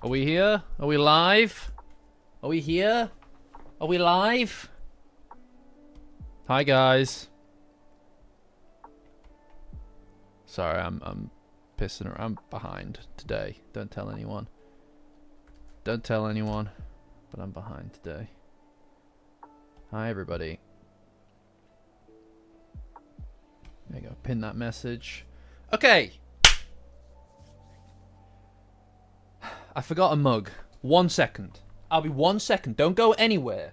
Are we here? Are we live? Are we here? Are we live? Hi guys. Sorry, I'm pissing around. I'm behind today. Don't tell anyone. Don't tell anyone. But I'm behind today. Hi everybody. There you go. Pin that message. Okay. I forgot a mug. 1 second. I'll be 1 second. Don't go anywhere.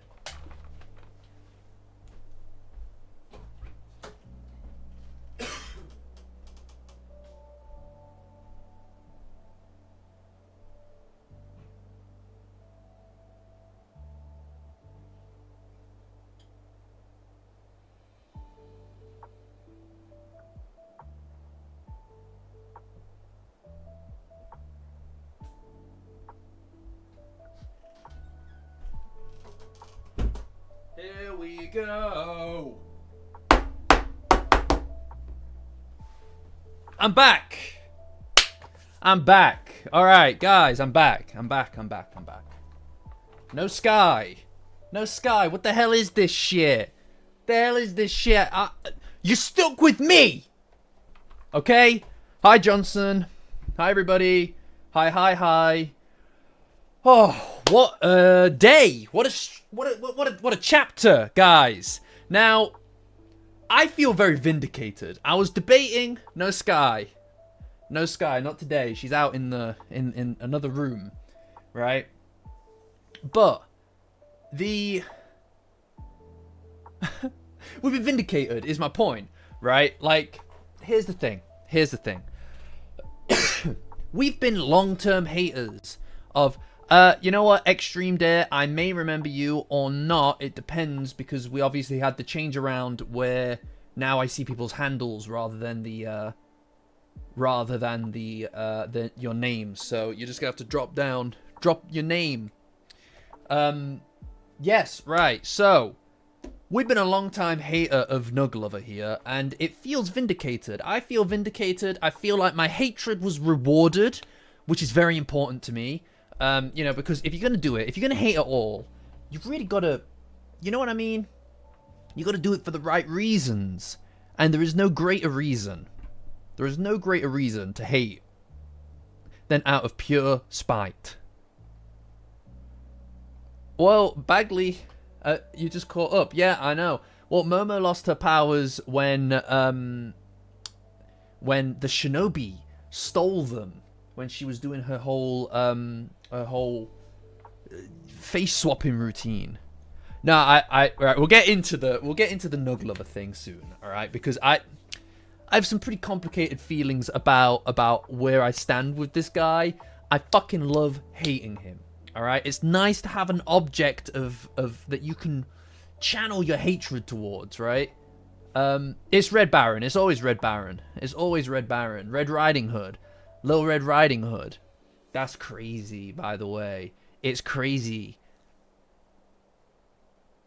Here we go. I'm back. I'm back. All right, guys, I'm back. I'm back. No sky. No sky. What the hell is this shit? The hell is this shit? You're stuck with me. Okay? Hi, Johnson. Hi, everybody. Hi. Oh, what a day! What a chapter, guys. Now, I feel very vindicated. I was debating no sky, not today. She's out in another room, right? But we've been vindicated is my point, right? Like, here's the thing. We've been long-term haters of. You know what, Extreme Dare, I may remember you or not. It depends, because we obviously had the change around where now I see people's handles rather than your name. So you're just gonna have to drop your name. Yes, right. So we've been a long time hater of NUGLOVER here, and it feels vindicated. I feel vindicated. I feel like my hatred was rewarded, which is very important to me. You know, because if you're going to do it, if you're going to hate at all, you've really got to, you know what I mean? You got to do it for the right reasons. And there is no greater reason. There is no greater reason to hate than out of pure spite. Well, Bagley, you just caught up. Yeah, I know. Well, Momo lost her powers when the shinobi stole them. When she was doing her whole face swapping routine. No, right, we'll get into the NUGLOVER thing soon, all right? Because I have some pretty complicated feelings about where I stand with this guy. I fucking love hating him, all right? It's nice to have an object of that you can channel your hatred towards, right? It's Red Baron. It's always Red Baron. It's always Red Baron. Red Riding Hood. Little Red Riding Hood. That's crazy, by the way. It's crazy.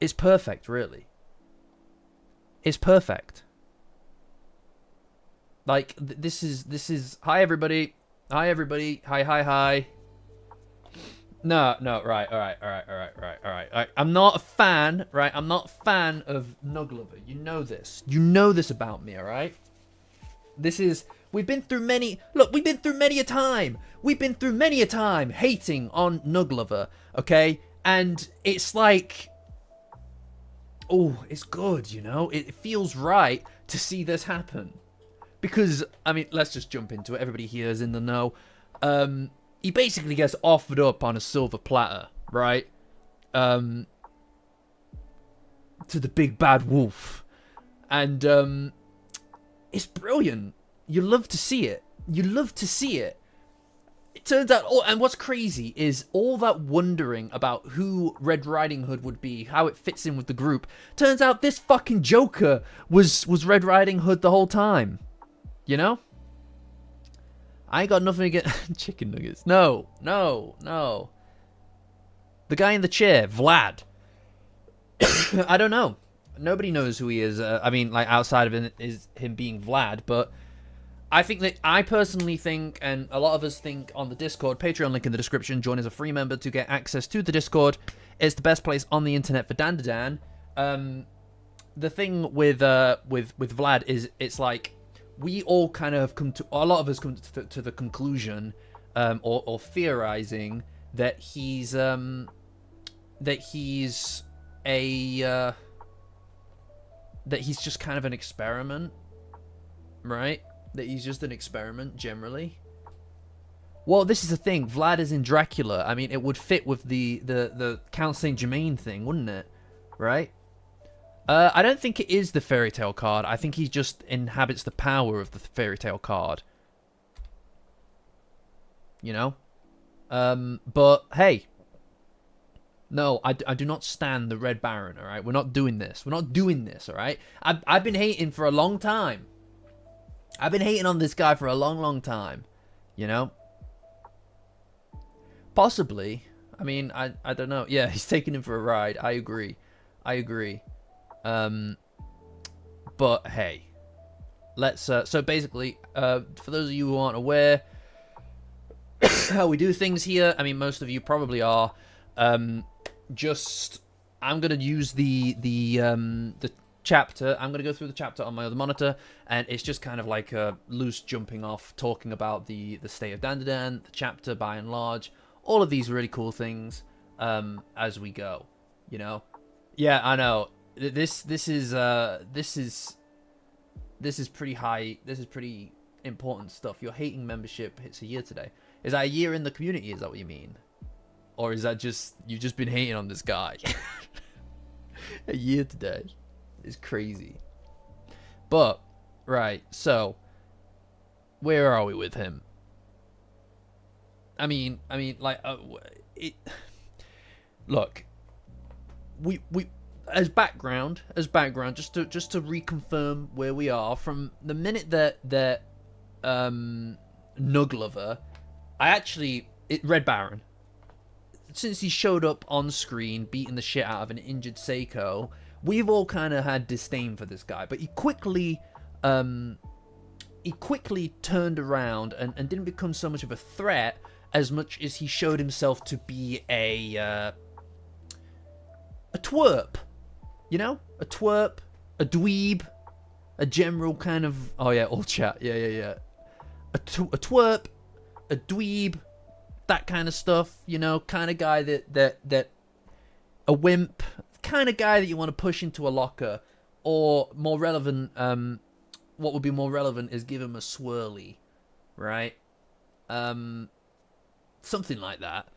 It's perfect, really. It's perfect. Like, this is... Hi, everybody. Hi, everybody. Hi. No, right, all right. I'm not a fan, right? I'm not a fan of NUGLOVER. You know this. You know this about me, all right? This is... We've been through many... Look, we've been through many a time. We've been through many a time hating on NUGLOVER, okay? And it's like... Oh, it's good, you know? It feels right to see this happen. Because, I mean, let's just jump into it. Everybody here is in the know. He basically gets offered up on a silver platter, right? To the big bad wolf. And, it's brilliant. You love to see it. You love to see it. It turns out, and what's crazy is all that wondering about who Red Riding Hood would be, how it fits in with the group. Turns out this fucking Joker was Red Riding Hood the whole time. You know? I ain't got nothing against chicken nuggets. No. The guy in the chair, Vlad. I don't know. Nobody knows who he is. I mean, like, outside of him is him being Vlad, but I think that I personally think, and a lot of us think on the Discord, Patreon link in the description, join as a free member to get access to the Discord. It's the best place on the internet for Dandadan. The thing with Vlad is it's like we all kind of have come to, a lot of us come to the conclusion, or theorizing that he's a that he's just kind of an experiment, right? That he's just an experiment generally. Well, this is the thing. Vlad is in Dracula. I mean, it would fit with the Count Saint Germain thing, wouldn't it? Right? I don't think it is the fairy tale card. I think he just inhabits the power of the fairy tale card. You know? But, hey. No, I do not stand the Red Baron, alright? We're not doing this. We're not doing this, alright? I've been hating for a long time. I've been hating on this guy for a long, long time. You know? Possibly. I mean, I don't know. Yeah, he's taking him for a ride. I agree. I agree. But hey, let's so basically, for those of you who aren't aware how we do things here, I mean, most of you probably are. Just I'm gonna use the chapter. I'm gonna go through the chapter on my other monitor, and it's just kind of like a loose jumping off, talking about the state of Dandadan, the chapter by and large, all of these really cool things as we go. You know, yeah, I know. This is pretty high. This is pretty important stuff. Your hating membership hits a year today. Is that a year in the community? Is that what you mean? Or is that just you've just been hating on this guy? A year today is crazy. But right, so where are we with him? I mean, like, look, we as background, just to reconfirm where we are from the minute that NUGLOVER, Red Baron, since he showed up on screen beating the shit out of an injured Seiko, we've all kind of had disdain for this guy, but he quickly turned around and didn't become so much of a threat as much as he showed himself to be a twerp. You know? A twerp, a dweeb, a general kind of... Oh, yeah, all chat. Yeah. A twerp, a dweeb, that kind of stuff, you know? Kind of guy that... A wimp, kind of guy that you want to push into a locker. Or, more relevant, what would be more relevant is give him a swirly, right? Something like that.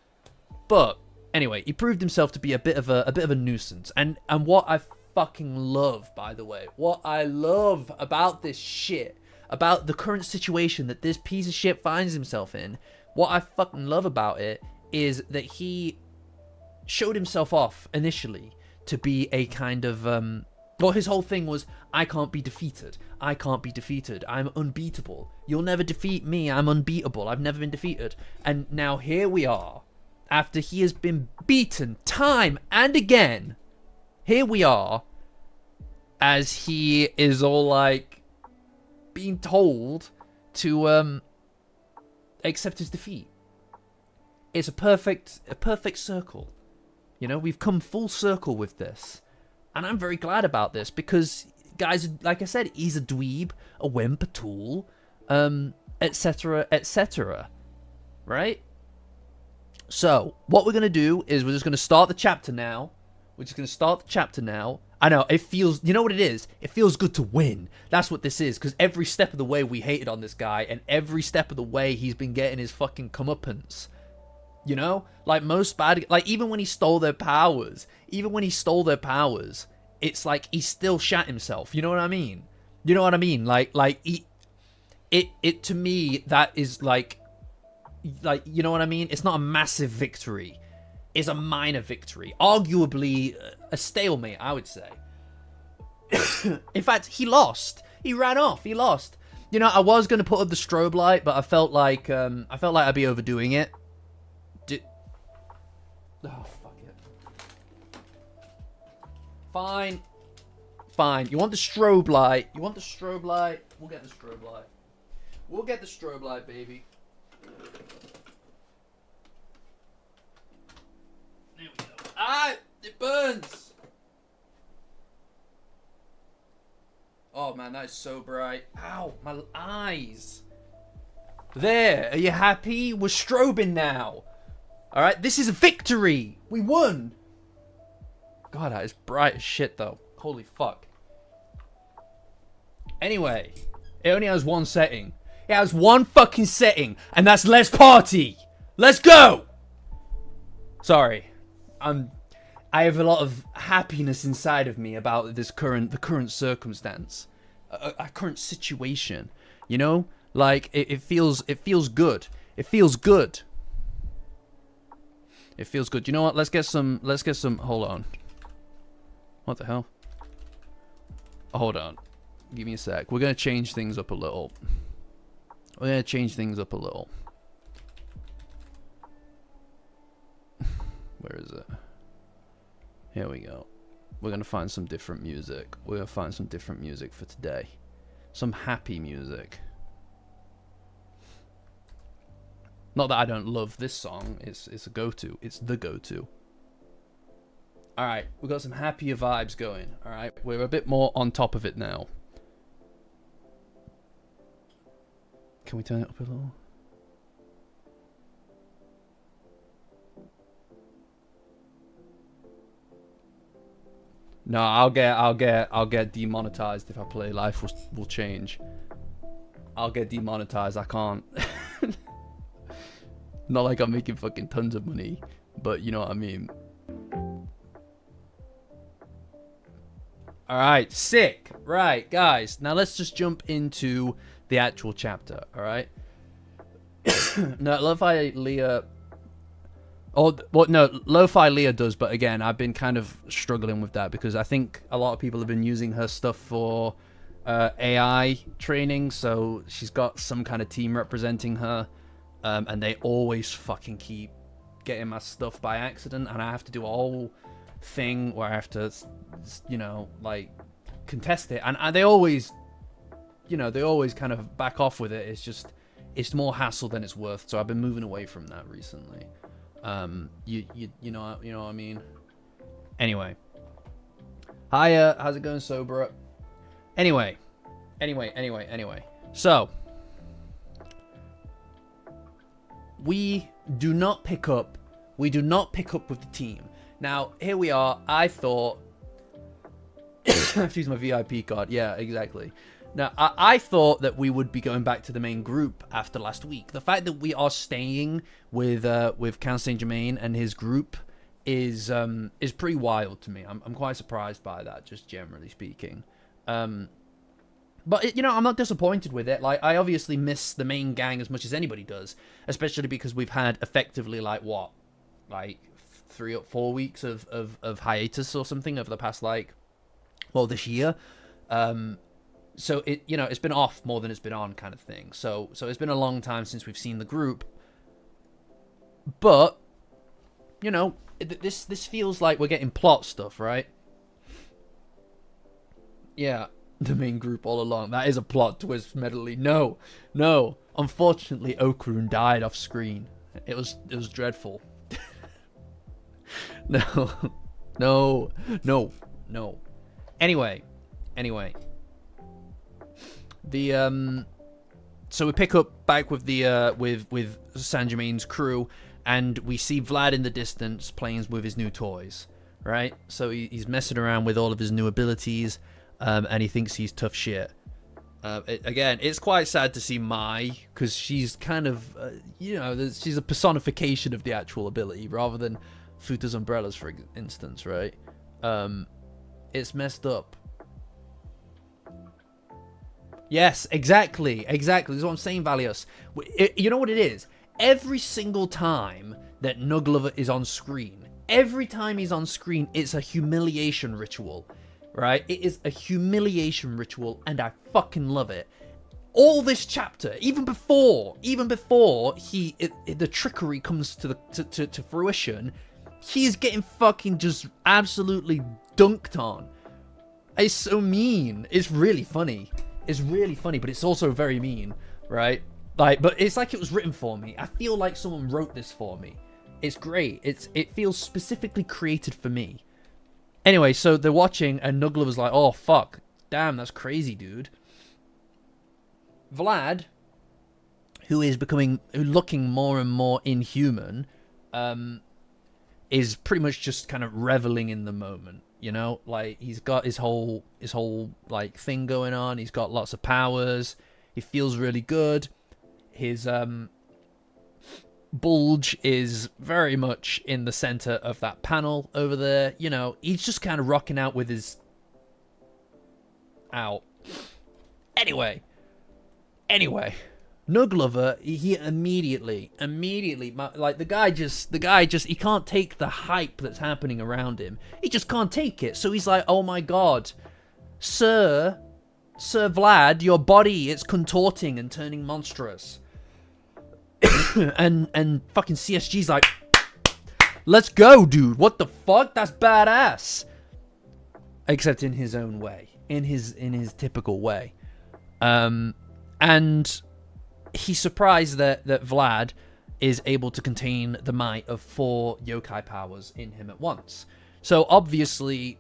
But... Anyway, he proved himself to be a bit of a nuisance, and what I fucking love, by the way, what I love about this shit, about the current situation that this piece of shit finds himself in, what I fucking love about it is that he showed himself off initially to be a kind of well, his whole thing was, I can't be defeated. I can't be defeated. I'm unbeatable. You'll never defeat me. I'm unbeatable. I've never been defeated. And now here we are. After he has been beaten time and again, here we are, as he is all like being told to accept his defeat. It's a perfect circle. You know, we've come full circle with this, and I'm very glad about this because, guys, like I said, he's a dweeb, a wimp, a tool, etc., etc. Right? So, what we're going to do is we're just going to start the chapter now. I know, it feels... You know what it is? It feels good to win. That's what this is, because every step of the way we hated on this guy, and every step of the way he's been getting his fucking comeuppance. You know? Like, most bad... Like, even when he stole their powers, it's like he still shat himself. You know what I mean? Like, it to me, that is like, you know what I mean? It's not a massive victory. It's a minor victory. Arguably a stalemate, I would say. In fact, he lost. He ran off. He lost. You know, I was going to put up the strobe light, but I felt like I'd be overdoing it. Oh, fuck it. Fine. You want the strobe light? We'll get the strobe light. We'll get the strobe light, baby. There we go. Ah! It burns! Oh man, that is so bright. Ow, my eyes. There, are you happy? We're strobing now. Alright, this is a victory. We won. God, that is bright as shit though. Holy fuck. Anyway, it only has one setting. It has one fucking setting, and that's let's party. Let's go. Sorry. I have a lot of happiness inside of me about the current circumstance, a current situation. You know, like it feels good. It feels good. It feels good. You know what? Let's get some. Hold on. What the hell? Oh, hold on. Give me a sec. We're gonna change things up a little. Where is it? Here we go. We're gonna find some different music. We're gonna find some different music for today. Some happy music. Not that I don't love this song. It's a go-to. It's the go-to. Alright, we've got some happier vibes going. Alright, we're a bit more on top of it now. Can we turn it up a little? No, I'll get demonetized if I play Life Will Change. I'll get demonetized. I can't. Not like I'm making fucking tons of money, but you know what I mean. Alright, sick. Right, guys. Now let's just jump into the actual chapter, alright? No, Lo-Fi Leah... Oh, well, no, Lo-Fi Leah does, but again, I've been kind of struggling with that because I think a lot of people have been using her stuff for AI training, so she's got some kind of team representing her, and they always fucking keep getting my stuff by accident, and I have to do a whole thing where I have to, you know, like, contest it, and they always, you know, they always kind of back off with it. It's just, it's more hassle than it's worth, so I've been moving away from that recently. You know what I mean? Anyway. Hiya, how's it going, Sober? Anyway. So, we do not pick up with the team. Now, here we are. I thought, I have to use my VIP card. Yeah, exactly. Now, I thought that we would be going back to the main group after last week. The fact that we are staying with Count Saint Germain and his group is pretty wild to me. I'm quite surprised by that, just generally speaking. But you know, I'm not disappointed with it. Like, I obviously miss the main gang as much as anybody does, especially because we've had effectively like 3 or 4 weeks of hiatus or something over the past this year. So it, you know, it's been off more than it's been on, kind of thing. So it's been a long time since we've seen the group. But you know, this feels like we're getting plot stuff, right? Yeah, the main group all along. That is a plot twist, Medley. No. Unfortunately, Okarun died off screen. It was dreadful. No. Anyway. So we pick up back with the with Saint Germain's crew, and we see Vlad in the distance playing with his new toys, right? So he's messing around with all of his new abilities, and he thinks he's tough shit. Again, it's quite sad to see Mai, because she's kind of, you know, she's a personification of the actual ability rather than Futa's umbrellas, for instance, right? It's messed up. Yes, exactly. This is what I'm saying, Valius. You know what it is? Every single time that NUGLOVER is on screen, every time he's on screen, it's a humiliation ritual, right? It is a humiliation ritual, and I fucking love it. All this chapter, even before the trickery comes to fruition, he's getting fucking just absolutely dunked on. It's so mean. It's really funny. It's really funny, but it's also very mean. right? Like, but it's like it was written for me. I feel like someone wrote this for me. It's great. It feels specifically created for me. Anyway, so they're watching, and NUGLOVER was like, "Oh fuck, damn, that's crazy, dude." Vlad, who is looking more and more inhuman, is pretty much just kind of reveling in the moment. You know, like he's got his whole like thing going on. He's got lots of powers. He feels really good. His bulge is very much in the center of that panel over there. You know, he's just kind of rocking out with his out. Anyway, NUGLOVER, he immediately, like the guy just, he can't take the hype that's happening around him. He just can't take it. So he's like, "Oh my god, Sir Vlad, your body, it's contorting and turning monstrous." and fucking CSG's like, "Let's go, dude. What the fuck? That's badass." Except in his own way, in his typical way. And he's surprised that Vlad is able to contain the might of 4 yokai powers in him at once. So obviously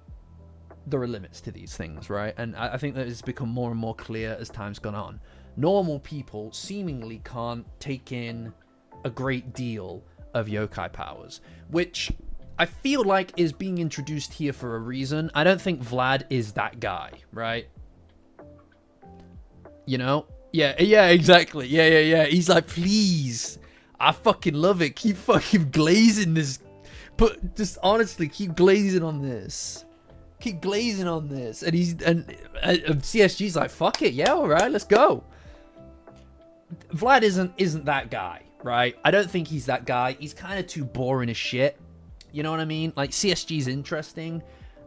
there are limits to these things, right? And I think that it's become more and more clear as time's gone on. Normal people seemingly can't take in a great deal of yokai powers, which I feel like is being introduced here for a reason. I don't think Vlad is that guy, right? You know? Yeah, exactly. Yeah. He's like, "Please, I fucking love it. Keep fucking glazing this. But just honestly, keep glazing on this. Keep glazing on this." And CSG's like, "Fuck it. Yeah, all right, let's go." Vlad isn't that guy, right? I don't think he's that guy. He's kind of too boring as shit. You know what I mean? Like, CSG's interesting.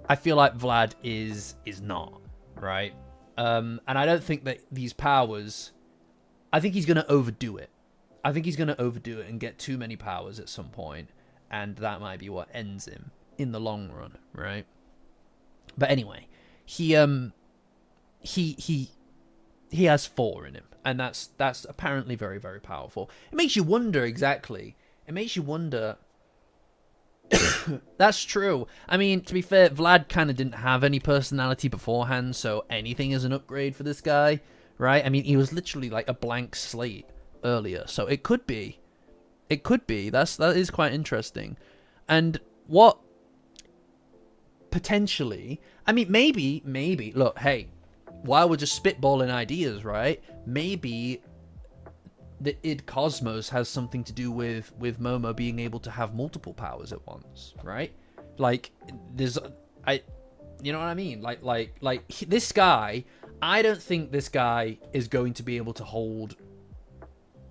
I feel like Vlad is not, right? And I don't think that these powers... I think he's going to overdo it. I think he's going to overdo it and get too many powers at some point, and that might be what ends him in the long run, right? But anyway, he has 4 in him, and that's apparently very, very powerful. It makes you wonder exactly. It makes you wonder... That's true. I mean, to be fair, Vlad kind of didn't have any personality beforehand, so anything is an upgrade for this guy, right? I mean, he was literally like a blank slate earlier, so it could be. It could be. That is quite interesting. And what potentially... I mean, maybe... Look, hey, while we're just spitballing ideas, right? Maybe the id Cosmos has something to do with Momo being able to have multiple powers at once, right? Like, you know what I mean? Like this guy, I don't think this guy is going to be able to hold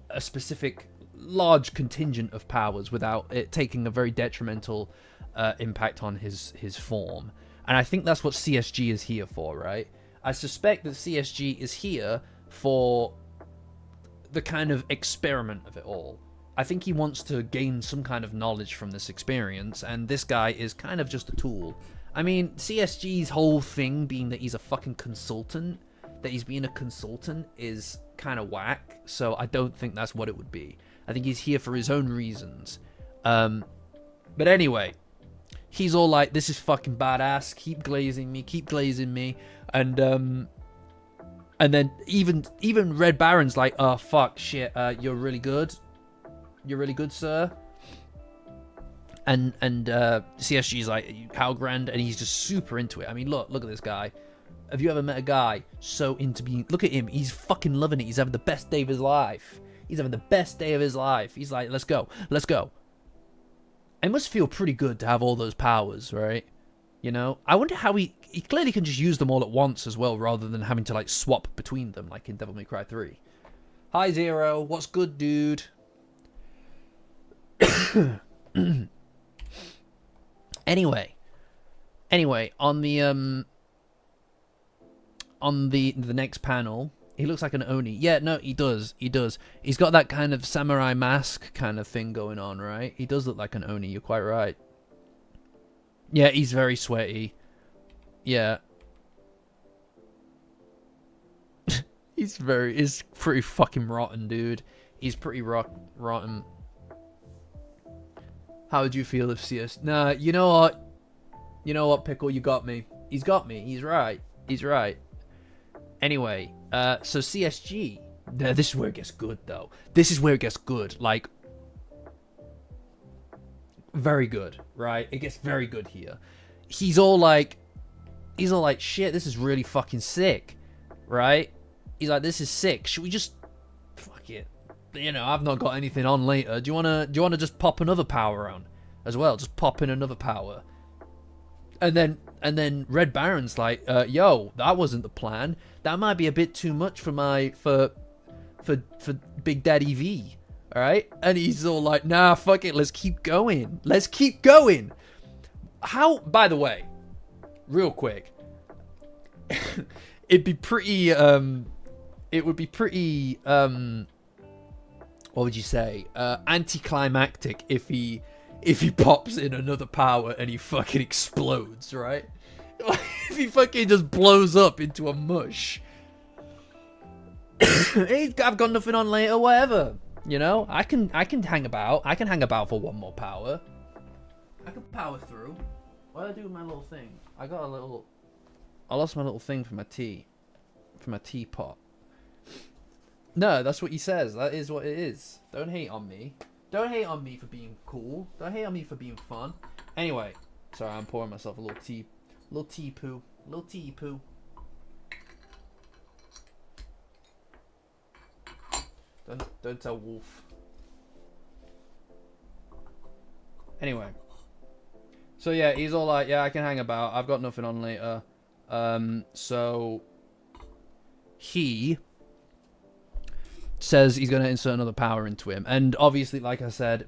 a specific large contingent of powers without it taking a very detrimental impact on his form. And I think that's what CSG is here for, right? I suspect that CSG is here for the kind of experiment of it all. I think he wants to gain some kind of knowledge from this experience, and this guy is kind of just a tool. I mean, CSG's whole thing being that he's a fucking consultant, that he's being a consultant, is kind of whack, so I don't think that's what it would be. I think he's here for his own reasons. But anyway, he's all like, "This is fucking badass, keep glazing me, and then even Red Baron's like, "Oh fuck, shit, you're really good, sir." And CSG's like, "How grand?" And he's just super into it. I mean, look at this guy. Have you ever met a guy so into being... Look at him, he's fucking loving it. He's having the best day of his life. He's like, let's go. It must feel pretty good to have all those powers, right? You know, I wonder how he clearly can just use them all at once as well, rather than having to like swap between them like in Devil May Cry 3. Hi Zero, what's good, dude? Anyway, on the next panel, he looks like an Oni. Yeah, no, he does. He's got that kind of samurai mask kind of thing going on, right? He does look like an Oni, you're quite right. Yeah, he's very sweaty. Yeah. he's pretty fucking rotten, dude. He's pretty rotten. How would you feel if CS? Nah, you know what? You know what, Pickle? You got me. He's got me. He's right. He's right. Anyway, so CSG. This is where it gets good, though. This is where it gets good. Like, very good, right? It gets very good here. He's all like, shit, this is really fucking sick, right? He's like, this is sick. Should we just, fuck it. You know, I've not got anything on later. Do you wanna just pop another power on as well? Just pop in another power. And then Red Baron's like, yo, that wasn't the plan. That might be a bit too much for Big Daddy V. All right? And he's all like, nah, fuck it. Let's keep going. Let's keep going. How, by the way, real quick, it'd be pretty, it would be pretty, what would you say? Anticlimactic if he pops in another power and he fucking explodes, right? If he fucking just blows up into a mush. I've got nothing on later, whatever. You know, I can hang about. I can hang about for one more power. I can power through. What do I do with my little thing? I lost my little thing for my tea. For my teapot. No, that's what he says. That is what it is. Don't hate on me. Don't hate on me for being cool. Don't hate on me for being fun. Anyway, sorry, I'm pouring myself a little tea poo. Don't tell Wolf. Anyway. So yeah, he's all like, yeah, I can hang about. I've got nothing on later. So he says he's going to insert another power into him. And obviously, like I said,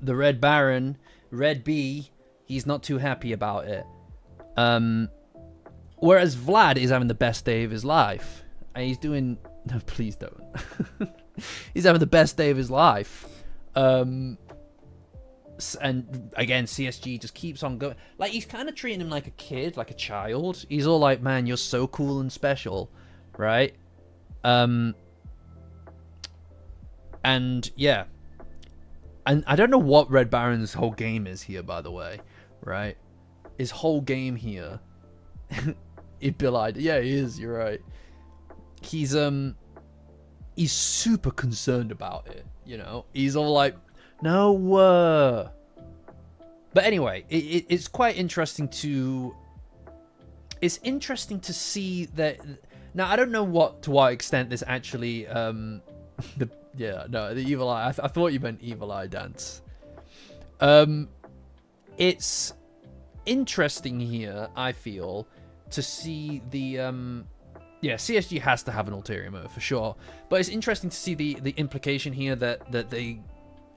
the Red Baron, Red B, he's not too happy about it. Whereas Vlad is having the best day of his life. And he's doing... No, please don't. He's having the best day of his life. And again, CSG just keeps on going. Like, he's kind of treating him like a kid, like a child. He's all like, man, you're so cool and special, right? And yeah. And I don't know what Red Baron's whole game is here, by the way, right? His whole game here... Yeah, he is, you're right. He's super concerned about it, you know? He's all like, no, But anyway, it's quite interesting to... It's interesting to see that... Now, I don't know to what extent this actually... the Evil Eye. I thought you meant Evil Eye Dance. It's interesting here, I feel, to see the... Yeah, CSG has to have an ulterior motive for sure, but it's interesting to see the implication here that they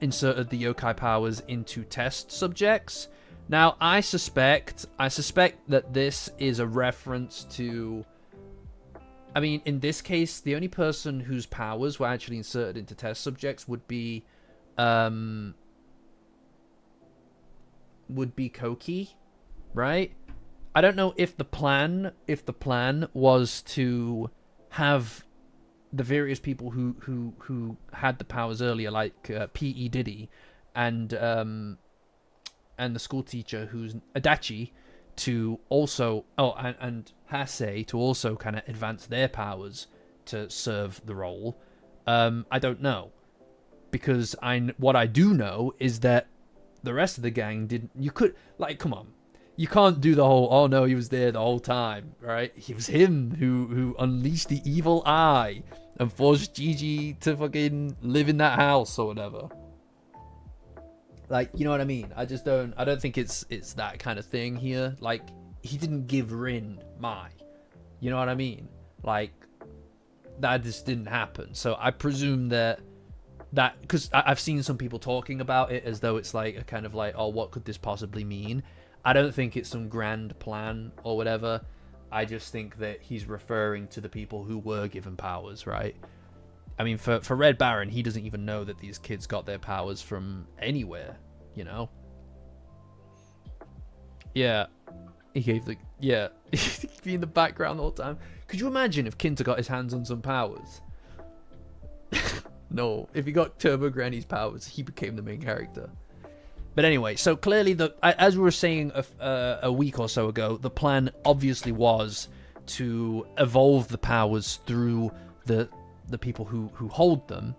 inserted the yokai powers into test subjects. Now, I suspect that this is a reference to... I mean, in this case, the only person whose powers were actually inserted into test subjects would be Koki, right? I don't know if the plan was to have the various people who had the powers earlier, like P.E. Diddy and the school teacher who's Adachi, to also and Hase to also kind of advance their powers to serve the role. I don't know, because what I do know is that the rest of the gang didn't. You could, like, come on. You can't do the whole, oh no, he was there the whole time, right? It was him who unleashed the evil eye and forced Gigi to fucking live in that house or whatever. Like, you know what I mean? I don't think it's that kind of thing here. Like, he didn't give Rin Mai. You know what I mean? Like, that just didn't happen. So I presume that, because I've seen some people talking about it as though it's like a kind of like, oh, what could this possibly mean? I don't think it's some grand plan or whatever. I just think that he's referring to the people who were given powers, right? I mean, for Red Baron, he doesn't even know that these kids got their powers from anywhere, you know? Yeah. He gave the... Yeah. He'd be in the background the whole time. Could you imagine if Kinta got his hands on some powers? No. If he got Turbo Granny's powers, he became the main character. But anyway, so clearly, as we were saying a week or so ago, the plan obviously was to evolve the powers through the people who hold them,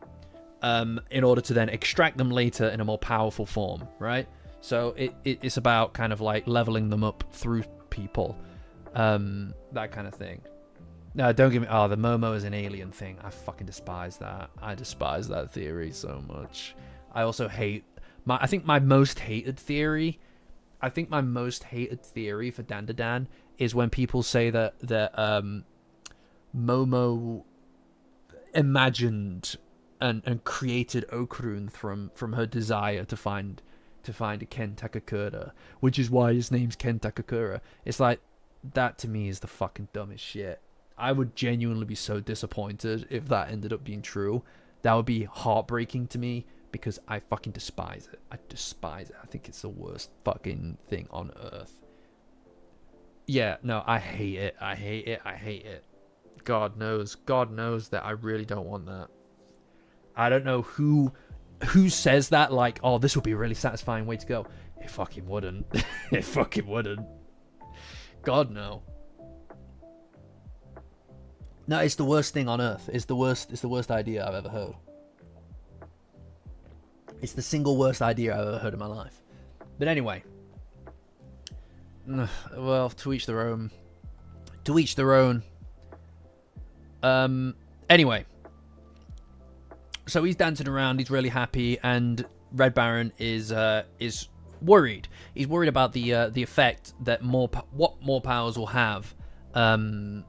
in order to then extract them later in a more powerful form, right? So it's about kind of like leveling them up through people, that kind of thing. No, don't give me... Oh, the Momo is an alien thing. I fucking despise that. I despise that theory so much. I also hate... I think my most hated theory for Dandadan is when people say that Momo imagined and created Okurun from her desire to find a Ken Takakura, which is why his name's Ken Takakura. It's like, that to me is the fucking dumbest shit. I would genuinely be so disappointed if that ended up being true. That would be heartbreaking to me because I fucking despise it. I despise it. I think it's the worst fucking thing on earth. Yeah, no, I hate it. I hate it. I hate it. God knows that I really don't want that. I don't know who says that, like, oh, this would be a really satisfying way to go. It fucking wouldn't. It fucking wouldn't. God, no. No, it's the worst thing on earth. It's the worst idea I've ever heard. It's the single worst idea I've ever heard in my life. But anyway. Well, to each their own. To each their own. Anyway. So he's dancing around, he's really happy, and Red Baron is worried. He's worried about the effect that what more powers will have on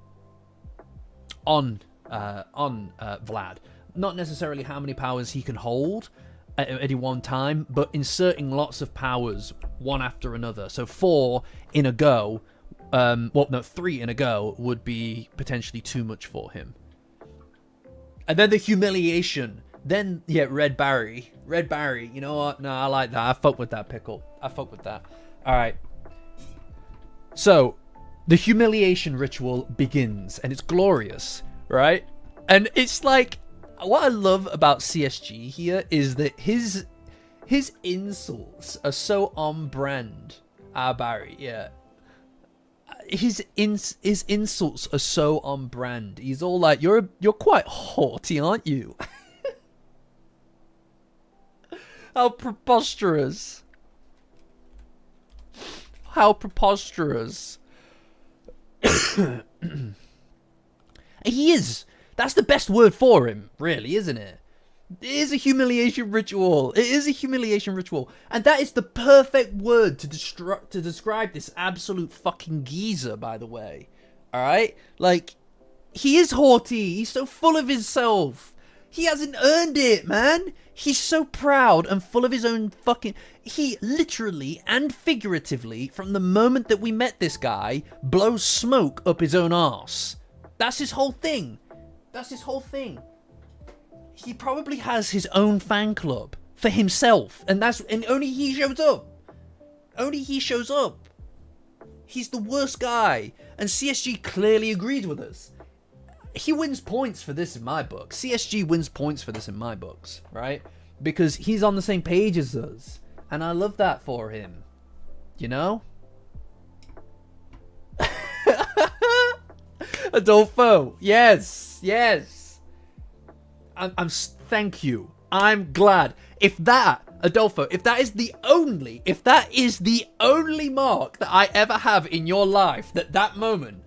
Vlad. Not necessarily how many powers he can hold at any one time, but inserting lots of powers one after another. So 4 in a go, 3 in a go would be potentially too much for him. And then the humiliation. Then, yeah, Red Barry. You know what? No, I like that. I fuck with that, Pickle. I fuck with that. Alright. So, the humiliation ritual begins, and it's glorious, right? And it's like, what I love about CSG here is that his insults are so on brand. Barry, yeah. His insults are so on brand. He's all like, you're quite haughty, aren't you? How preposterous. How preposterous. He is. That's the best word for him, really, isn't it? It is a humiliation ritual. It is a humiliation ritual. And that is the perfect word to describe this absolute fucking geezer, by the way. Alright? Like, he is haughty. He's so full of himself. He hasn't earned it, man. He's so proud and full of his own fucking... He literally and figuratively, from the moment that we met this guy, blows smoke up his own arse. That's his whole thing. That's his whole thing. He probably has his own fan club for himself, and only he shows up. Only he shows up. He's the worst guy, and CSG clearly agreed with us. He wins points for this in my book. CSG wins points for this in my books, right? Because he's on the same page as us, and I love that for him. You know? Adolfo, yes. Thank you. I'm glad. If that is the only mark that I ever have in your life, that moment,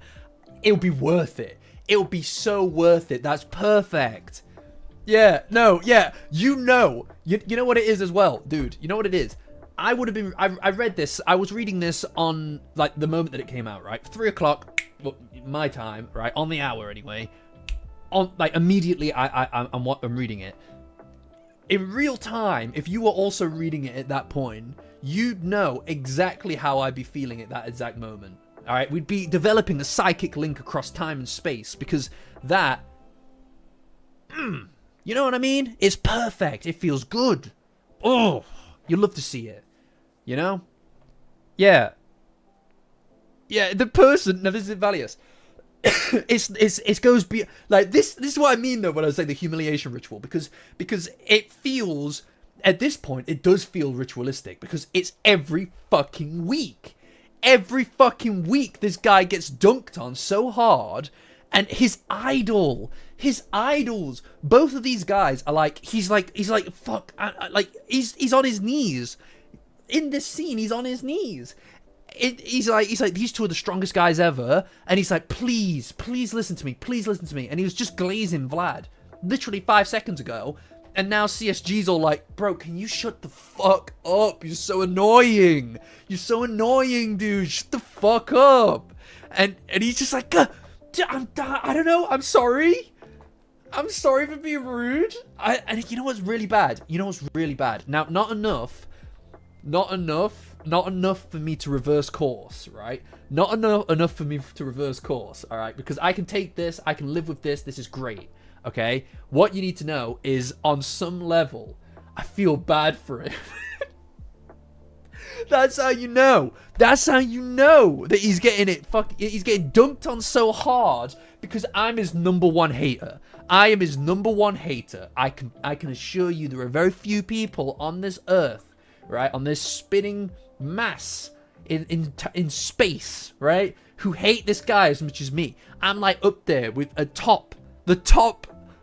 it'll be worth it. It'll be so worth it. That's perfect. Yeah, no, yeah. You know what it is as well, dude. You know what it is? I read this. I was reading this on, like, the moment that it came out, right? 3 o'clock, well, my time, right? On the hour, anyway. On, like, immediately, I'm reading it. In real time, if you were also reading it at that point, you'd know exactly how I'd be feeling at that exact moment. All right, we'd be developing a psychic link across time and space because that, you know what I mean? It's perfect. It feels good. Oh, you love to see it. You know? Yeah. Yeah, the person. No, this is Valius. It goes be like this. This is what I mean though when I say the humiliation ritual, because it feels at this point it does feel ritualistic because it's every fucking week. Every fucking week, this guy gets dunked on so hard, and his idols, both of these guys are like, he's like, fuck, like he's on his knees in this scene. He's on his knees. He's like, these two are the strongest guys ever, and he's like, please listen to me, and he was just glazing Vlad literally 5 seconds ago. And now CSG's all like, bro, can you shut the fuck up? You're so annoying. You're so annoying, dude. Shut the fuck up. And he's just like, I don't know. I'm sorry. I'm sorry for being rude. And you know what's really bad? Now, not enough for me to reverse course, right? Not enough for me to reverse course, all right? Because I can take this. I can live with this. This is great. Okay, what you need to know is on some level, I feel bad for him. That's how you know. That's how you know that he's getting it. He's getting dunked on so hard because I'm his number one hater. I am his number one hater. I can assure you there are very few people on this earth, right, on this spinning mass in space, right, who hate this guy as much as me. I'm like up there with the top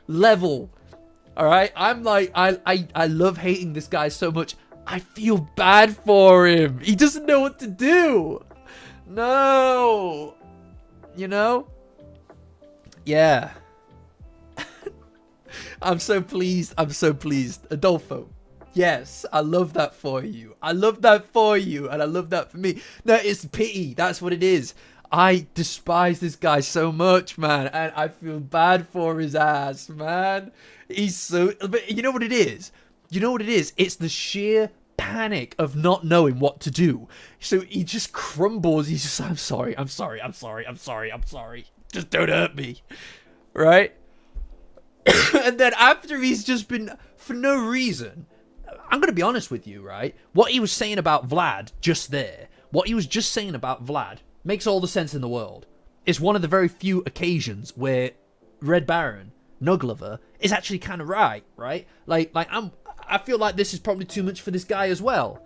level. All right, I'm like, I love hating this guy so much. I feel bad for him. He doesn't know what to do. No, you know. Yeah. I'm so pleased. Adolfo. Yes, I love that for you. And I love that for me. No, it's pity. That's what it is. I despise this guy so much, man, and I feel bad for his ass, man. He's so... But you know what it is? It's the sheer panic of not knowing what to do. So he just crumbles. He's just, I'm sorry. Just don't hurt me. Right? And then after he's just been, for no reason... I'm going to be honest with you, right? What he was saying about Vlad just there, makes all the sense in the world. It's one of the very few occasions where Red Baron, NUGLOVER, is actually kind of right? I feel like this is probably too much for this guy as well.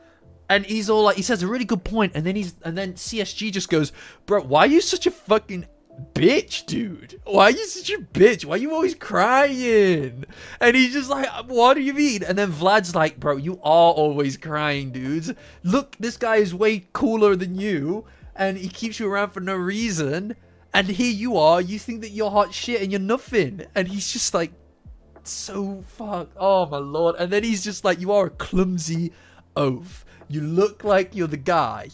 And he's all like, he says a really good point, and then CSG just goes, bro, why are you such a fucking bitch, dude? Why are you such a bitch? Why are you always crying? And he's just like, what do you mean? And then Vlad's like, bro, you are always crying, dudes. Look, this guy is way cooler than you, and he keeps you around for no reason. And here you are, you think that you're hot shit and you're nothing. And he's just like, so fuck. Oh my lord. And then he's just like, you are a clumsy oaf. You look like you're the guy.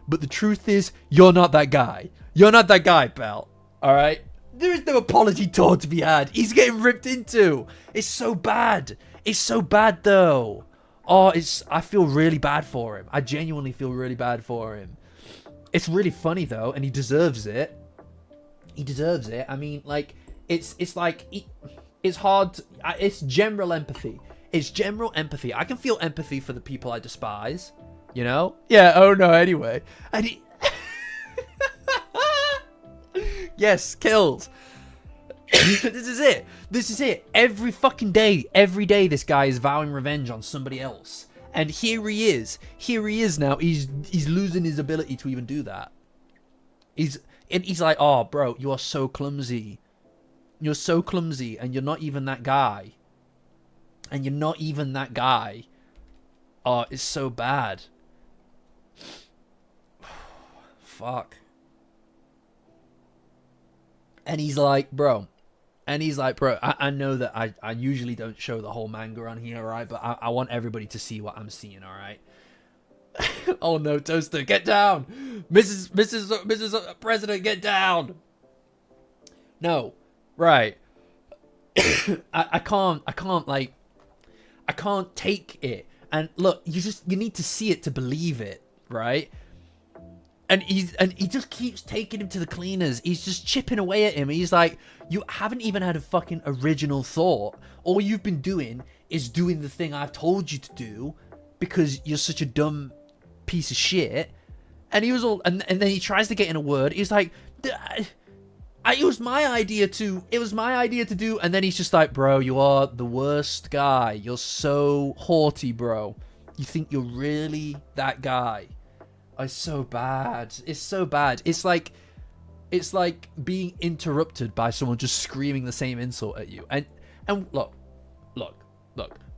But the truth is, you're not that guy. You're not that guy, pal. Alright? There is no apology tour to be had. He's getting ripped into. It's so bad. It's so bad, though. Oh, I feel really bad for him. I genuinely feel really bad for him. It's really funny, though, and he deserves it. I mean, like, it's hard. It's general empathy. I can feel empathy for the people I despise. You know? Yeah, oh no, anyway. And he... Yes, kills. This is it. Every fucking day, this guy is vowing revenge on somebody else. And here he is now. He's losing his ability to even do that. He's like, oh, bro, you are so clumsy. You're so clumsy, and you're not even that guy. Oh, it's so bad. Fuck. And he's like, bro, I know that I usually don't show the whole manga on here, right? But I want everybody to see what I'm seeing, all right? Oh no, Toaster, get down! Mrs. President, get down! No, right. I can't take it. And look, you need to see it to believe it, right? And he just keeps taking him to the cleaners. He's just chipping away at him. He's like, you haven't even had a fucking original thought. All you've been doing is doing the thing I've told you to do because you're such a dumb piece of shit. And he was all, and then he tries to get in a word. He's like, it was my idea to do. And then he's just like, bro, you are the worst guy. You're so haughty, bro. You think you're really that guy? Oh, it's so bad. It's so bad. It's like being interrupted by someone just screaming the same insult at you. And look.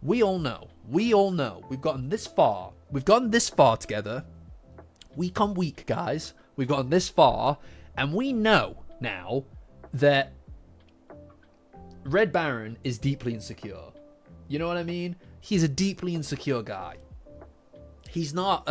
We all know. We've gotten this far. We've gotten this far together. Week on week, guys. We've gotten this far. And we know now that Red Baron is deeply insecure. You know what I mean? He's a deeply insecure guy. He's not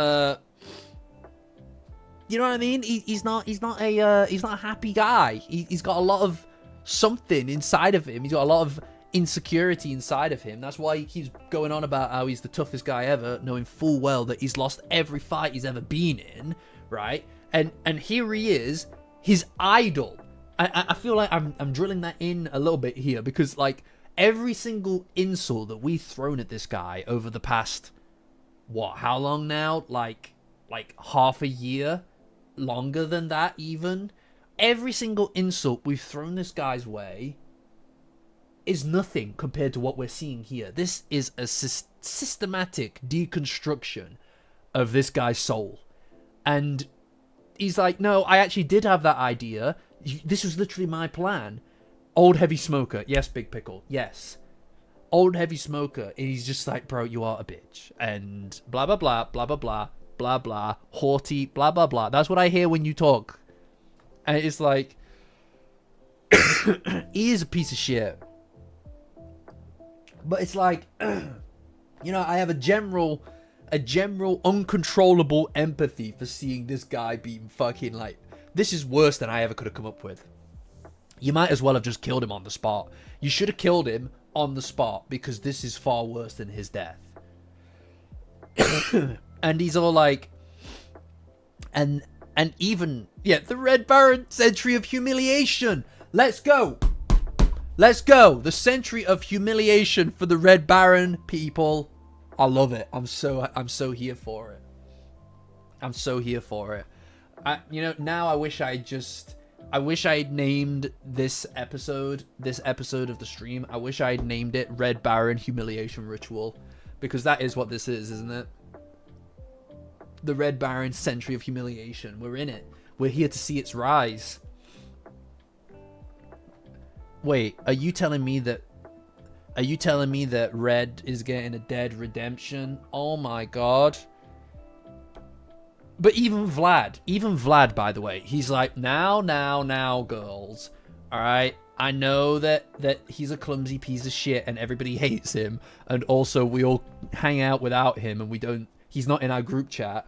you know what I mean? He's not a happy guy. He's got a lot of something inside of him. He's got a lot of insecurity inside of him. That's why he keeps going on about how he's the toughest guy ever, knowing full well that he's lost every fight he's ever been in, right? And here he is, his idol. I feel like I'm drilling that in a little bit here, because like every single insult that we've thrown at this guy over the past, what, how long now? Like half a year? Longer than that even? Every single insult we've thrown this guy's way is nothing compared to what we're seeing here. This is a systematic deconstruction of this guy's soul. And he's like, no, I actually did have that idea. This was literally my plan. Old heavy smoker. Yes, Big Pickle. Yes. Old heavy smoker. And he's just like, bro, you are a bitch. And blah, blah, blah, blah, blah, blah, blah, blah, haughty, blah, blah, blah. That's what I hear when you talk. And it's like, he is a piece of shit. But it's like, you know, I have a general uncontrollable empathy for seeing this guy being fucking like, this is worse than I ever could have come up with. You might as well have just killed him on the spot. You should have killed him on the spot, because this is far worse than his death. And he's all like, and even, yeah, the Red Baron Century of Humiliation. Let's go. Let's go. The Century of Humiliation for the Red Baron, people. I love it. I'm so here for it. I'm so here for it. You know, now I wish I had named this episode of the stream. I wish I had named it Red Baron Humiliation Ritual, because that is what this is, isn't it? The Red Baron Century of Humiliation. We're in it. We're here to see its rise. Wait, are you telling me that Red is getting a dead redemption? Oh my god. But even Vlad, by the way, he's like, now, girls. Alright, I know that he's a clumsy piece of shit and everybody hates him, and also we all hang out without him and he's not in our group chat.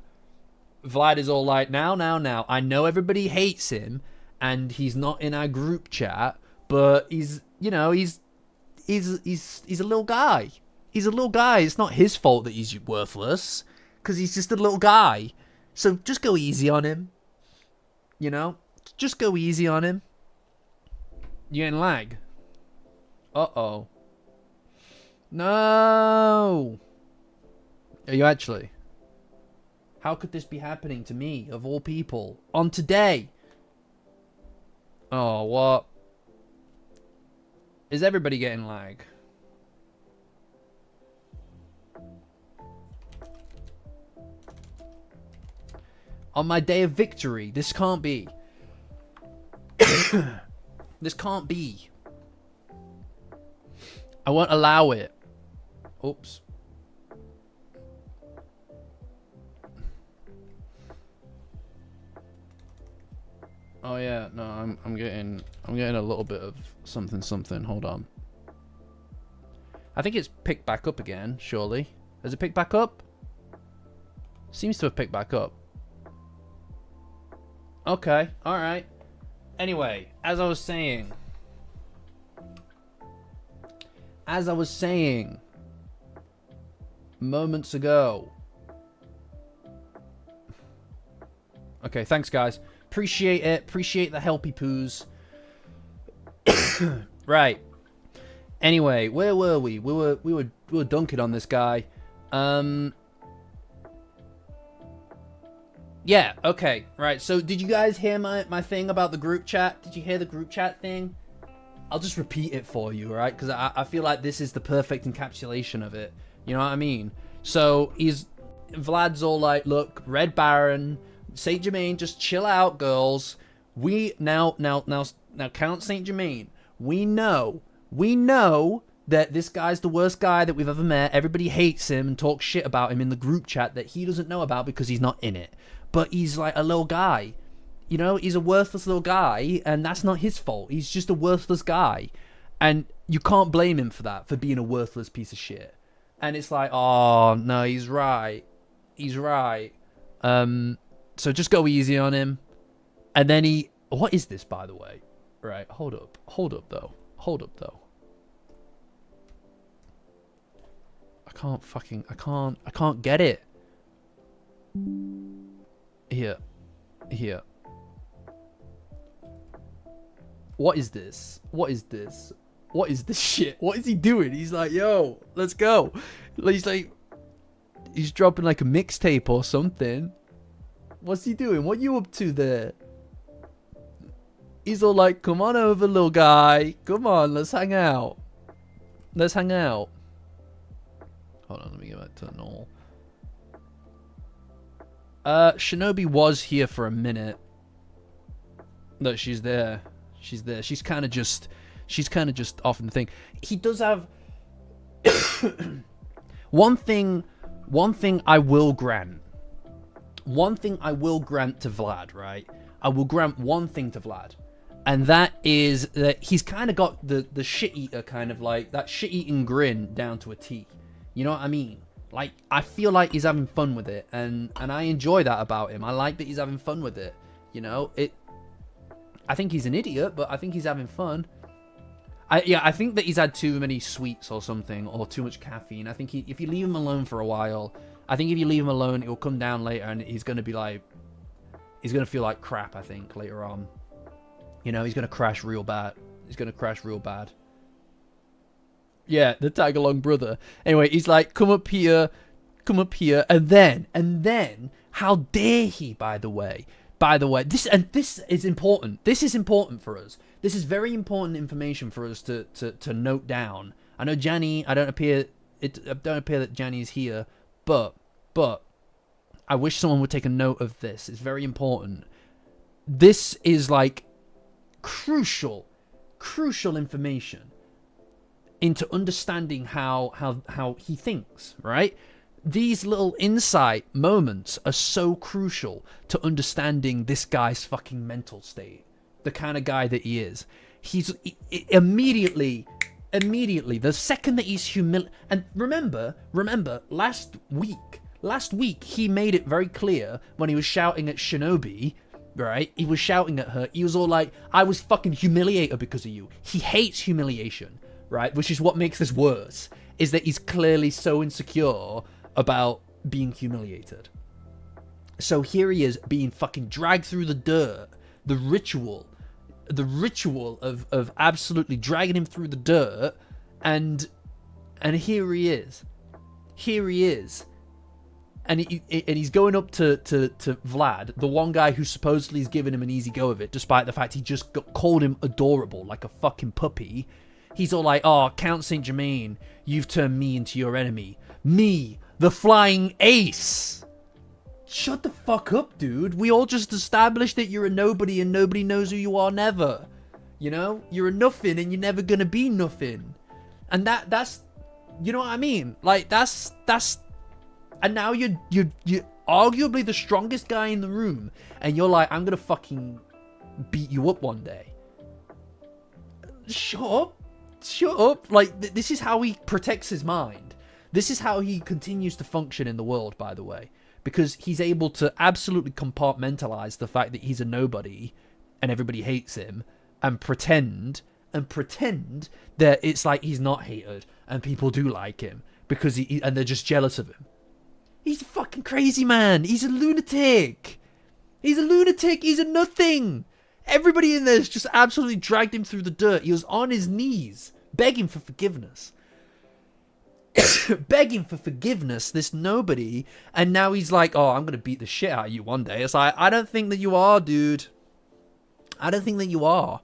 Vlad is all like, now, I know everybody hates him and he's not in our group chat, but he's a little guy. He's a little guy. It's not his fault that he's worthless, because he's just a little guy. So just go easy on him. You know? Just go easy on him. You getting lag? Uh-oh. No! Are you actually? How could this be happening to me, of all people? On today? Oh, what? Is everybody getting lag? On my day of victory. This can't be. This can't be. I won't allow it. Oops. Oh yeah, no, I'm getting a little bit of something. Hold on. I think it's picked back up again, surely. Has it picked back up? Seems to have picked back up. Okay, alright. Anyway, as I was saying moments ago. Okay, thanks guys. Appreciate it. Appreciate the helpy poos. Right. Anyway, where were we? We were dunking on this guy. Yeah, okay, right. So did you guys hear my thing about the group chat? Did you hear the group chat thing? I'll just repeat it for you, right? Because I feel like this is the perfect encapsulation of it. You know what I mean? So Vlad's all like, look, Red Baron, Saint Germain, just chill out, girls. We now Count Saint Germain. We know that this guy's the worst guy that we've ever met. Everybody hates him and talks shit about him in the group chat that he doesn't know about because he's not in it. But he's like a little guy. You know, he's a worthless little guy, and that's not his fault. He's just a worthless guy. And you can't blame him for that, for being a worthless piece of shit. And it's like, oh, no, he's right. He's right. So just go easy on him. And then what is this, by the way? Right, hold up though. I can't get it. Here. What is this? What is this shit? What is he doing? He's like, yo, let's go. He's dropping like a mixtape or something. What's he doing? What you up to there? He's all like, come on over, little guy. Come on, let's hang out. Hold on, let me get back to normal. Shinobi was here for a minute. No, she's there. She's kind of just off in the thing. He does have one thing I will grant. One thing I will grant to Vlad, right? I will grant one thing to Vlad. And that is that he's kind of got the shit-eater kind of like, that shit-eating grin down to a T. You know what I mean? Like, I feel like he's having fun with it. And I enjoy that about him. I like that he's having fun with it. You know? I think he's an idiot, but I think he's having fun. I think that he's had too many sweets or something, or too much caffeine. I think if you leave him alone for a while, it will come down later and he's going to be like, he's going to feel like crap, I think, later on. You know, he's going to crash real bad. Yeah, the tag-along brother. Anyway, he's like, come up here, and then, how dare he, by the way, this is important. This is important for us. This is very important information for us to note down. I know Janny, I don't appear that Janny's here, but I wish someone would take a note of this. It's very important. This is like crucial information into understanding how he thinks, right? These little insight moments are so crucial to understanding this guy's fucking mental state. The kind of guy that he is. He's immediately, the second that he's and remember, last week, he made it very clear when he was shouting at Shinobi, right? He was shouting at her. He was all like, I was fucking humiliated because of you. He hates humiliation, right? Which is what makes this worse, is that he's clearly so insecure about being humiliated. So here he is being fucking dragged through the dirt. The ritual of absolutely dragging him through the dirt, and here he is. And he's going up to Vlad, the one guy who supposedly is giving him an easy go of it, despite the fact he just called him adorable, like a fucking puppy. He's all like, oh, Count Saint Germain, you've turned me into your enemy. Me, the flying ace. Shut the fuck up, dude. We all just established that you're a nobody and nobody knows who you are never. You know? You're a nothing and you're never gonna be nothing. And that's... You know what I mean? Like, that's... And now you're arguably the strongest guy in the room. And you're like, I'm gonna fucking beat you up one day. Shut up. Like, this is how he protects his mind. This is how he continues to function in the world, by the way. Because he's able to absolutely compartmentalize the fact that he's a nobody and everybody hates him, and pretend that it's like he's not hated and people do like him because and they're just jealous of him. He's a fucking crazy man. He's a lunatic. He's a nothing. Everybody in there's just absolutely dragged him through the dirt. He was on his knees begging for forgiveness. begging for forgiveness, this nobody, and now he's like, oh, I'm gonna beat the shit out of you one day. It's like, I don't think that you are, dude. I don't think that you are.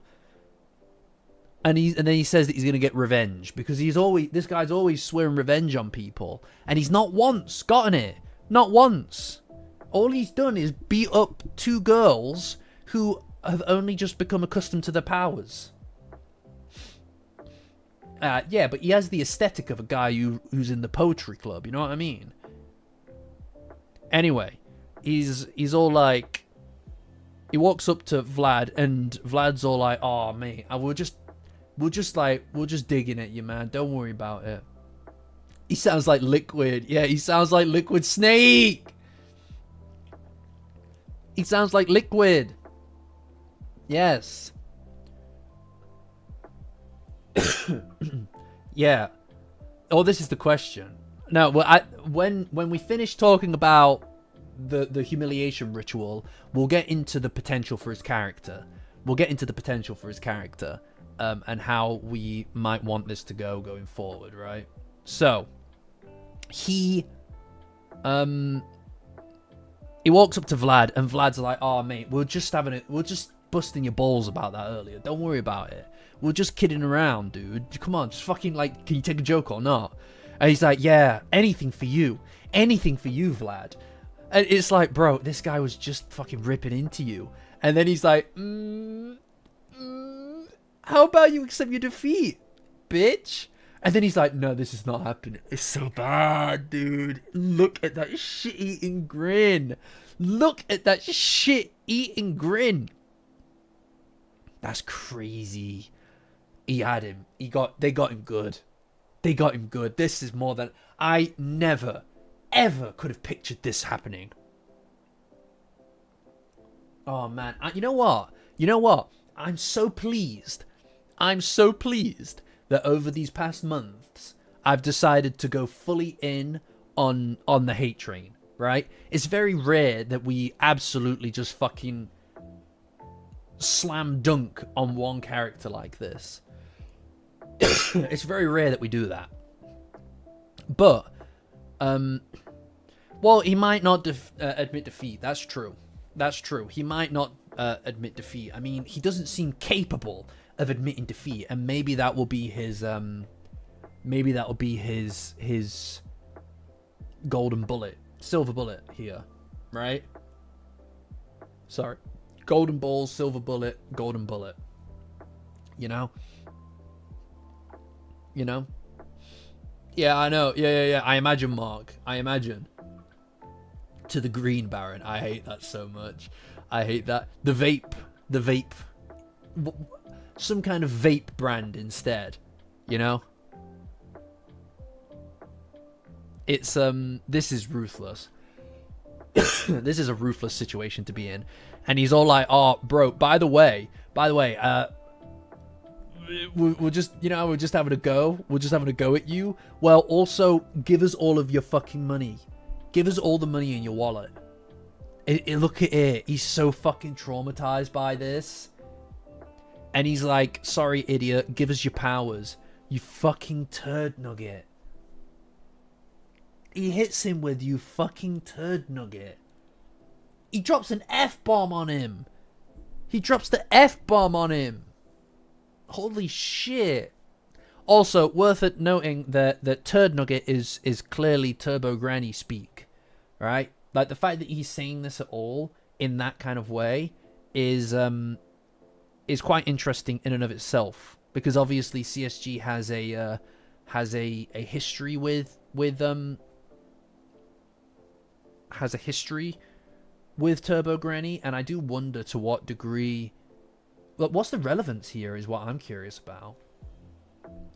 And then he says that he's gonna get revenge because this guy's always swearing revenge on people, and he's not once gotten it. Not once. All he's done is beat up 2 girls who have only just become accustomed to their powers. Yeah, but he has the aesthetic of a guy who's in the poetry club, you know what I mean? Anyway, he's all like, he walks up to Vlad, and Vlad's all like, oh, mate, we're just digging at you, man. Don't worry about it. He sounds like Liquid. Yeah, he sounds like Liquid Snake. He sounds like Liquid. Yes. Yeah. Oh, this is the question. No, well, when we finish talking about the humiliation ritual, we'll get into the potential for his character. And how we might want this to go going forward, right? So he walks up to Vlad, and Vlad's like, "Oh, mate, we're just busting your balls about that earlier. Don't worry about it. We're just kidding around, dude. Come on, just fucking, like, can you take a joke or not?" And he's like, "Yeah, anything for you, Vlad." And it's like, bro, this guy was just fucking ripping into you. And then he's like, how about you accept your defeat, bitch? And then he's like, no, this is not happening. It's so bad, dude. Look at that shit-eating grin. That's crazy. He had him. They got him good. This is more than... I never, ever could have pictured this happening. Oh, man. You know what? I'm so pleased that over these past months, I've decided to go fully in on the hate train, right? It's very rare that we absolutely just fucking slam dunk on one character like this. It's very rare that we do that. But, well, he might not admit defeat. That's true. He might not admit defeat. I mean, he doesn't seem capable of admitting defeat, and maybe that will be his golden bullet, silver bullet here, right? Sorry, golden ball, silver bullet, golden bullet. You know. Yeah, I know. Yeah. I imagine, Mark. To the Green Baron. I hate that so much. I hate that. The vape. Some kind of vape brand instead, you know? It's, this is ruthless. This is a ruthless situation to be in. And he's all like, oh, bro, by the way, we're just having a go. We're just having a go at you. Well, also, give us all of your fucking money. Give us all the money in your wallet. Look at it. He's so fucking traumatized by this. And he's like, sorry, idiot. Give us your powers. You fucking turd nugget. He hits him with, you fucking turd nugget. He drops an F-bomb on him. Holy shit. Also, worth it noting that turd nugget is clearly Turbo Granny speak. Right? Like, the fact that he's saying this at all in that kind of way is quite interesting in and of itself, because obviously CSG has a history with Turbo Granny, and I do wonder to what degree. But what's the relevance here is what I'm curious about.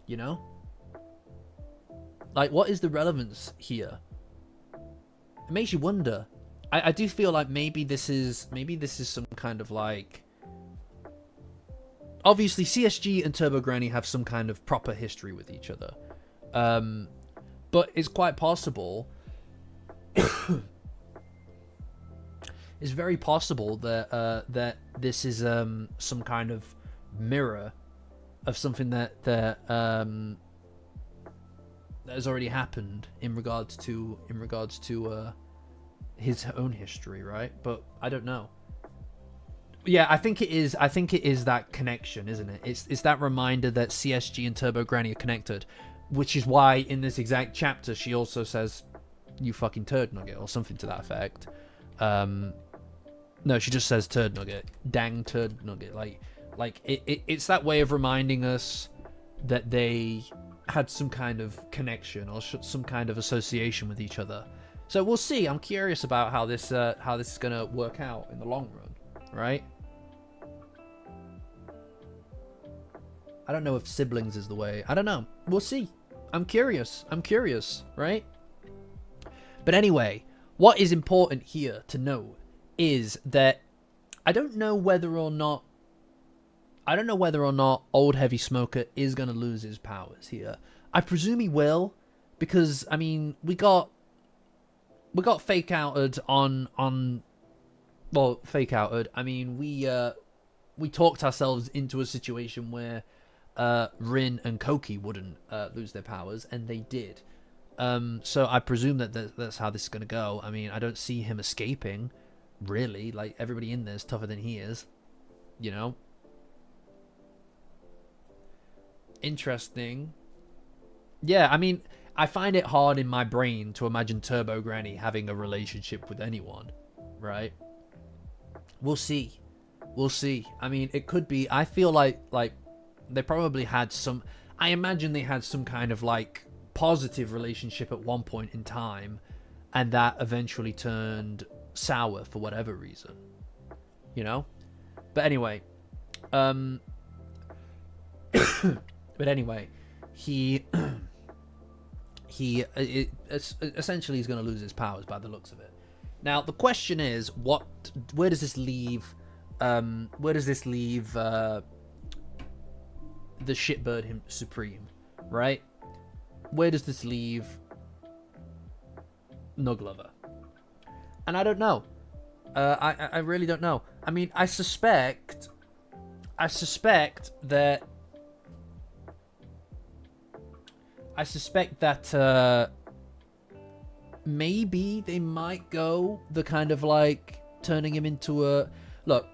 You know? Like, what is the relevance here? It makes you wonder. I do feel like maybe this is some kind of, like, obviously CSG and Turbo Granny have some kind of proper history with each other. But it's quite possible. It's very possible that this is some kind of mirror of something that has already happened in regards to his own history, right? But I don't know. Yeah, I think it is. I think it is that connection, isn't it? It's that reminder that CSG and Turbo Granny are connected, which is why in this exact chapter she also says, "You fucking turd nugget" or something to that effect. No, she just says turd nugget, dang turd nugget. Like it's that way of reminding us that they had some kind of connection or some kind of association with each other. So we'll see. I'm curious about how this is gonna work out in the long run, right? I don't know if siblings is the way. I don't know. We'll see. I'm curious, right? But anyway, what is important here to note is that I don't know whether or not old heavy smoker is going to lose his powers here. I presume he will, because I mean, we got fake outed on fake outed. I mean, we talked ourselves into a situation where Rin and Koki wouldn't lose their powers, and they did. So I presume that that's how this is going to go. I mean, I don't see him escaping, really. Like, everybody in there is tougher than he is, you know? Interesting. Yeah, I mean, I find it hard in my brain to imagine Turbo Granny having a relationship with anyone, right? We'll see. We'll see. I mean, it could be. I feel like they probably had some... I imagine they had some kind of, like, positive relationship at one point in time, and that eventually turned sour for whatever reason. You know? But anyway. But anyway, he essentially is going to lose his powers by the looks of it. Now, the question is, where does this leave... the shitbird supreme, right? Where does this leave NUGLOVER? And I don't know. I really don't know. I mean, I suspect that maybe they might go the kind of like turning him into a... Look,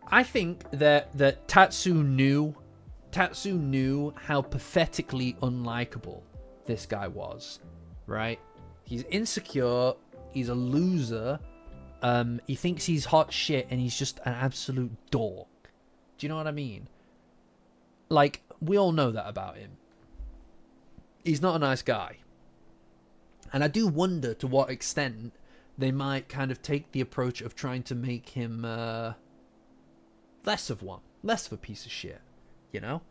I think that Tatsu knew how pathetically unlikable this guy was, right? He's insecure, he's a loser, he thinks he's hot shit, and he's just an absolute dork. Do you know what I mean? Like, we all know that about him. He's not a nice guy. And I do wonder to what extent they might kind of take the approach of trying to make him less of a piece of shit, you know?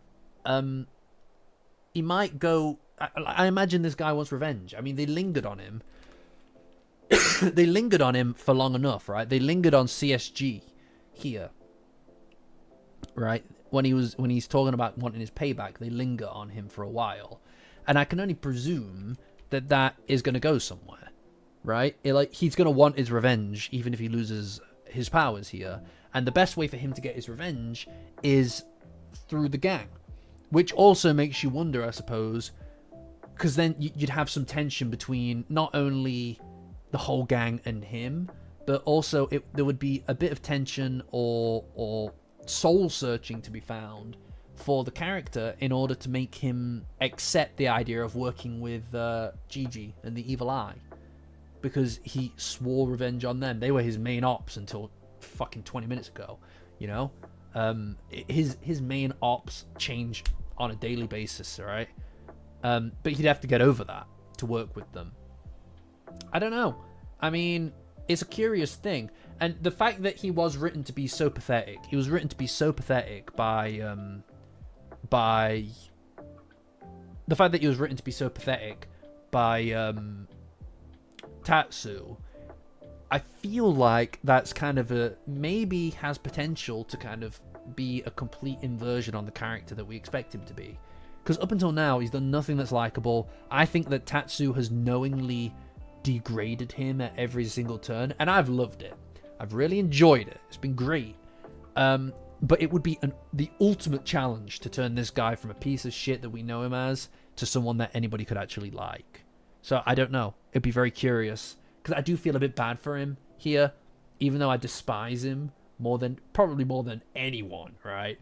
He might go... I imagine this guy wants revenge. I mean, they lingered on him. They lingered on him for long enough, right? They lingered on CSG here, right? When he's talking about wanting his payback, they linger on him for a while. And I can only presume that is going to go somewhere, right? He's going to want his revenge, even if he loses his powers here. And the best way for him to get his revenge is through the gang. Which also makes you wonder, I suppose, because then you'd have some tension between not only the whole gang and him, but also there would be a bit of tension or soul searching to be found for the character in order to make him accept the idea of working with Gigi and the Evil Eye. Because he swore revenge on them. They were his main ops until fucking 20 minutes ago, you know? His main ops change on a daily basis, alright? But he'd have to get over that to work with them. I don't know. I mean, it's a curious thing. And the fact that he was written to be so pathetic, he was written to be so pathetic by the fact that he was written to be so pathetic by Tatsu, I feel like that's kind of maybe has potential to kind of be a complete inversion on the character that we expect him to be. Because up until now, he's done nothing that's likable. I think that Tatsu has knowingly degraded him at every single turn, and I've loved it. I've really enjoyed it. It's been great. But it would be the ultimate challenge to turn this guy from a piece of shit that we know him as to someone that anybody could actually like. So I don't know. It'd be very curious, because I do feel a bit bad for him here, even though I despise him probably more than anyone, right?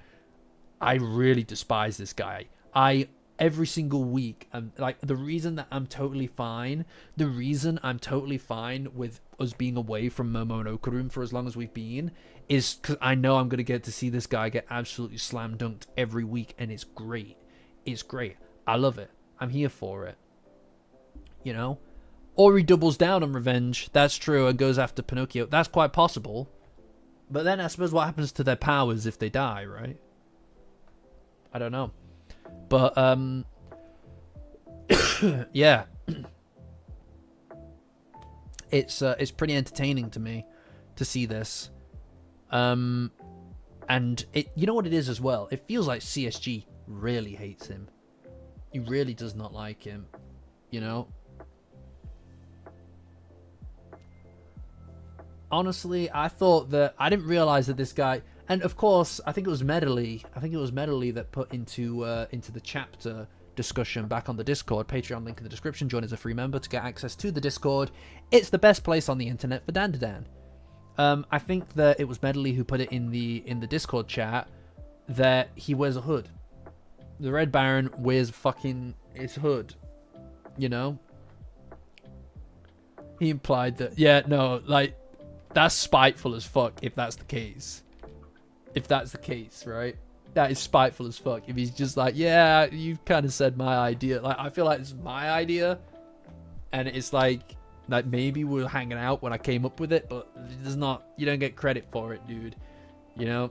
I really despise this guy. Every single week, like, the reason I'm totally fine with us being away from Momo and Okarum for as long as we've been is because I know I'm going to get to see this guy get absolutely slam dunked every week, and it's great. It's great. I love it. I'm here for it. You know? Or he doubles down on revenge. That's true, and goes after Pinocchio. That's quite possible. But then I suppose what happens to their powers if they die, right? I don't know. But, yeah. It's pretty entertaining to me to see this. And you know what it is as well? It feels like CSG really hates him. He really does not like him, you know? Honestly, I didn't realize that this guy, and of course, I think it was Medley that put into the chapter discussion back on the Discord. Patreon link in the description. Join as a free member to get access to the Discord. It's the best place on the internet for Dandadan. I think that it was Medley who put it in the Discord chat that he wears a hood. The Red Baron wears fucking his hood, you know? He implied that, yeah, no, like, that's spiteful as fuck if that's the case. If that's the case, right? That is spiteful as fuck. If he's just like, yeah, you kind of said my idea. Like, I feel like it's my idea. And it's like maybe we were hanging out when I came up with it, but you don't get credit for it, dude. You know?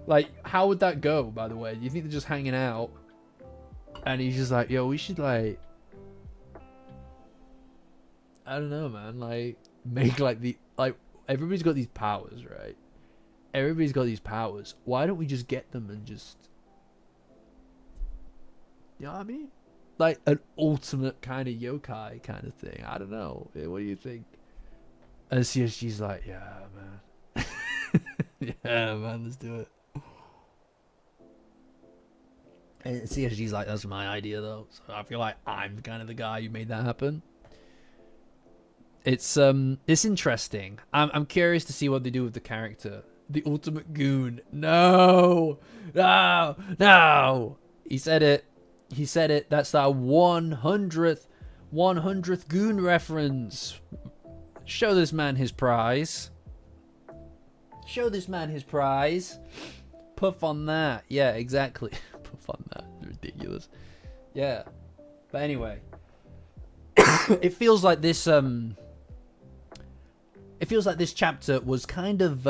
Like, how would that go, by the way? Do you think they're just hanging out? And he's just like, yo, we should, like, I don't know, man. Like, make, like, everybody's got these powers, right? Everybody's got these powers. Why don't we just get them and just, you know what I mean? Like, an ultimate kind of yokai kind of thing. I don't know. What do you think? And CSG's like, yeah, man. Yeah, man, let's do it. And CSG's like, that's my idea, though. So I feel like I'm kind of the guy who made that happen. It's interesting. I'm curious to see what they do with the character. The ultimate goon. No! No! No! He said it. He said it. That's our 100th goon reference. Show this man his prize. Show this man his prize. Puff on that. Yeah, exactly. Puff on that. Ridiculous. Yeah. But anyway. It feels like this chapter was kind of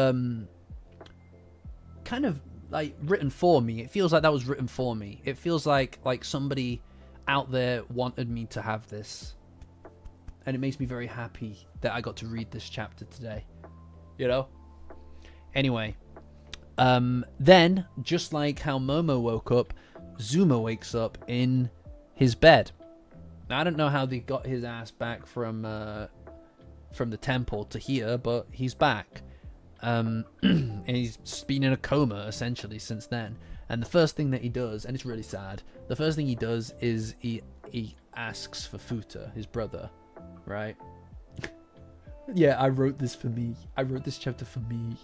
like written for me. It feels like that was written for me. It feels like somebody out there wanted me to have this. And it makes me very happy that I got to read this chapter today. You know? Anyway. Then, just like how Momo woke up, Zuma wakes up in his bed. Now, I don't know how they got his ass back from the temple to here, but he's back. And he's been in a coma, essentially, since then. And the first thing that he does, and it's really sad, the first thing he does is he asks for Futa, his brother, right? Yeah, I wrote this for me. I wrote this chapter for me.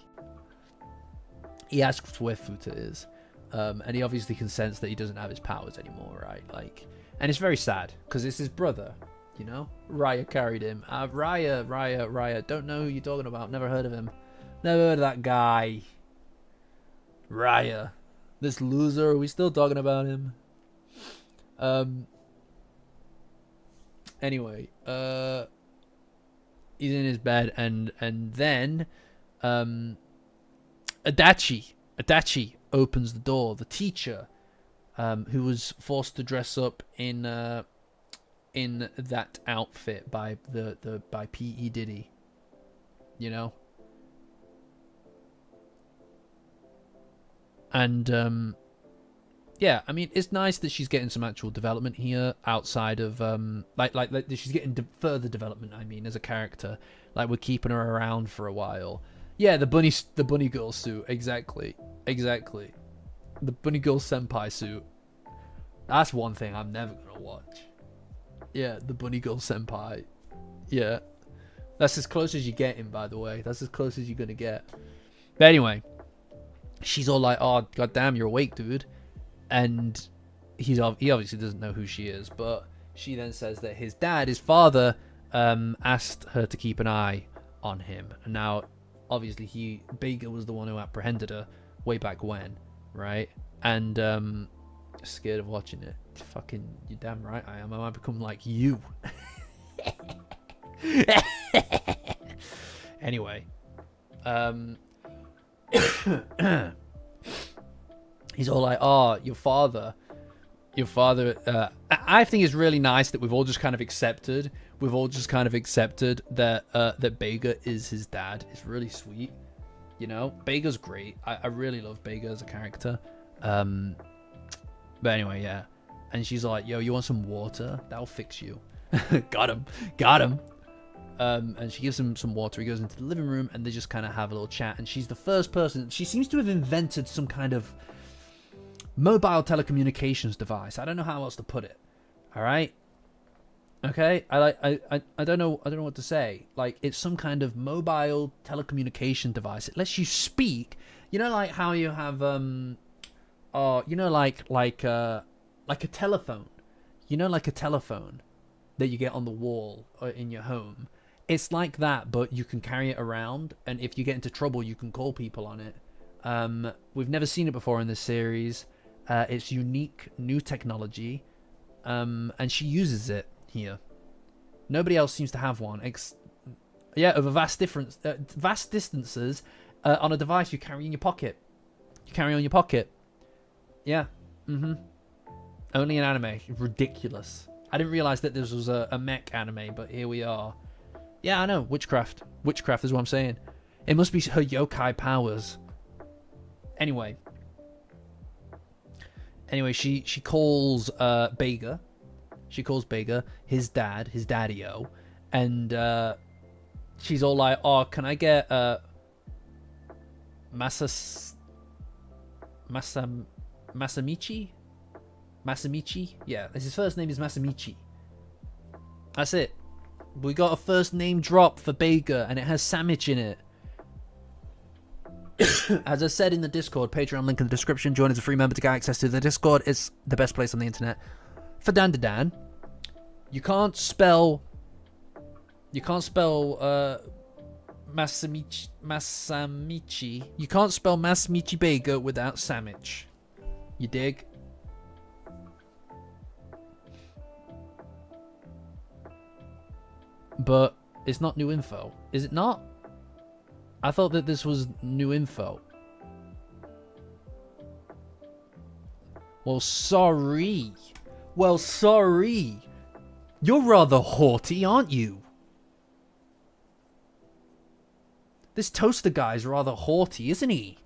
He asks where Futa is. And he obviously consents that he doesn't have his powers anymore, right? Like, and it's very sad, because it's his brother, you know? Raya carried him. Raya. Don't know who you're talking about. Never heard of him. Never heard of that guy. Raya. This loser. Are we still talking about him? Anyway. He's in his bed, and then Adachi opens the door. The teacher, who was forced to dress up in that outfit by by P.E. Diddy, you know. And yeah, I mean, it's nice that she's getting some actual development here outside of like she's getting further development. I mean, as a character, like we're keeping her around for a while. Yeah, the bunny girl suit, exactly. The bunny girl senpai suit. That's one thing I'm never gonna watch. Yeah, the Bunny Girl Senpai. Yeah. That's as close as you're getting, by the way. That's as close as you're gonna get. But anyway, she's all like, oh, goddamn, you're awake, dude. And he obviously doesn't know who she is, but she then says that his father, asked her to keep an eye on him. And now, obviously, Bega was the one who apprehended her way back when, right? And, scared of watching it. Fucking, you're damn right I am. I might become like you. Anyway, he's all like, oh, your father, I think it's really nice that we've all just kind of accepted that that Bega is his dad. It's really sweet, you know. Bega's great. I really love Bega as a character. But anyway, yeah. And she's like, yo, you want some water? That'll fix you. Got him. And she gives him some water. He goes into the living room and they just kind of have a little chat. And she's the first person. She seems to have invented some kind of mobile telecommunications device. I don't know how else to put it. All right. Okay. I don't know what to say. Like, it's some kind of mobile telecommunication device. It lets you speak. You know, like how you have you know, like a telephone. You know, like a telephone that you get on the wall or in your home. It's like that, but you can carry it around, and if you get into trouble, you can call people on it. We've never seen it before in this series. It's unique, new technology, and she uses it here. Nobody else seems to have one. Over vast distances, on a device you carry in your pocket. Yeah. Only in anime. Ridiculous. I didn't realize that this was a mech anime, but here we are. Yeah, I know. Witchcraft. Witchcraft is what I'm saying. It must be her yokai powers. Anyway, she calls Bega. She calls Bega his daddy-o. And she's all like, oh, can I get Masamichi? Masamichi? Yeah, his first name is Masamichi. That's it. We got a first name drop for Bega, and it has Samich in it. As I said in the Discord, Patreon link in the description. Join as a free member to get access to the Discord. It's the best place on the internet. For Dandadan, you can't spell Masamichi. You can't spell Masamichi Bega without Samich. You dig? But it's not new info. Is it not? I thought that this was new info. Well, sorry. You're rather haughty, aren't you? This toaster guy's rather haughty, isn't he?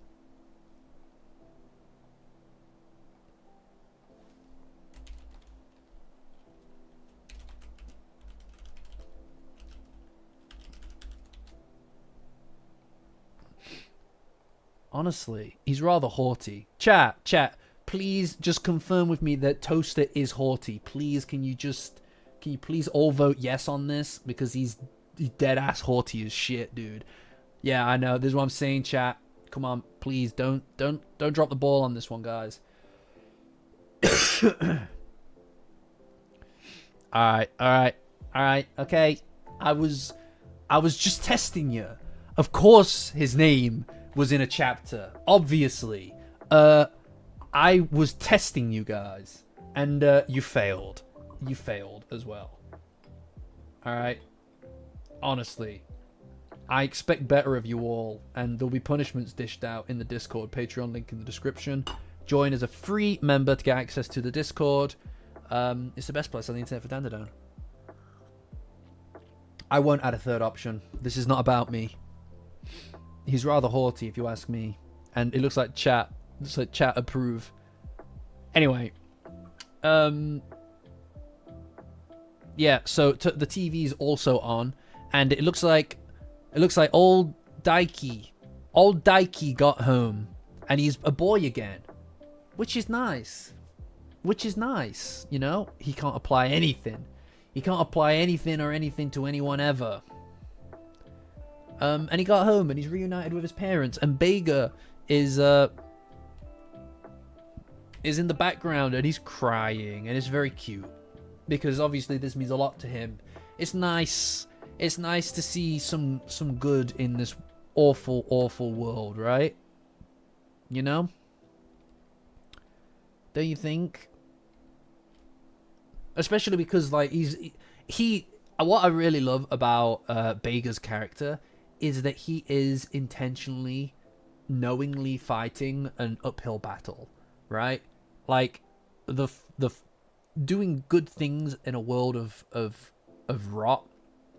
Honestly, he's rather haughty. Chat, please just confirm with me that Toaster is haughty. Please, can you please all vote yes on this? Because he's dead ass haughty as shit, dude. Yeah, I know. This is what I'm saying, chat. Come on, please don't drop the ball on this one, guys. Alright, okay. I was just testing you. Of course his name was in a chapter, obviously. I was testing you guys, and you failed. You failed as well. Alright? Honestly, I expect better of you all, and there'll be punishments dished out in the Discord. Patreon link in the description. Join as a free member to get access to the Discord. It's the best place on the internet for Dandadan. I won't add a third option. This is not about me. He's rather haughty, if you ask me. And it looks like chat approve. Anyway. Yeah, so the TV's also on. And it looks like old Daiki got home. And he's a boy again. Which is nice. which is nice, you know? He can't apply anything. He can't apply anything or anything to anyone ever. And he got home and he's reunited with his parents, and Bega is in the background and he's crying, and it's very cute because obviously this means a lot to him. It's nice. It's nice to see some good in this awful, awful world, right? You know? Don't you think? Especially because, like, what I really love about Bega's character is that he is intentionally, knowingly fighting an uphill battle, right? Like, the doing good things in a world of rot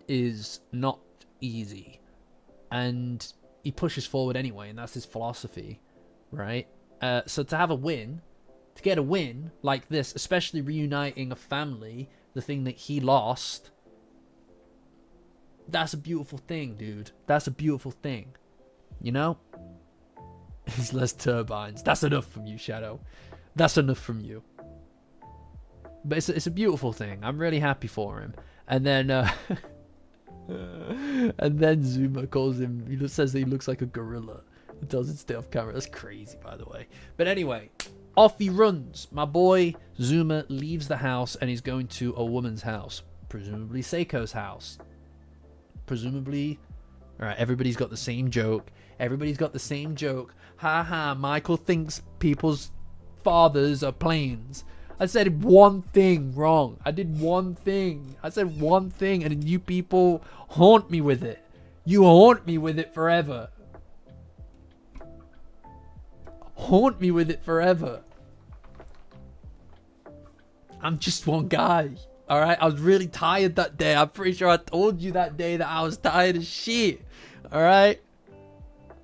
is not easy, and he pushes forward anyway, and that's his philosophy, right? So to have a win, to get a win like this, especially reuniting a family, the thing that he lost, that's a beautiful thing, dude. That's a beautiful thing, you know? He's less turbines. That's enough from you, Shadow. That's enough from you. But it's a beautiful thing. I'm really happy for him. And then and then Zuma calls him, he says that he looks like a gorilla and tells him to stay off camera. That's crazy, by the way. But anyway, off he runs. My boy Zuma leaves the house and he's going to a woman's house, presumably Seiko's house. Presumably, all right, everybody's got the same joke. Everybody's got the same joke. Ha ha, Michael thinks people's fathers are planes. I said one thing wrong. I did one thing. I said one thing, and you people haunt me with it. You haunt me with it forever. Haunt me with it forever. I'm just one guy. Alright? I was really tired that day. I'm pretty sure I told you that day that I was tired as shit. Alright?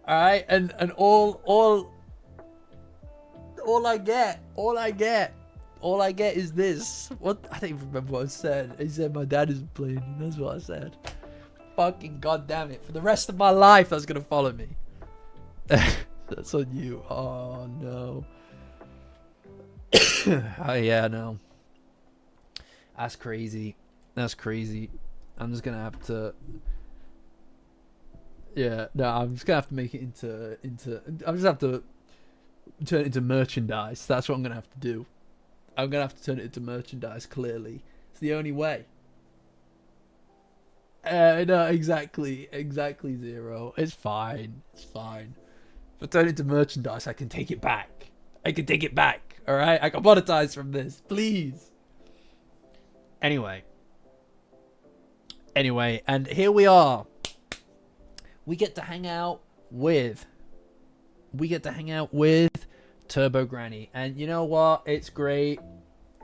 Alright? And all I get is this. What? I don't even remember what I said. He said my dad is playing. That's what I said. Fucking goddamn it. For the rest of my life, that's gonna follow me. That's on you. Oh no. Oh yeah, no. That's crazy. That's crazy. I'm just gonna have to. Yeah, no, I'm just gonna have to make it into. I'm just have to turn it into merchandise. That's what I'm gonna have to do. I'm gonna have to turn it into merchandise. Clearly, it's the only way. No, exactly, Zero. It's fine. It's fine. If I turn it into merchandise, I can take it back. I can take it back. All right, I can monetize from this, please. Anyway, and here we are. We get to hang out with Turbo Granny, and you know what? It's great.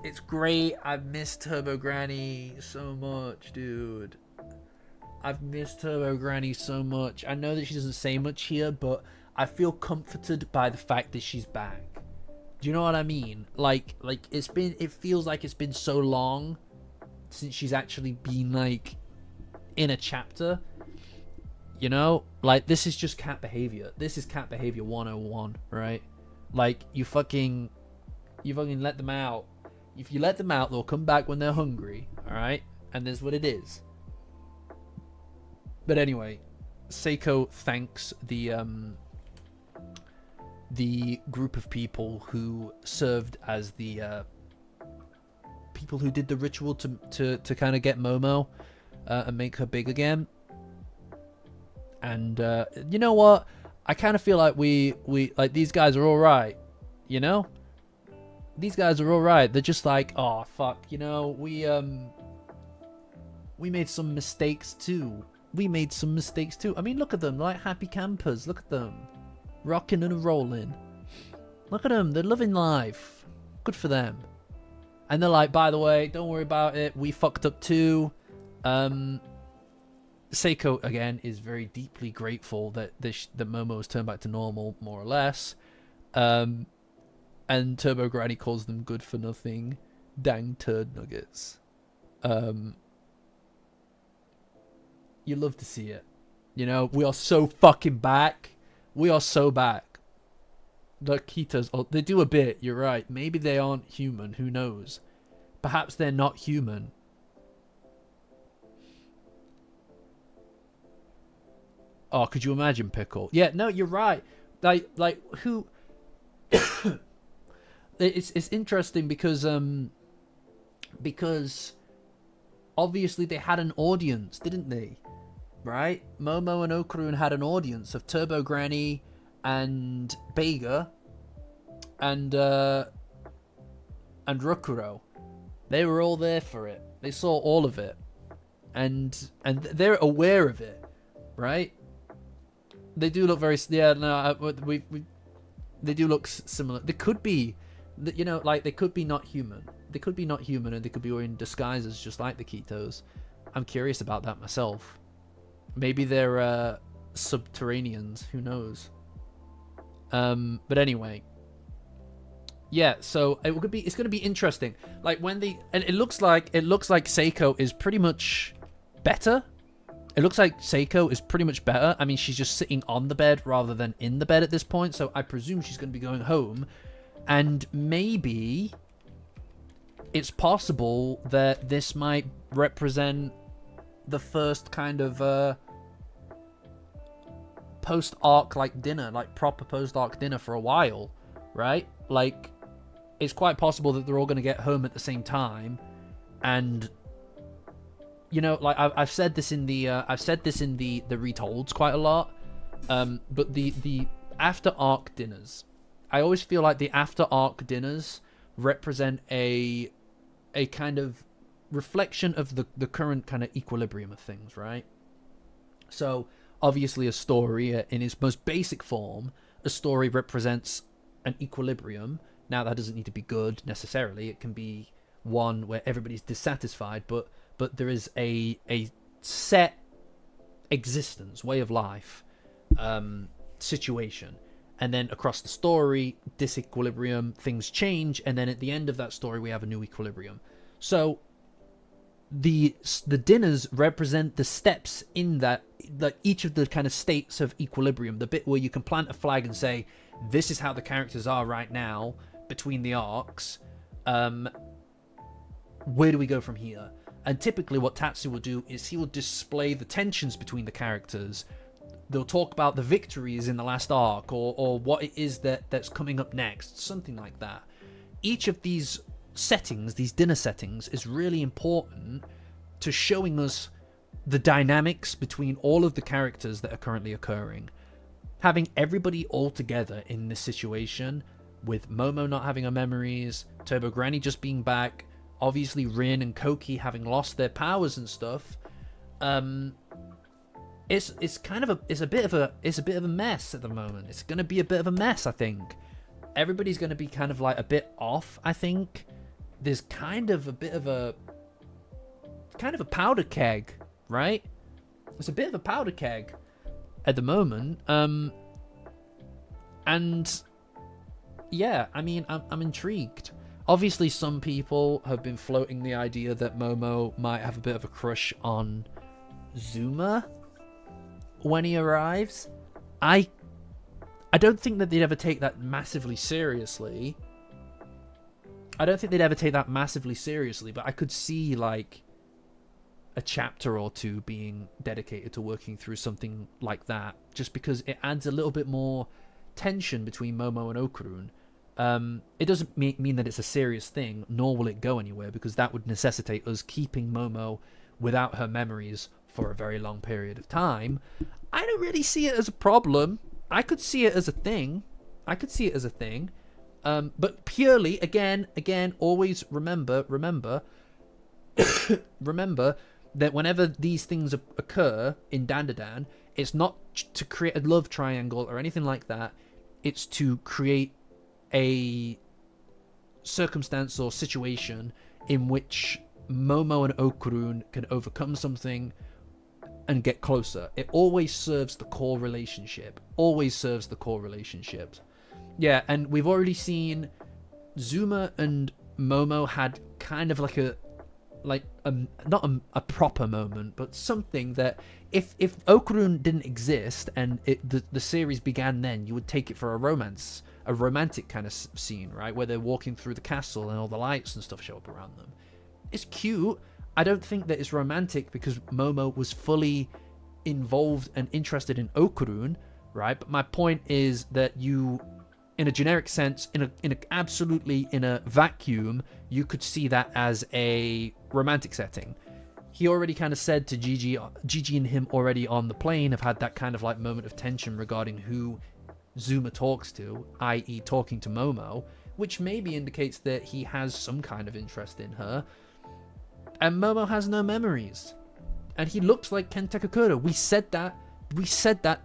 It's great. I've missed Turbo Granny so much, dude. I've missed Turbo Granny so much. I know that she doesn't say much here, but I feel comforted by the fact that she's back. Do you know what I mean? Like it feels like it's been so long since she's actually been like in a chapter. You know, like this is just cat behavior. This is cat behavior 101, right? Like you fucking let them out. If you let them out, they'll come back when they're hungry, all right? And that's what it is. But anyway, Seiko thanks the group of people who served as the people who did the ritual to kind of get Momo and make her big again. And you know what? I kind of feel like we like these guys are all right. You know, these guys are all right. They're just like, oh fuck, you know, we made some mistakes too. I mean, look at them, like happy campers. Look at them, rocking and rolling. Look at them, they're loving life. Good for them. And they're like, by the way, don't worry about it. We fucked up too. Seiko again is very deeply grateful that that Momo has turned back to normal, more or less. And Turbo Granny calls them good for nothing, dang turd nuggets. You love to see it. You know, we are so fucking back. We are so back. The Kitas, oh, they do a bit, you're right. Maybe they aren't human, who knows? Perhaps they're not human. Oh, could you imagine Pickle? Yeah, no, you're right. Like who? It's interesting because obviously they had an audience, didn't they? Right? Momo and Okarun had an audience of Turbo Granny and Bega and Rokuro. They were all there for it. They saw all of it, and they're aware of it, right? They do look very they do look similar. They could be, you know, like they could be not human. They could be not human, and they could be wearing disguises just like the Kitos. I'm curious about that myself. Maybe they're subterraneans. Who knows? But anyway, yeah. So it's going to be interesting. Like and it looks like Seiko is pretty much better. It looks like Seiko is pretty much better. I mean, she's just sitting on the bed rather than in the bed at this point. So I presume she's going to be going home, and maybe it's possible that this might represent the first kind of post-arc like dinner, like proper post-arc dinner for a while, right? Like, it's quite possible that they're all going to get home at the same time, and you know, like I've said this in the retolds quite a lot, but the after arc dinners, I always feel like the after arc dinners represent a kind of reflection of the current kind of equilibrium of things, right? So obviously a story in its most basic form, a story represents an equilibrium. Now that doesn't need to be good necessarily. It can be one where everybody's dissatisfied, but there is a set existence, way of life, situation, and then across the story, disequilibrium, things change, and then at the end of that story we have a new equilibrium. So the dinners represent the steps in that, like each of the kind of states of equilibrium, the bit where you can plant a flag and say, this is how the characters are right now between the arcs. Where do we go from here? And typically what Tatsu will do is he will display the tensions between the characters. They'll talk about the victories in the last arc, or what it is that's coming up next, something like that. Each of these settings, these dinner settings, is really important to showing us the dynamics between all of the characters that are currently occurring. Having everybody all together in this situation, with Momo not having her memories, Turbo Granny just being back, obviously Rin and Koki having lost their powers and stuff, it's a bit of a mess at the moment. It's going to be a bit of a mess, I think. Everybody's going to be kind of like a bit off, I think. There's kind of a bit of a powder keg, right? It's a bit of a powder keg at the moment. And yeah, I mean, I'm intrigued. Obviously, some people have been floating the idea that Momo might have a bit of a crush on Zuma when he arrives. I don't think that they'd ever take that massively seriously. But I could see, like, a chapter or two being dedicated to working through something like that, just because it adds a little bit more tension between Momo and Okarun. It doesn't mean that it's a serious thing, nor will it go anywhere, because that would necessitate us keeping Momo without her memories for a very long period of time. I don't really see it as a problem. I could see it as a thing. But purely, again, always remember that whenever these things occur in Dandadan, it's not to create a love triangle or anything like that. It's to create a circumstance or situation in which Momo and Okarun can overcome something and get closer. It always serves the core relationship. Yeah, and we've already seen Zuma and Momo had kind of not a proper moment, but something that if Okarun didn't exist and the series began then, you would take it for a romance a romantic kind of scene, right? Where they're walking through the castle and all the lights and stuff show up around them. It's cute. I don't think that it's romantic because Momo was fully involved and interested in Okurun, right? But my point is that you, in a generic sense, in a vacuum, you could see that as a romantic setting. He already kind of said to Gigi and him already on the plane have had that kind of like moment of tension regarding who Zuma talks to, i.e. talking to Momo, which maybe indicates that he has some kind of interest in her. And Momo has no memories. And he looks like Ken Takakura. We said that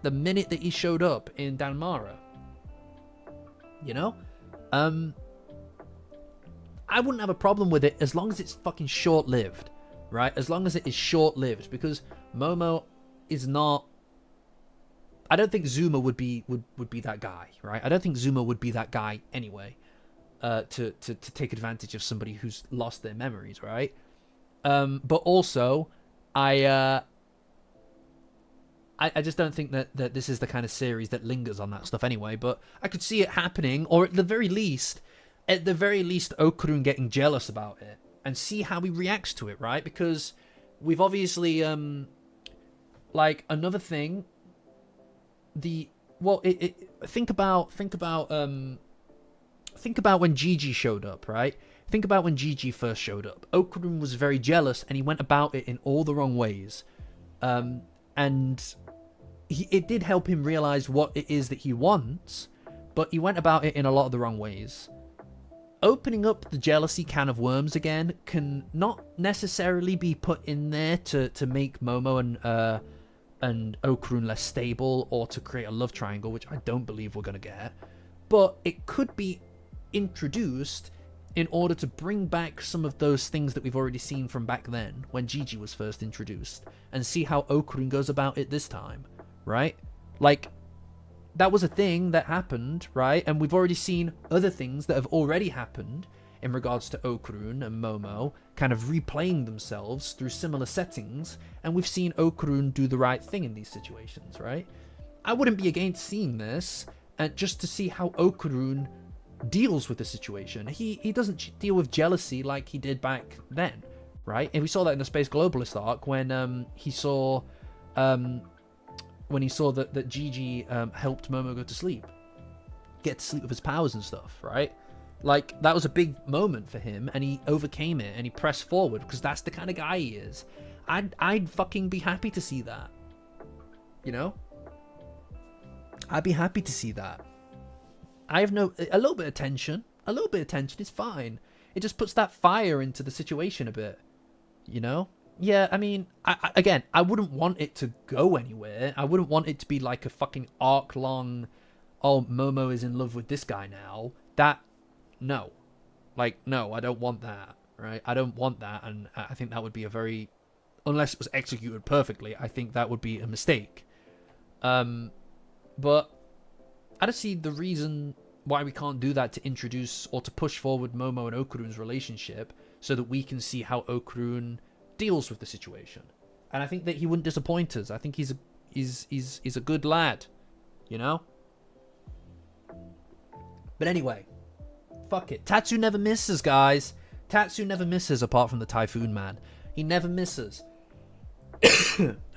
the minute that he showed up in Danmara. You know? I wouldn't have a problem with it as long as it's fucking short-lived. Right? As long as it is short-lived. Because Momo is not... I don't think Zuma would be that guy, right? I don't think Zuma would be that guy anyway. To take advantage of somebody who's lost their memories, right? But also, I just don't think that this is the kind of series that lingers on that stuff anyway. But I could see it happening, or at the very least, Okurun getting jealous about it and see how he reacts to it, right? Because we've obviously, like another thing. Think about when Gigi showed up, right? Think about when Gigi first showed up. Okurun was very jealous, and he went about it in all the wrong ways. And it did help him realize what it is that he wants, but he went about it in a lot of the wrong ways. Opening up the jealousy can of worms again can not necessarily be put in there to make Momo and Okurun less stable, or to create a love triangle, which I don't believe we're going to get. But it could be introduced in order to bring back some of those things that we've already seen from back then, when Gigi was first introduced, and see how Okurun goes about it this time, right? Like, that was a thing that happened, right? And we've already seen other things that have already happened in regards to Okurun and Momo kind of replaying themselves through similar settings, and we've seen Okurun do the right thing in these situations, right? I wouldn't be against seeing this, and just to see how Okurun deals with the situation. He doesn't deal with jealousy like he did back then, right? And we saw that in the Space Globalist arc when he saw that Gigi helped Momo get to sleep with his powers and stuff, right? Like, that was a big moment for him, and he overcame it, and he pressed forward, because that's the kind of guy he is. I'd fucking be happy to see that. You know? I'd be happy to see that. A little bit of tension is fine. It just puts that fire into the situation a bit. You know? Yeah, I mean, I wouldn't want it to go anywhere. I wouldn't want it to be like a fucking arc-long, oh, Momo is in love with this guy now. No. Like, no, I don't want that, right? I don't want that, and I think that would be unless it was executed perfectly, I think that would be a mistake. But I don't see the reason why we can't do that to introduce or to push forward Momo and Okurun's relationship so that we can see how Okurun deals with the situation. And I think that he wouldn't disappoint us. I think he's a good lad, you know? But anyway, fuck it. Tatsu never misses, guys. Tatsu never misses apart from the Typhoon Man. He never misses.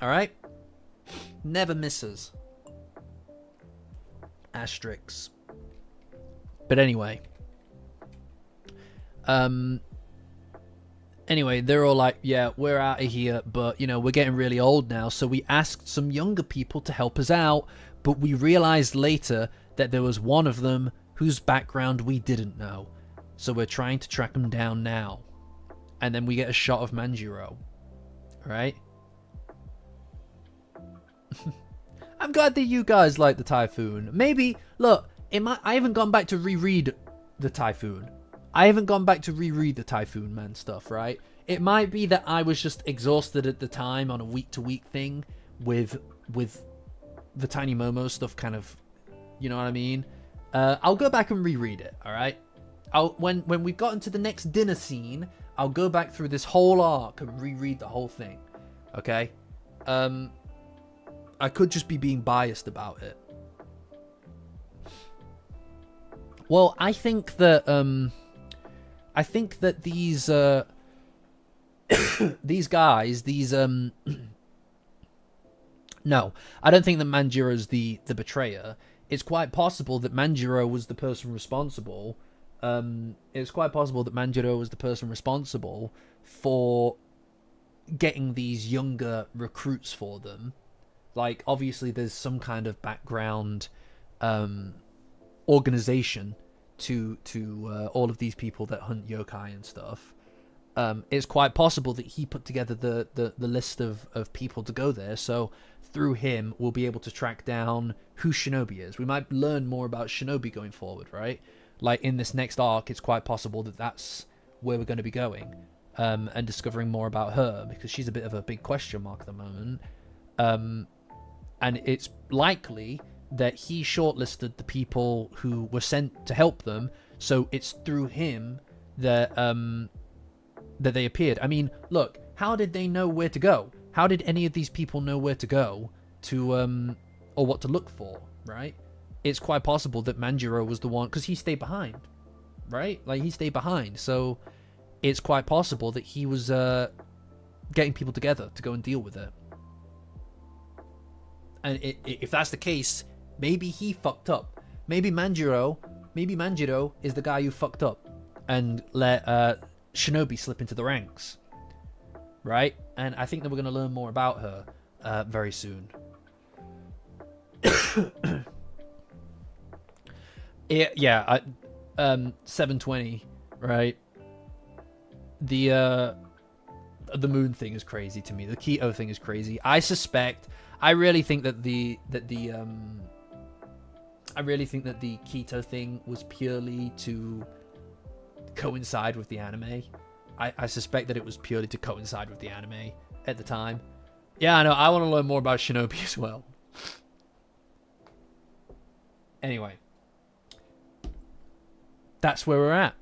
Alright? Never misses. Asterix. But anyway. Anyway, they're all like, yeah, we're out of here, but, you know, we're getting really old now, so we asked some younger people to help us out, but we realized later that there was one of them whose background we didn't know. So we're trying to track him down now. And then we get a shot of Mangiro. Right? I'm glad that you guys like the Typhoon. Maybe, look, I haven't gone back to reread the Typhoon. I haven't gone back to reread the Typhoon Man stuff, right? It might be that I was just exhausted at the time on a week-to-week thing with the Tiny Momo stuff kind of, you know what I mean? I'll go back and reread it, alright? When we've gotten to the next dinner scene, I'll go back through this whole arc and reread the whole thing, okay? I could just be being biased about it. Well, I think that these these guys, these no, I don't think that Manjiro's the betrayer. It's quite possible that Manjiro was the person responsible. It's quite possible that Manjiro was the person responsible for getting these younger recruits for them. Like, obviously, there's some kind of background organization to all of these people that hunt yokai and stuff. It's quite possible that he put together the list of people to go there. So through him, we'll be able to track down who Shinobi is. We might learn more about Shinobi going forward, right? Like in this next arc, it's quite possible that that's where we're going to be going, and discovering more about her, because she's a bit of a big question mark at the moment. And it's likely that he shortlisted the people who were sent to help them, so it's through him that that they appeared. I mean, look, how did they know where to go? How did any of these people know where to go to, or what to look for, right? It's quite possible that Manjiro was the one, because he stayed behind, right? Like, he stayed behind, so it's quite possible that he was getting people together to go and deal with it. And if that's the case, maybe he fucked up. Maybe Manjiro is the guy who fucked up and let Shinobi slip into the ranks, right? And I think that we're going to learn more about her very soon. Yeah, 720, right? The moon thing is crazy to me. The keto thing is crazy. I really think that the keto thing was purely to coincide with the anime. I suspect that it was purely to coincide with the anime at the time. Yeah, I know. I want to learn more about Shinobi as well. Anyway, that's where we're at.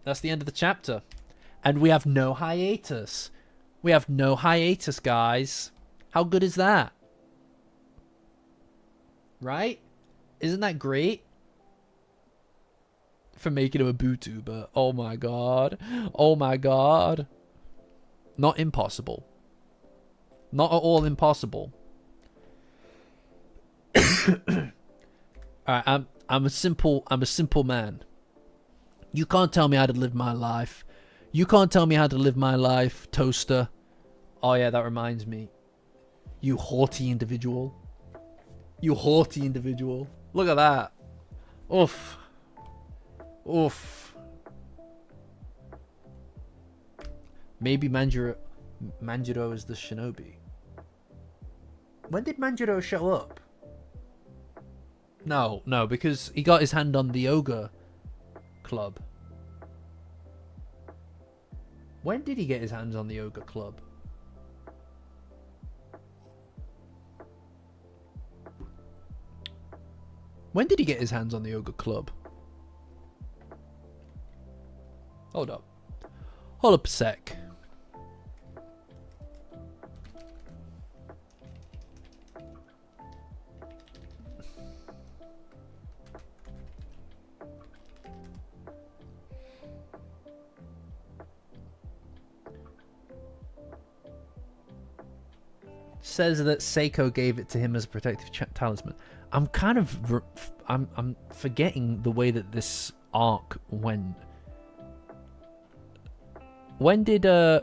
That's the end of the chapter. And we have no hiatus. We have no hiatus, guys. How good is that? Right? Isn't that great? For making him a bootuber. Oh my god. Oh my god. Not impossible. Not at all impossible. Alright, I'm a simple man. You can't tell me how to live my life. You can't tell me how to live my life, Toaster. Oh yeah, that reminds me. You haughty individual. You haughty individual. Look at that. Oof. Oof. Maybe Manjiro is the Shinobi. When did Manjiro show up? No, because he got his hand on the Ogre Club. When did he get his hands on the Ogre Club? When did he get his hands on the Ogre Club? Hold up. Hold up a sec. Says that Seiko gave it to him as a protective talisman. I'm kind of... I'm forgetting the way that this arc went. When did... Man,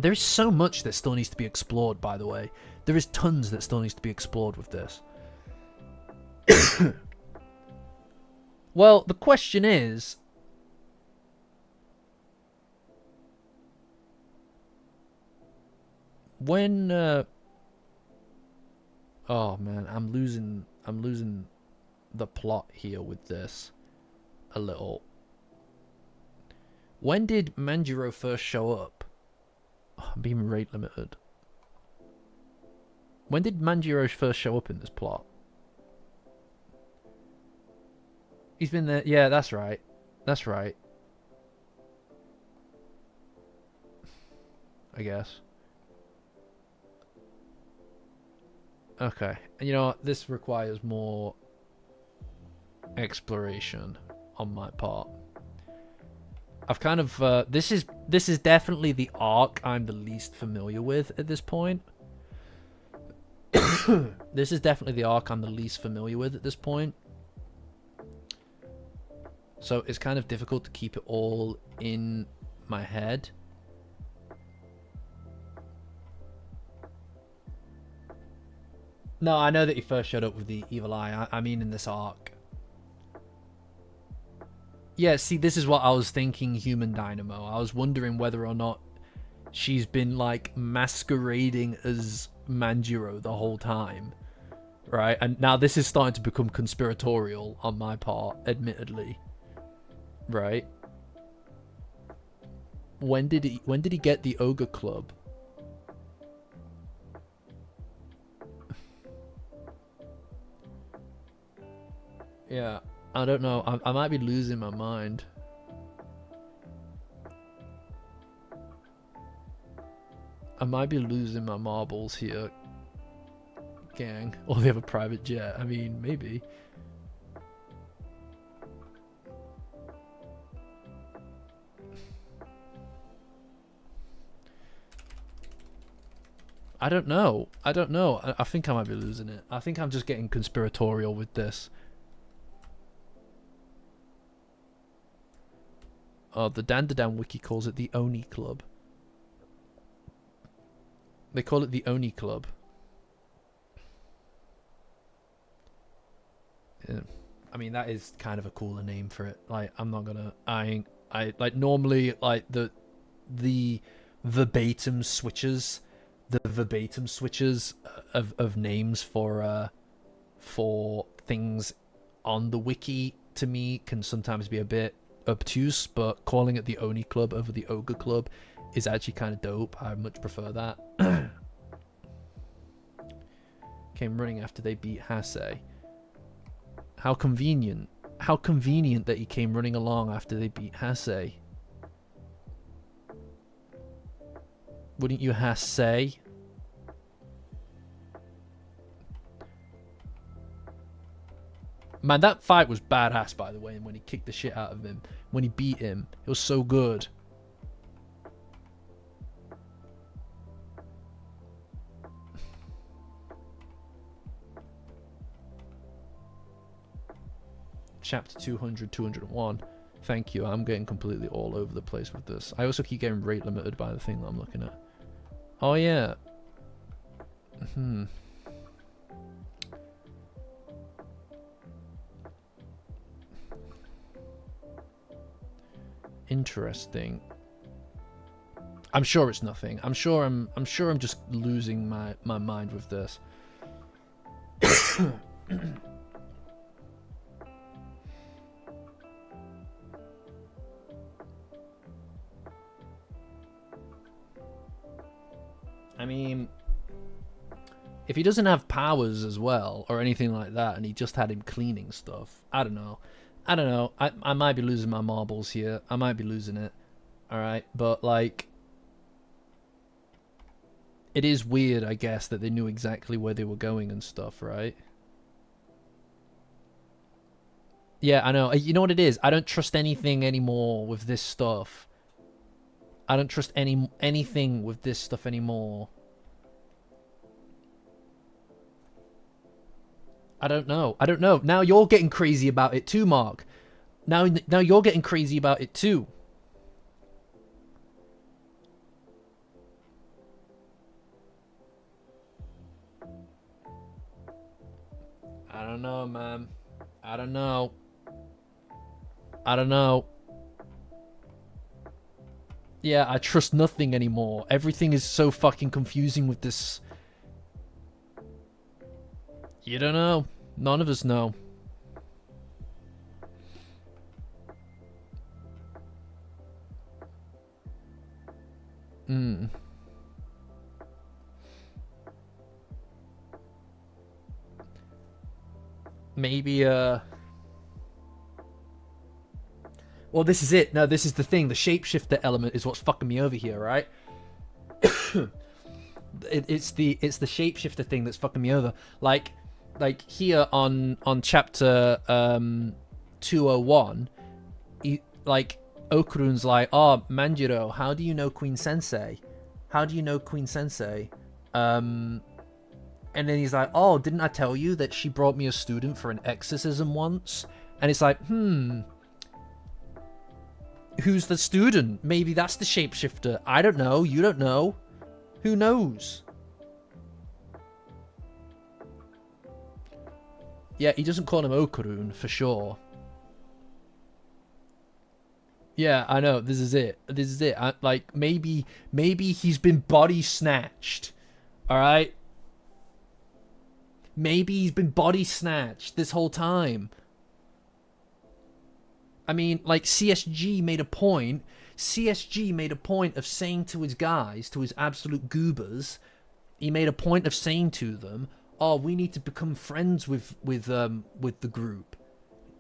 there is so much that still needs to be explored, by the way. There is tons that still needs to be explored with this. Well, the question is... When... Oh, man, I'm losing the plot here with this a little. When did Mangiro first show up? Oh, I'm being rate limited. When did Mangiro first show up in this plot? He's been there. Yeah, that's right. That's right. I guess. Okay. And you know what? This requires more exploration on my part. I've kind of this is definitely the arc I'm the least familiar with at this point. This is definitely the arc I'm the least familiar with at this point. So it's kind of difficult to keep it all in my head. No, I know that he first showed up with the evil eye. I mean in this arc. Yeah, see, this is what I was thinking, Human Dynamo. I was wondering whether or not she's been, like, masquerading as Mangiro the whole time. Right? And now this is starting to become conspiratorial on my part, admittedly. Right? When did he get the Ogre Club? Yeah. I don't know. I might be losing my mind. I might be losing my marbles here, gang. Or they have a private jet. I mean, maybe. I don't know. I don't know. I think I might be losing it. I think I'm just getting conspiratorial with this. Oh, the Dandadan wiki calls it the Oni Club. They call it the Oni Club. Yeah. I mean, that is kind of a cooler name for it. Like, I'm not gonna... I like, normally, like, the verbatim switches... The verbatim switches of names for things on the wiki, to me, can sometimes be a bit obtuse, but calling it the Oni Club over the Ogre Club is actually kind of dope. I much prefer that. Came running after they beat Hase. How convenient. How convenient that he came running along after they beat Hase. Wouldn't you say? Man, that fight was badass, by the way, and when he kicked the shit out of him. When he beat him. It was so good. Chapter 200, 201. Thank you. I'm getting completely all over the place with this. I also keep getting rate limited by the thing that I'm looking at. Oh, yeah. Interesting. I'm sure it's nothing. I'm sure I'm just losing my mind with this. I mean, if he doesn't have powers as well or anything like that, and he just had him cleaning stuff, I don't know. I might be losing my marbles here. I might be losing it. Alright, but like, it is weird, I guess, that they knew exactly where they were going and stuff, right? Yeah, I know. You know what it is? I don't trust anything anymore with this stuff. I don't trust anything with this stuff anymore. I don't know. I don't know. Now you're getting crazy about it too, Mark. Now you're getting crazy about it too. I don't know, man. I don't know. I don't know. Yeah, I trust nothing anymore. Everything is so fucking confusing with this. You don't know. None of us know. Maybe, well, this is it. No, this is the thing. The shapeshifter element is what's fucking me over here, right? It's the shapeshifter thing that's fucking me over. Like here on chapter 201, like, Okurun's like, oh, Mangiro, how do you know Queen Sensei? How do you know Queen Sensei? And then he's like, oh, didn't I tell you that she brought me a student for an exorcism once? And it's like, who's the student? Maybe that's the shapeshifter. I don't know. You don't know. Who knows? Yeah, he doesn't call him Okurun for sure. Yeah, I know. This is it. This is it. Like, maybe he's been body snatched. All right? Maybe he's been body snatched this whole time. I mean, like, CSG made a point. CSG made a point of saying to his guys, to his absolute goobers, he made a point of saying to them, oh, we need to become friends with the group.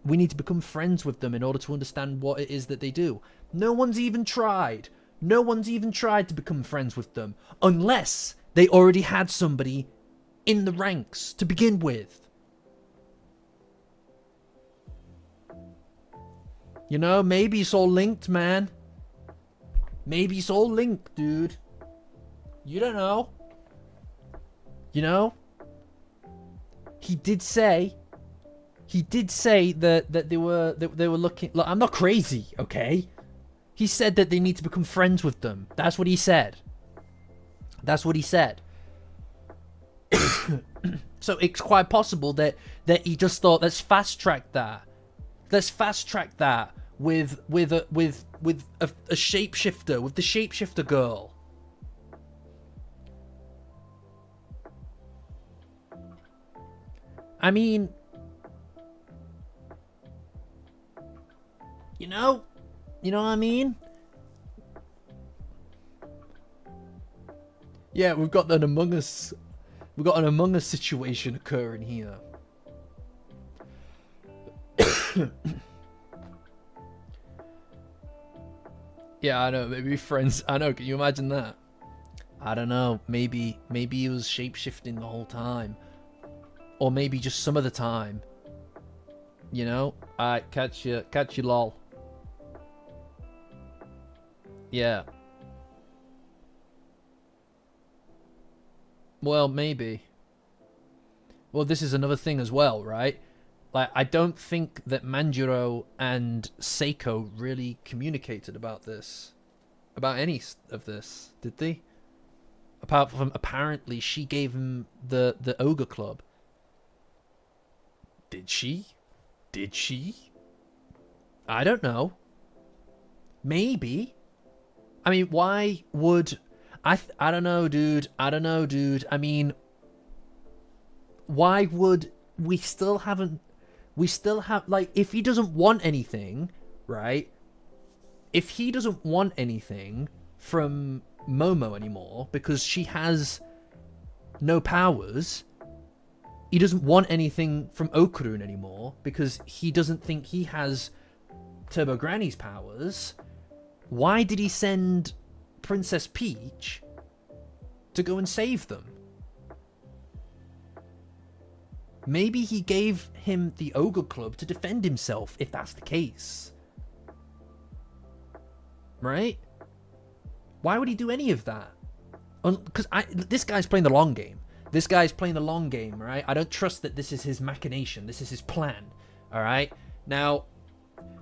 We need to become friends with them in order to understand what it is that they do. No one's even tried. No one's even tried to become friends with them. Unless they already had somebody in the ranks to begin with. You know, maybe it's all linked, man. Maybe it's all linked, dude. You don't know. You know? He did say that they were looking. Look, I'm not crazy, okay? He said that they need to become friends with them. That's what he said. That's what he said. So it's quite possible that he just thought, let's fast track that. Let's fast track that with a shapeshifter, with the shapeshifter girl. I mean, you know what I mean? Yeah, we've got an Among Us situation occurring here. Yeah, I know, maybe friends. I know, can you imagine that? I don't know, maybe he was shapeshifting the whole time. Or maybe just some of the time. You know? Alright, catch you lol. Yeah. Well, maybe. Well, this is another thing as well, right? Like, I don't think that Mangiro and Seiko really communicated about this. About any of this, did they? Apart from, apparently, she gave him the Ogre Club. Did she? Did she? I don't know. Maybe. I mean, why would... I don't know, dude. I don't know, dude. I mean... Why would... We still have... Like, if he doesn't want anything, right? If he doesn't want anything from Momo anymore, because she has no powers... He doesn't want anything from Okurun anymore because he doesn't think he has Turbo Granny's powers. Why did he send Princess Peach to go and save them? Maybe he gave him the Ogre Club to defend himself, if that's the case. Right? Why would he do any of that? Because this guy's playing the long game. This guy's playing the long game, right? I don't trust that this is his machination. This is his plan, all right? Now,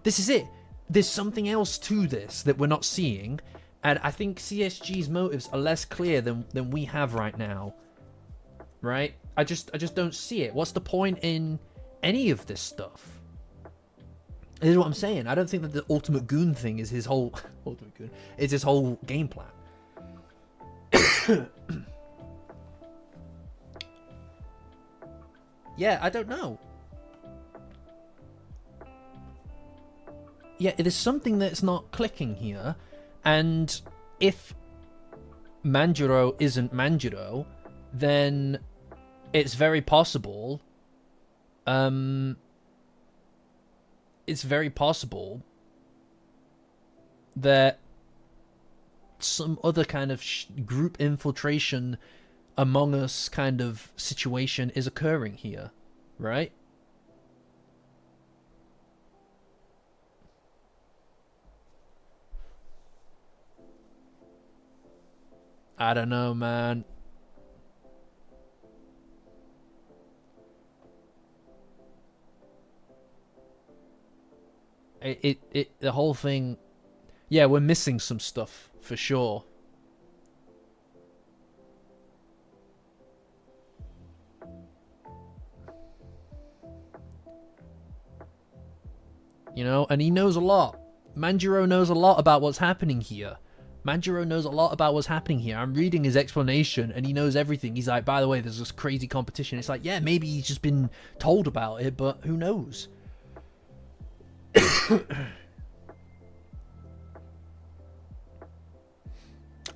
this is it. There's something else to this that we're not seeing, and I think CSG's motives are less clear than we have right now, right? I just don't see it. What's the point in any of this stuff? This is what I'm saying. I don't think that the Ultimate Goon thing is his whole... Ultimate Goon is his whole game plan. Yeah, I don't know. Yeah, there's something that's not clicking here. And if Mangiro isn't Mangiro, then it's very possible... it's very possible that some other kind of group infiltration Among Us kind of situation is occurring here, right? I don't know, man. The whole thing. Yeah, we're missing some stuff for sure. You know, and he knows a lot. Mangiro knows a lot about what's happening here. Mangiro knows a lot about what's happening here. I'm reading his explanation, and he knows everything. He's like, by the way, there's this crazy competition. It's like, yeah, maybe he's just been told about it, but who knows?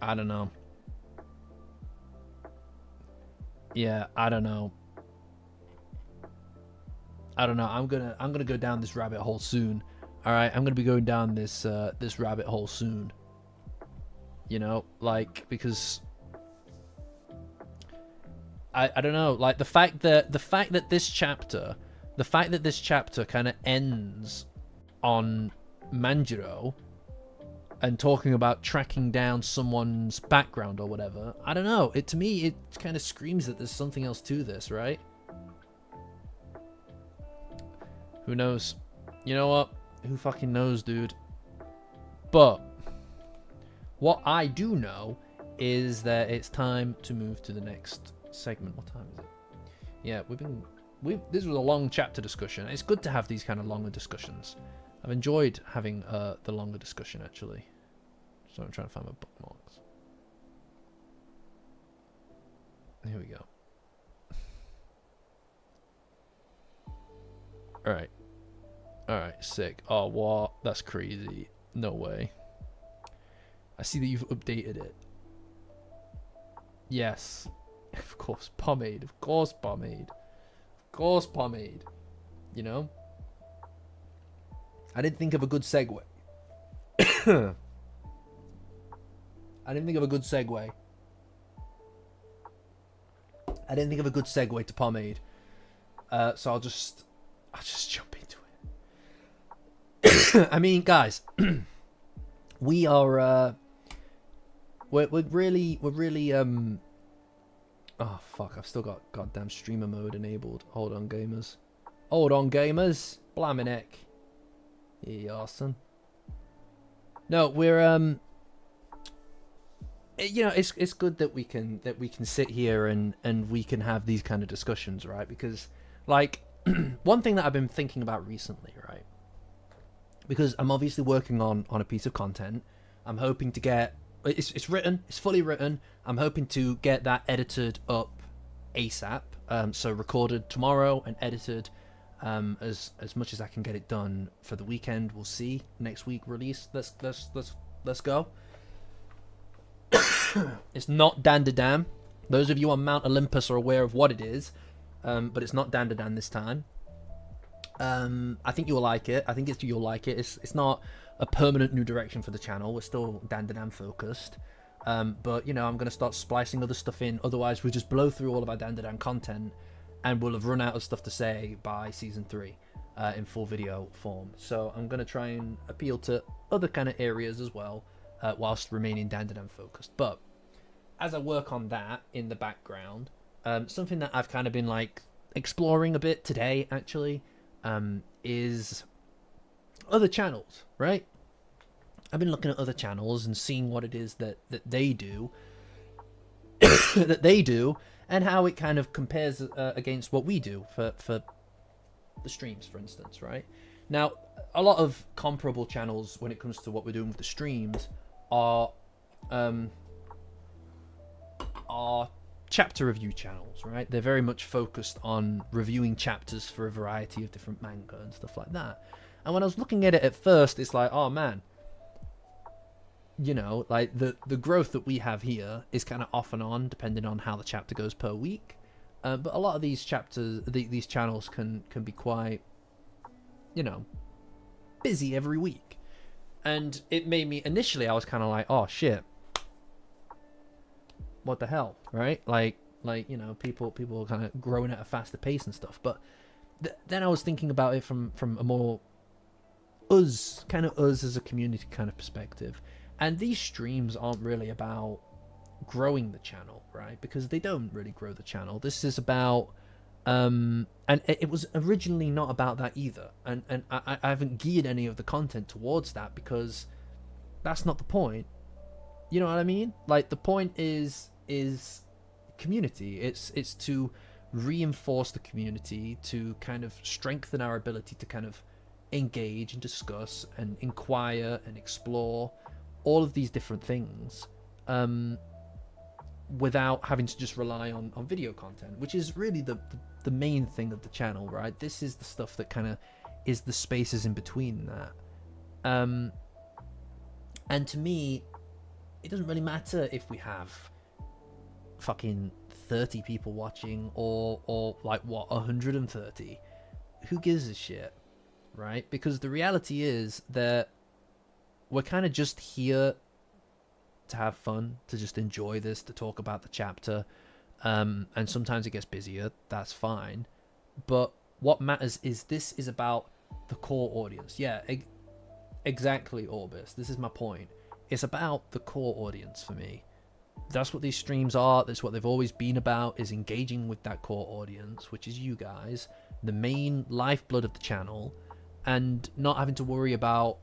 I don't know. Yeah, I don't know. I don't know. I'm gonna go down this rabbit hole soon. All right, I'm gonna be going down this this rabbit hole soon. You know, like, because I don't know, like the fact that this chapter kind of ends on Mangiro and talking about tracking down someone's background or whatever. I don't know. To me, it kind of screams that there's something else to this, right? Who knows? You know what? Who fucking knows, dude? But what I do know is that it's time to move to the next segment. What time is it? Yeah, this was a long chapter discussion. It's good to have these kind of longer discussions. I've enjoyed having the longer discussion, actually. So I'm trying to find my bookmarks. Here we go. Alright. Alright, sick. Oh, what? That's crazy. No way. I see that you've updated it. Yes. Of course, pomade. Of course, pomade. Of course, pomade. You know? I didn't think of a good segue. I didn't think of a good segue. I didn't think of a good segue to pomade. So I'll just jump into it. I mean, guys, we are we're really oh fuck, I've still got goddamn streamer mode enabled. Hold on, gamers. Hold on, gamers. Blammin' heck. Yeah, awesome. No, we're you know, it's good that we can sit here and we can have these kind of discussions, right? Because like one thing that I've been thinking about recently, right? Because I'm obviously working on a piece of content. I'm hoping to get it's written, it's fully written. I'm hoping to get that edited up ASAP. So recorded tomorrow and edited as much as I can get it done for the weekend. We'll see. Next week release. Let's go. It's not Dandadan. Those of you on Mount Olympus are aware of what it is, but it's not Dandadan this time. I think you'll like it. You'll like it. It's not a permanent new direction for the channel. We're still Dandadan focused. But you know, I'm gonna start splicing other stuff in. Otherwise, we just blow through all of our Dandadan content, and we'll have run out of stuff to say by season 3 in full video form. So I'm gonna try and appeal to other kind of areas as well, whilst remaining Dandadan focused. But as I work on that in the background, something that I've kind of been like exploring a bit today, actually. Is other channels, right? I've been looking at other channels and seeing what it is that they do, and how it kind of compares against what we do for the streams, for instance, right? Now, a lot of comparable channels when it comes to what we're doing with the streams are chapter review channels, right? They're very much focused on reviewing chapters for a variety of different manga and stuff like that. And when I was looking at it at first, it's like, oh man, you know, like the growth that we have here is kind of off and on depending on how the chapter goes per week. But a lot of these chapters, these channels can be quite, you know, busy every week. And it made me, initially I was kind of like, oh shit, what the hell, right? Like you know, people are kind of growing at a faster pace and stuff. But then I was thinking about it from a more us as a community kind of perspective. And these streams aren't really about growing the channel, right? Because they don't really grow the channel. This is about and it was originally not about that either, and I haven't geared any of the content towards that because that's not the point. You know what I mean? Like, the point is community. It's to reinforce the community, to kind of strengthen our ability to kind of engage and discuss and inquire and explore all of these different things, without having to just rely on video content, which is really the main thing of the channel, right? This is the stuff that kind of is the spaces in between that. And to me, it doesn't really matter if we have fucking 30 people watching or like, what, 130. Who gives a shit, right? Because the reality is that we're kind of just here to have fun, to just enjoy this, to talk about the chapter, and sometimes it gets busier. That's fine, but what matters is this is about the core audience. Yeah, exactly, Orbis. This is my point. It's about the core audience for me. That's what these streams are. That's what they've always been about, is engaging with that core audience, which is you guys, the main lifeblood of the channel, and not having to worry about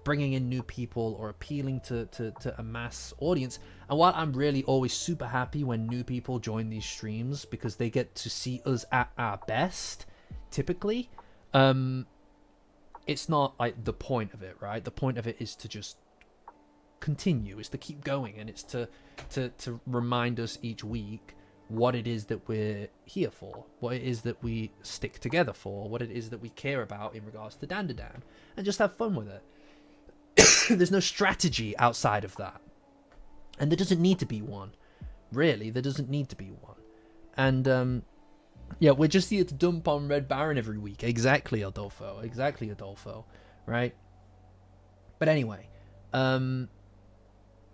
bringing in new people or appealing to a mass audience. And while I'm really always super happy when new people join these streams because they get to see us at our best, typically, it's not like the point of it, right? The point of it is to just continue, is to keep going, and it's to remind us each week what it is that we're here for, what it is that we stick together for, what it is that we care about in regards to Dandadan, and just have fun with it. There's no strategy outside of that, and there doesn't need to be one. Really, there doesn't need to be one. And yeah, we're just here to dump on Red Baron every week. Exactly, Adolfo. Exactly, Adolfo. Right? But anyway,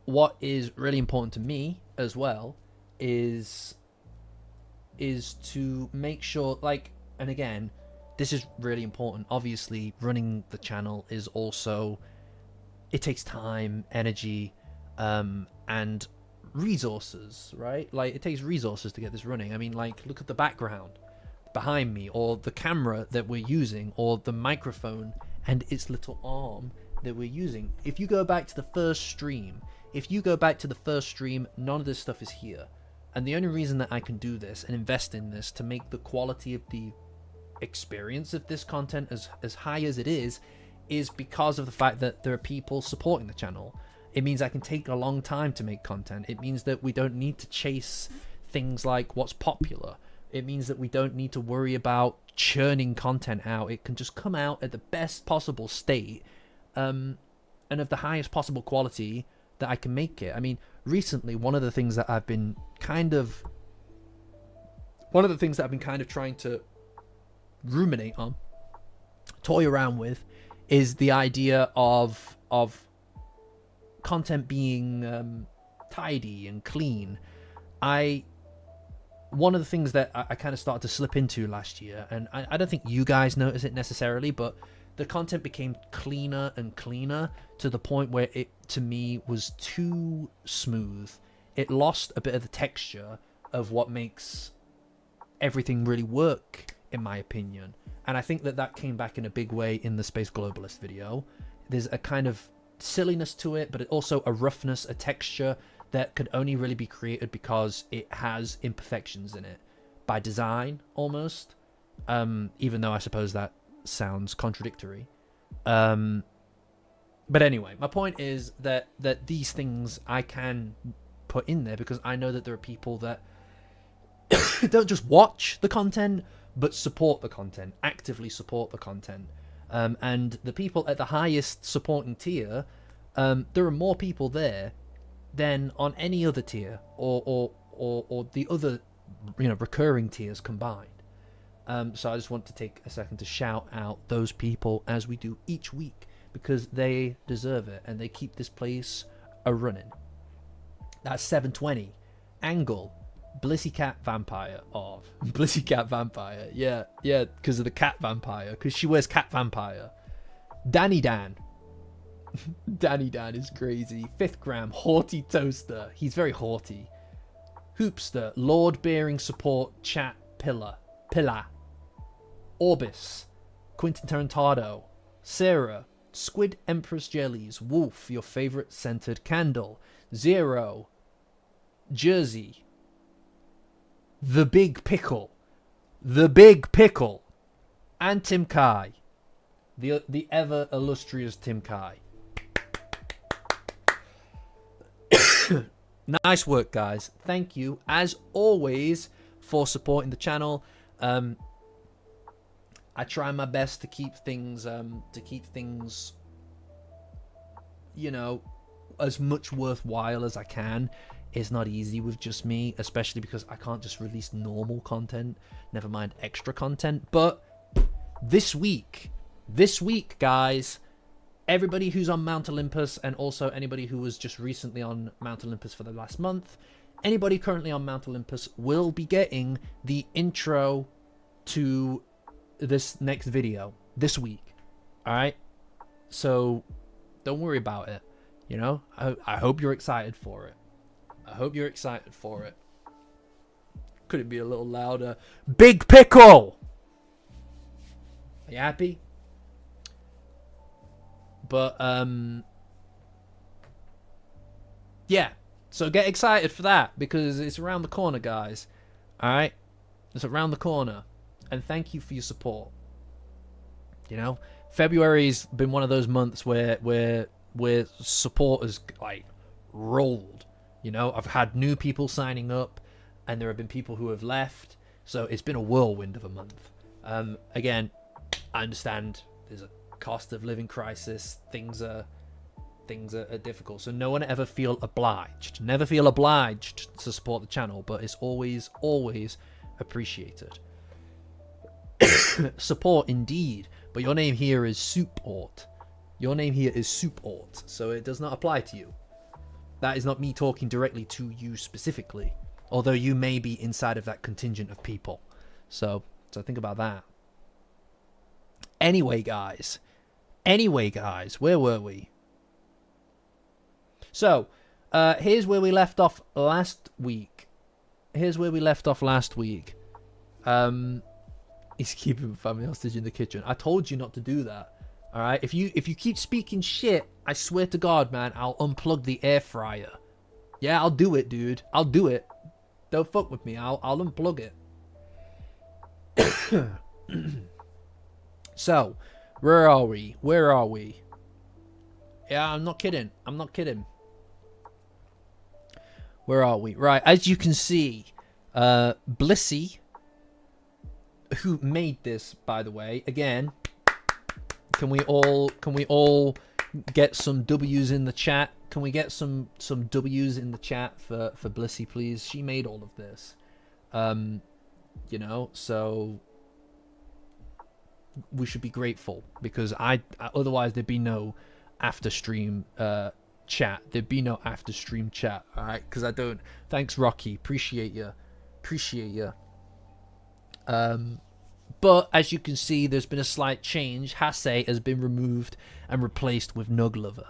what is really important to me as well is to make sure, like, and again, this is really important. Obviously, running the channel is also, it takes time, energy, and resources, right? Like, it takes resources to get this running. I mean, like, look at the background behind me, or the camera that we're using, or the microphone and its little arm that we're using. If you go back to the first stream, none of this stuff is here. And the only reason that I can do this and invest in this to make the quality of the experience of this content as high as it is because of the fact that there are people supporting the channel. It means I can take a long time to make content. It means that we don't need to chase things like what's popular. It means that we don't need to worry about churning content out. It can just come out at the best possible state, and of the highest possible quality that I can make it. I mean, recently, one of the things that I've been kind of trying to ruminate on, toy around with, is the idea of content being tidy and clean. One of the things that I kind of started to slip into last year, and I don't think you guys notice it necessarily, but the content became cleaner and cleaner to the point where it, to me, was too smooth. It lost a bit of the texture of what makes everything really work, in my opinion. And I think that came back in a big way in the Space Globalist video. There's a kind of silliness to it, but also a roughness, a texture that could only really be created because it has imperfections in it. By design, almost. Even though I suppose that sounds contradictory. But anyway, my point is that these things I can put in there because I know that there are people that don't just watch the content, but support the content, actively support the content. And the people at the highest supporting tier, there are more people there than on any other tier or the other, recurring tiers combined. So I just want to take a second to shout out those people as we do each week, because they deserve it and they keep this place a-running. That's 720. Angle. Blissy Cat Vampire. Oh, Blissy Cat Vampire. Yeah, because of the cat vampire. Because she wears cat vampire. Dandadan. Dandadan is crazy. 5th Gram, haughty toaster. He's very haughty. Hoopster, Lord bearing support, chat pillar. Orbis, Quentin Tarantado. Sarah, Squid Empress Jellies. Wolf, your favorite scented candle. Zero, Jersey. The Big Pickle. And Tim Kai. The ever illustrious Tim Kai. Nice work, guys. Thank you, as always, for supporting the channel. I try my best to keep things, you know, as much worthwhile as I can. It's not easy with just me, especially because I can't just release normal content, never mind extra content. But this week, guys, everybody who's on Mount Olympus, and also anybody who was just recently on Mount Olympus for the last month, anybody currently on Mount Olympus will be getting the intro to this next video this week. All right, so don't worry about it. You know, I hope you're excited for it. Could it be a little louder? Big Pickle. Are you happy? But yeah, so get excited for that, because it's around the corner, guys. All right, it's around the corner, and thank you for your support. You know, February's been one of those months where support has like rolled. You know, I've had new people signing up, and there have been people who have left, so it's been a whirlwind of a month. Again, I understand there's a cost of living crisis. Things are difficult, so no one ever feel obliged. Never feel obliged to support the channel, but it's always appreciated. Support indeed, but your name here is Support. Your name here is Support, so it does not apply to you. That is not me talking directly to you specifically, although you may be inside of that contingent of people. So think about that. Anyway, guys, where were we? So, here's where we left off last week. He's keeping family hostage in the kitchen. I told you not to do that. All right? If you keep speaking shit, I swear to God, man, I'll unplug the air fryer. Yeah, I'll do it, dude. I'll do it. Don't fuck with me. I'll unplug it. So, where are we? Yeah, I'm not kidding. Where are we? Right, as you can see, Blissy, who made this, by the way, again, can we all get some W's in the chat? Can we get some W's in the chat for Blissy, please? She made all of this. You know, so we should be grateful, because otherwise there'd be no after stream chat. There'd be no after stream chat. All right, because I don't. Thanks, Rocky. Appreciate you. But as you can see, there's been a slight change. Hase has been removed and replaced with NUGLOVER.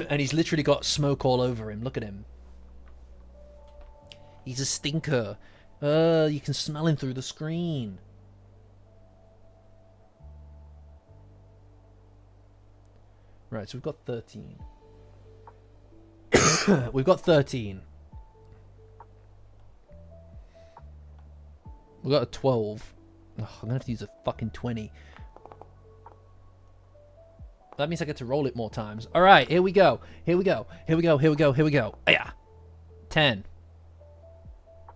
And he's literally got smoke all over him. Look at him. He's a stinker. You can smell him through the screen. Right, so we've got 13. We've got 13. We've got a 12. Oh, I'm going to have to use a fucking 20. That means I get to roll it more times. All right, here we go. Yeah. 10.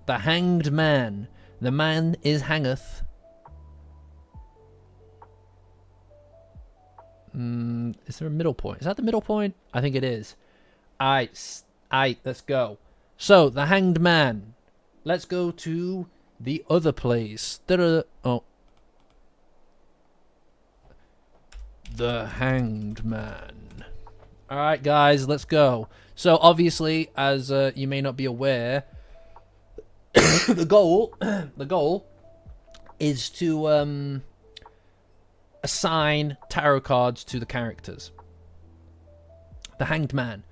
The Hanged Man. The man is hangeth. Is there a middle point? Is that the middle point? I think it is. Alright, let's go. So, the Hanged Man. Let's go to the other place. Oh. The Hanged Man. Alright, guys, let's go. So, obviously, as you may not be aware, the goal is to assign tarot cards to the characters. The Hanged Man.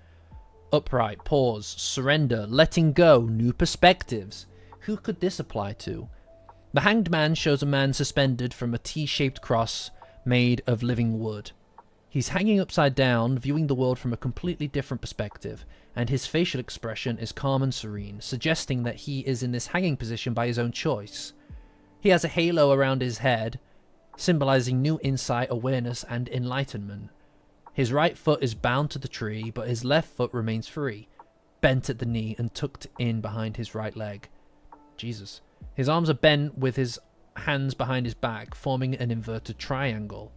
Upright, pause, surrender, letting go, new perspectives. Who could this apply to? The Hanged Man shows a man suspended from a T-shaped cross made of living wood. He's hanging upside down, viewing the world from a completely different perspective, and his facial expression is calm and serene, suggesting that he is in this hanging position by his own choice. He has a halo around his head, symbolizing new insight, awareness, and enlightenment. His right foot is bound to the tree, but his left foot remains free, bent at the knee and tucked in behind his right leg. Jesus. His arms are bent with his hands behind his back, forming an inverted triangle.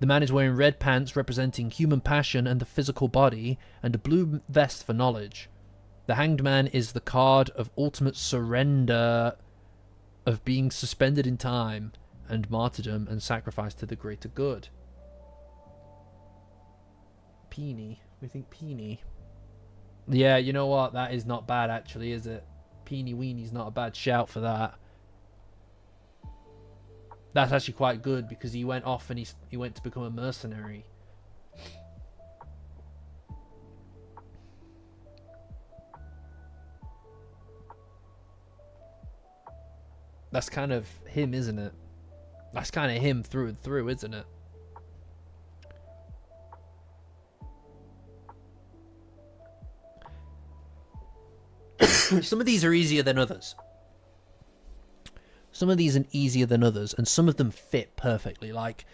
The man is wearing red pants representing human passion and the physical body, and a blue vest for knowledge. The Hanged Man is the card of ultimate surrender, of being suspended in time, and martyrdom and sacrifice to the greater good. Peony. We think Peony. Yeah, you know what? That is not bad, actually, is it? Peony Weenie's not a bad shout for that. That's actually quite good, because he went off and he went to become a mercenary. That's kind of him, isn't it? That's kind of him through and through, isn't it? Some of these are easier than others. Some of these are easier than others, and some of them fit perfectly. Like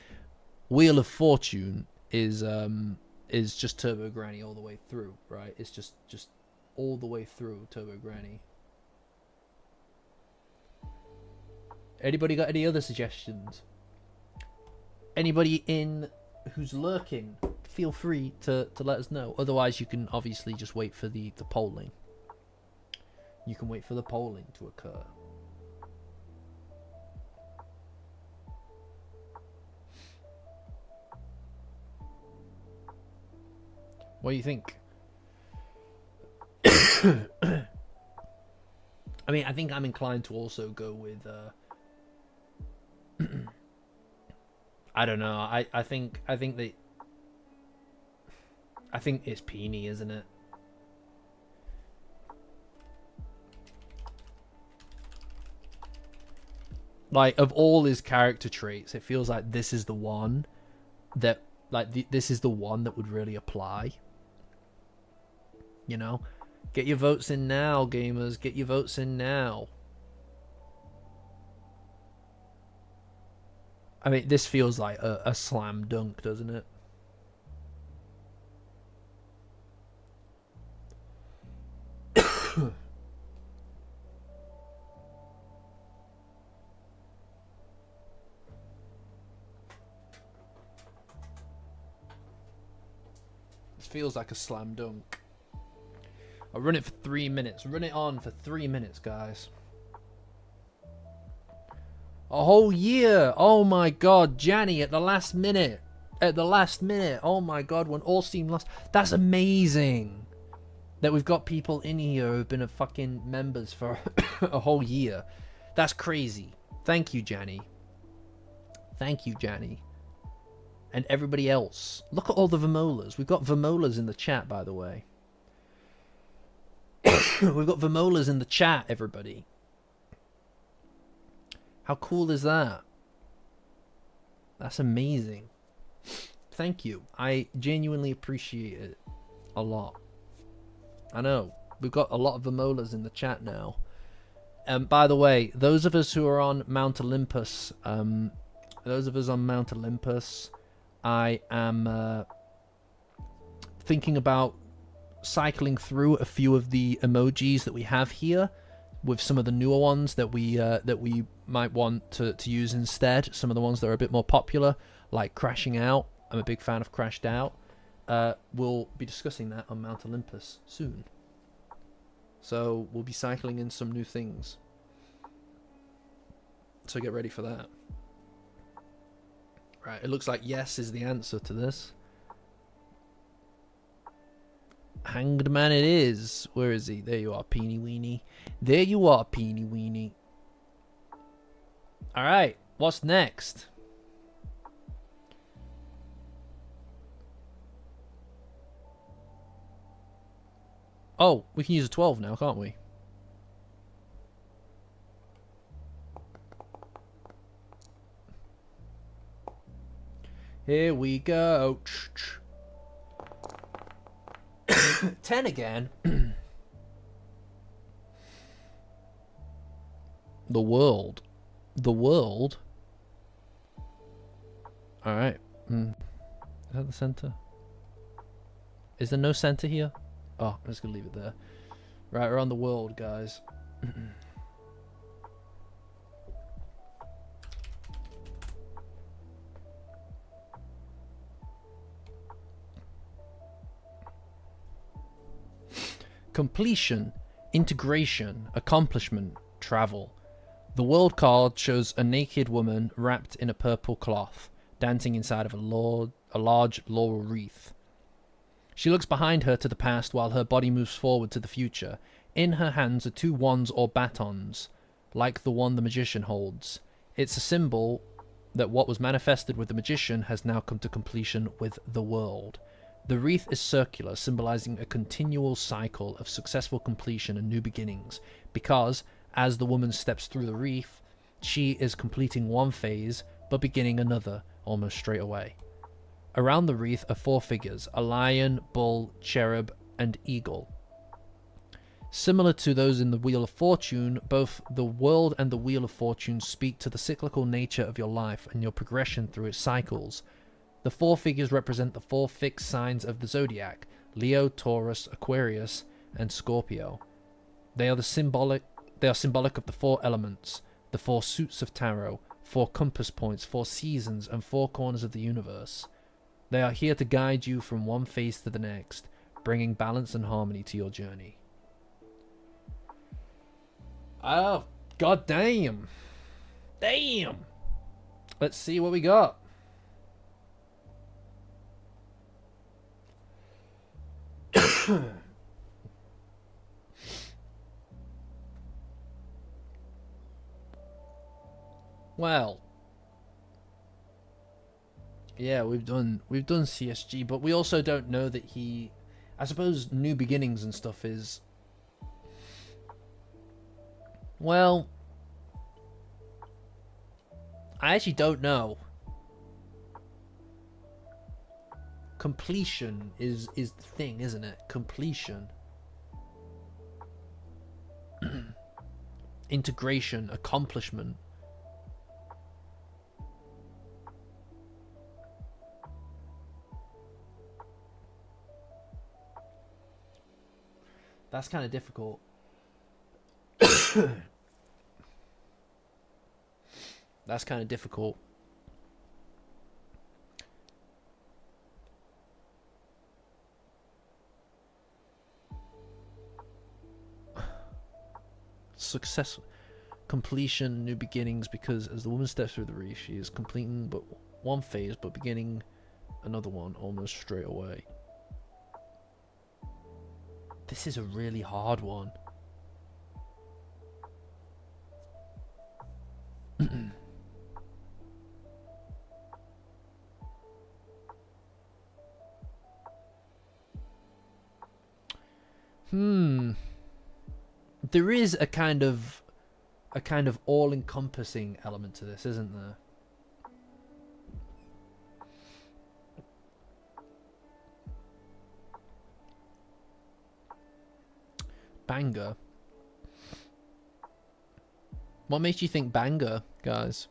Wheel of Fortune is just Turbo Granny all the way through, right? It's just all the way through Turbo Granny. Anybody got any other suggestions? Anybody in who's lurking, feel free to let us know. Otherwise, you can obviously just wait for the polling. You can wait for the polling to occur. What do you think? I mean, I think I'm inclined to also go with I don't know. I think it's Peony, isn't it? Like, of all his character traits, it feels like this is the one that, this is the one that would really apply. You know? Get your votes in now, gamers. Get your votes in now. I mean, this feels like a slam dunk, doesn't it? Feels like a slam dunk. I'll run it for 3 minutes. Run it on for 3 minutes, guys. A whole year. Oh my god, Janny at the last minute. At the last minute. Oh my god, when all seemed lost. That's amazing. That we've got people in here who've been fucking members for a whole year. That's crazy. Thank you, Janny. Thank you, Janny. And everybody else. Look at all the Vermolas. We've got Vermolas in the chat, by the way. We've got Vermolas in the chat, everybody. How cool is that? That's amazing. Thank you. I genuinely appreciate it a lot. I know. We've got a lot of Vermolas in the chat now. By the way, those of us who are on Mount Olympus, I am thinking about cycling through a few of the emojis that we have here with some of the newer ones that we might want to use instead. Some of the ones that are a bit more popular, like Crashing Out. I'm a big fan of Crashed Out. We'll be discussing that on Mount Olympus soon. So we'll be cycling in some new things. So get ready for that. Right, it looks like yes is the answer to this. Hanged Man it is. Where is he? There you are, Peeny Weeny. There you are, Peeny Weeny. Alright, what's next? Oh, we can use a 12 now, can't we? Here we go. 10 again. The world. The world? Alright. Is that the center? Is there no center here? Oh, I'm just gonna leave it there. Right, we're on the world, guys. Completion, integration, accomplishment, travel. The world card shows a naked woman wrapped in a purple cloth, dancing inside of a large laurel wreath. She looks behind her to the past while her body moves forward to the future. In her hands are 2 wands or batons, like the one the magician holds. It's a symbol that what was manifested with the magician has now come to completion with the world. The wreath is circular, symbolizing a continual cycle of successful completion and new beginnings, because, as the woman steps through the wreath, she is completing one phase, but beginning another, almost straight away. Around the wreath are 4 figures, a lion, bull, cherub, and eagle. Similar to those in the Wheel of Fortune, both the world and the Wheel of Fortune speak to the cyclical nature of your life and your progression through its cycles. The 4 figures represent the 4 fixed signs of the zodiac: Leo, Taurus, Aquarius, and Scorpio. They are symbolic of the 4 elements, the 4 suits of tarot, 4 compass points, 4 seasons, and 4 corners of the universe. They are here to guide you from one phase to the next, bringing balance and harmony to your journey. Oh, god damn. Damn. Let's see what we got. Well, yeah, we've done CSG, but we also don't know that he, I suppose New Beginnings and stuff is, well, I actually don't know. Completion is the thing, isn't it? Completion. Integration, accomplishment. That's kind of difficult. That's kind of difficult. Success, completion, new beginnings, because as the woman steps through the reef, she is completing but one phase, but beginning another one almost straight away. This is a really hard one. There is a kind of all-encompassing element to this, isn't there? Banger. What makes you think banger, guys?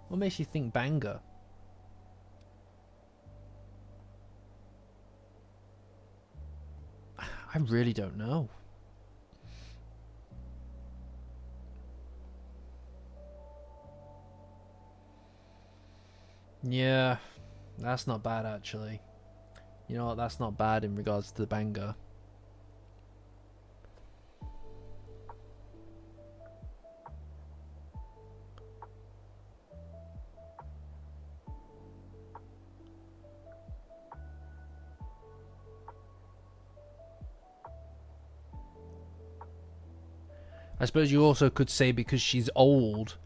What makes you think banger? I really don't know. Yeah, that's not bad actually. You know what, that's not bad in regards to the banger. I suppose you also could say because she's old,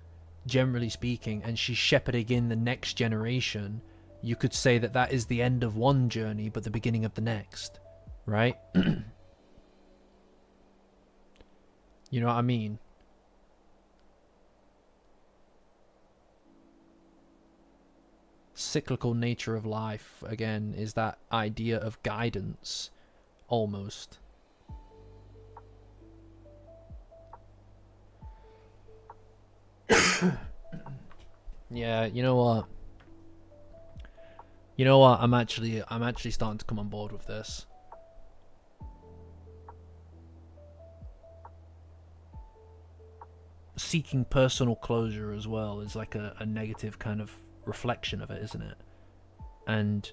generally speaking, and she's shepherding in the next generation, you could say that that is the end of one journey but the beginning of the next, right? You know what I mean? Cyclical nature of life, again, is that idea of guidance, almost. Yeah, you know what? You know what? I'm actually starting to come on board with this. Seeking personal closure as well is like a negative kind of reflection of it, isn't it? And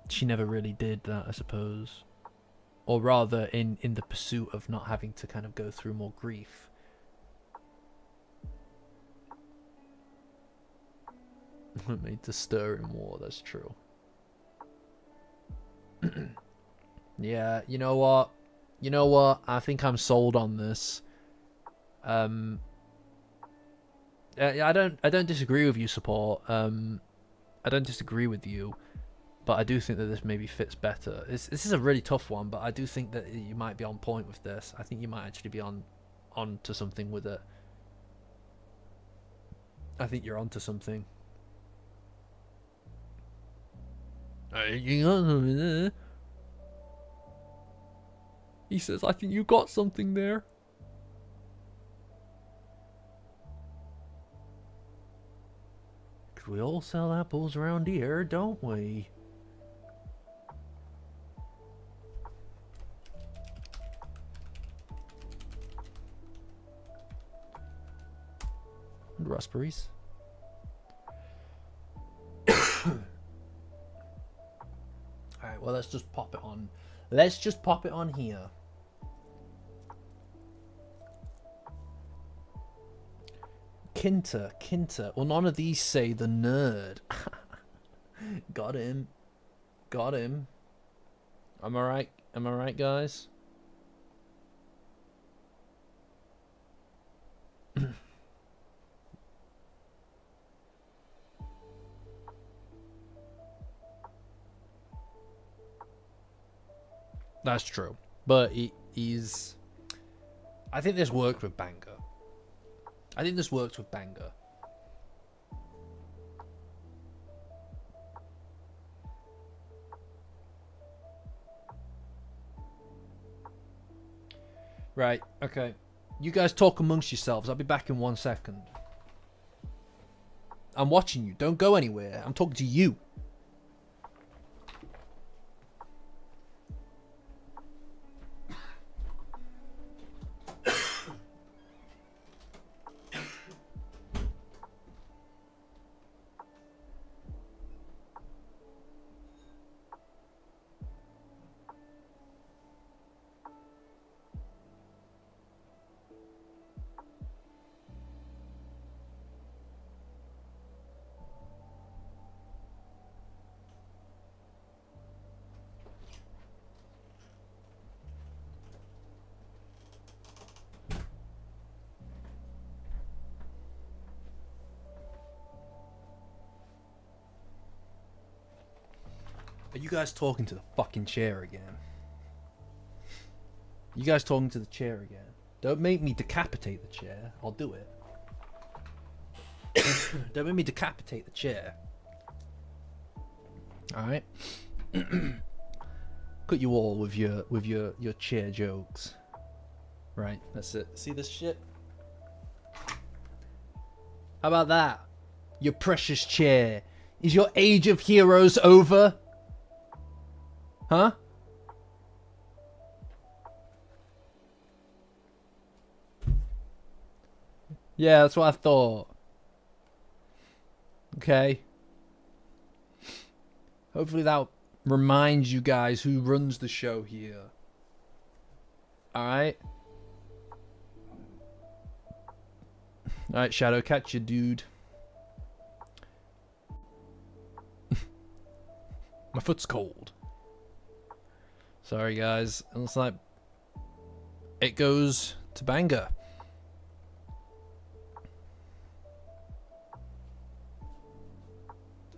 she never really did that, I suppose. Or rather, in the pursuit of not having to kind of go through more grief. Made to stir in war, that's true. Yeah, you know what? You know what? I think I'm sold on this. I don't disagree with you, support. I don't disagree with you, but I do think that this maybe fits better. This is a really tough one, but I do think that you might be on point with this. I think you might actually be on to something with it. I think you're onto something. He says, I think you got something there. Cause we all sell apples around here, don't we? And raspberries. Alright, well, let's just pop it on. Let's just pop it on here. Kinter. Well, none of these say the nerd. Got him. Am I right? Am I right, guys? That's true. But he's... I think this worked with Banger. Right, okay. You guys talk amongst yourselves. I'll be back in 1 second. I'm watching you. Don't go anywhere. I'm talking to you. Are you guys talking to the fucking chair again? You guys talking to the chair again? Don't make me decapitate the chair. I'll do it. Don't make me decapitate the chair. Alright? Cut you all with your chair jokes. Right, that's it. See this shit? How about that? Your precious chair. Is your age of heroes over? Huh? Yeah, that's what I thought. Okay. Hopefully that reminds you guys who runs the show here. Alright? Alright, Shadow, catch you, dude. My foot's cold. Sorry, guys. It looks like it goes to Banger.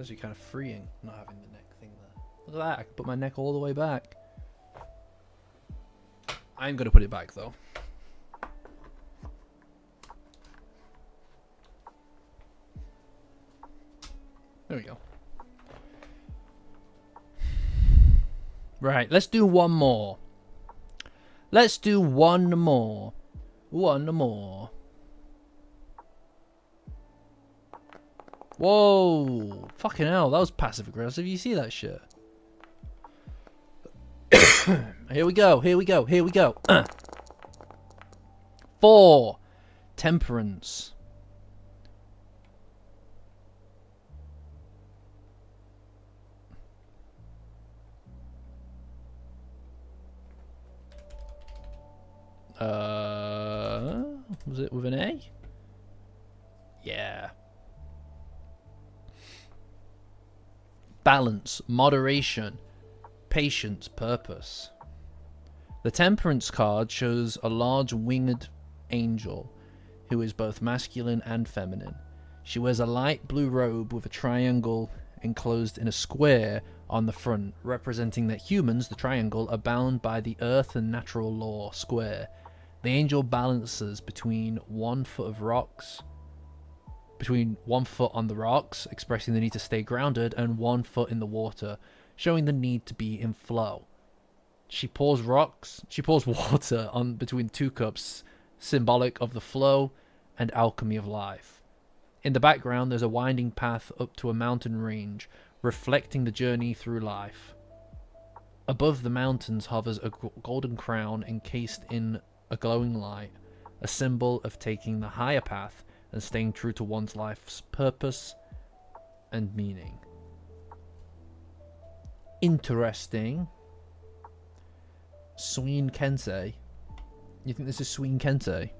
actually kind of freeing not having the neck thing there. Look at that, I can put my neck all the way back. I'm gonna put it back though. There we go. Right, let's do one more. Let's do one more. One more. Whoa. Fucking hell, that was passive aggressive. You see that shit? Here we go, here we go, here we go. 4. Temperance. Was it with an A? Yeah. Balance, moderation, patience, purpose. The Temperance card shows a large winged angel who is both masculine and feminine. She wears a light blue robe with a triangle enclosed in a square on the front, representing that humans, the triangle, are bound by the earth and natural law, square. The angel balances between 1 foot of rocks, between 1 foot on the rocks, expressing the need to stay grounded, and 1 foot in the water, showing the need to be in flow. She pours water on between 2 cups, symbolic of the flow and alchemy of life. In the background, there's a winding path up to a mountain range, reflecting the journey through life. Above the mountains hovers a golden crown encased in a glowing light, a symbol of taking the higher path and staying true to one's life's purpose and meaning. Interesting. Sween Kensei. You think this is Sween Kensei?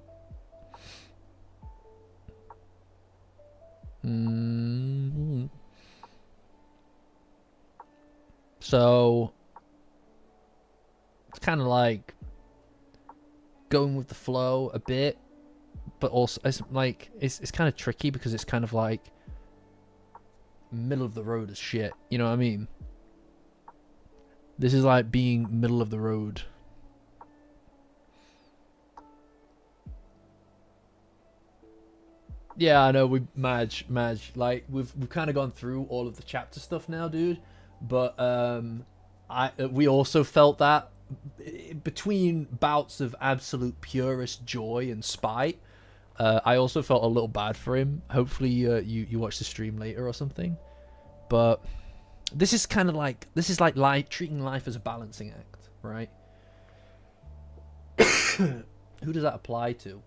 So it's kind of like going with the flow a bit, but also it's like it's kind of tricky because it's kind of like middle of the road as shit. You know what I mean? This is like being middle of the road. Yeah, I know Madge, like we've kind of gone through all of the chapter stuff now, dude. But we also felt that between bouts of absolute purest joy and spite. I also felt a little bad for him. Hopefully, you watch the stream later or something. But this is kind of like life, treating life as a balancing act, right? Who does that apply to?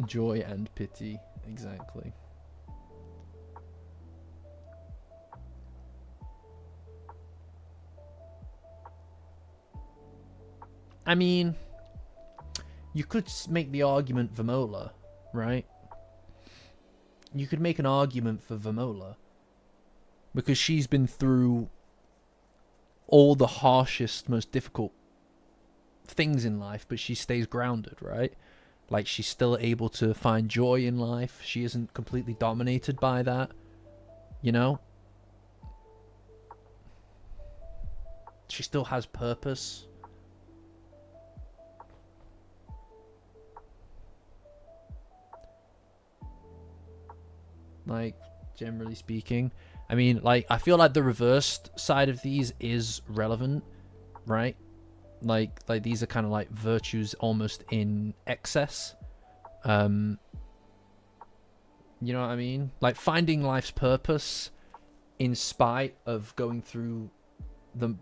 Joy and pity, exactly. I mean, you could make the argument Vamola, right? You could make an argument for Vamola because she's been through all the harshest, most difficult things in life, but she stays grounded, right? Like, she's still able to find joy in life. She isn't completely dominated by that, you know? She still has purpose. Like, generally speaking. I mean, like, I feel like the reversed side of these is relevant, right? Like these are kind of like virtues almost in excess. You know what I mean? Like finding life's purpose in spite of going through the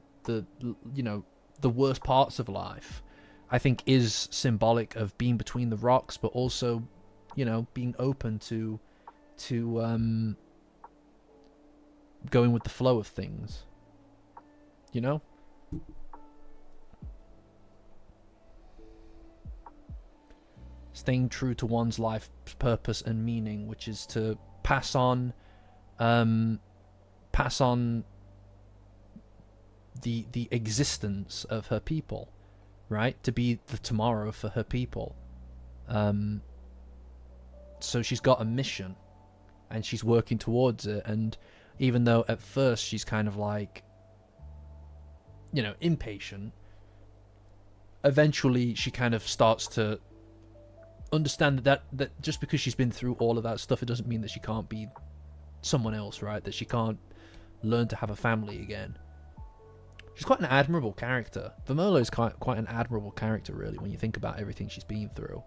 you know, the worst parts of life, I think is symbolic of being between the rocks, but also, you know, being open to going with the flow of things. You know? Staying true to one's life's purpose and meaning, which is to pass on the existence of her people, right? To be the tomorrow for her people. So she's got a mission, and she's working towards it. And even though at first she's kind of like, impatient, eventually she kind of starts to understand that just because she's been through all of that stuff, it doesn't mean that she can't be someone else, right? That she can't learn to have a family again. She's quite an admirable character. Vimola is quite an admirable character, really, when you think about everything she's been through.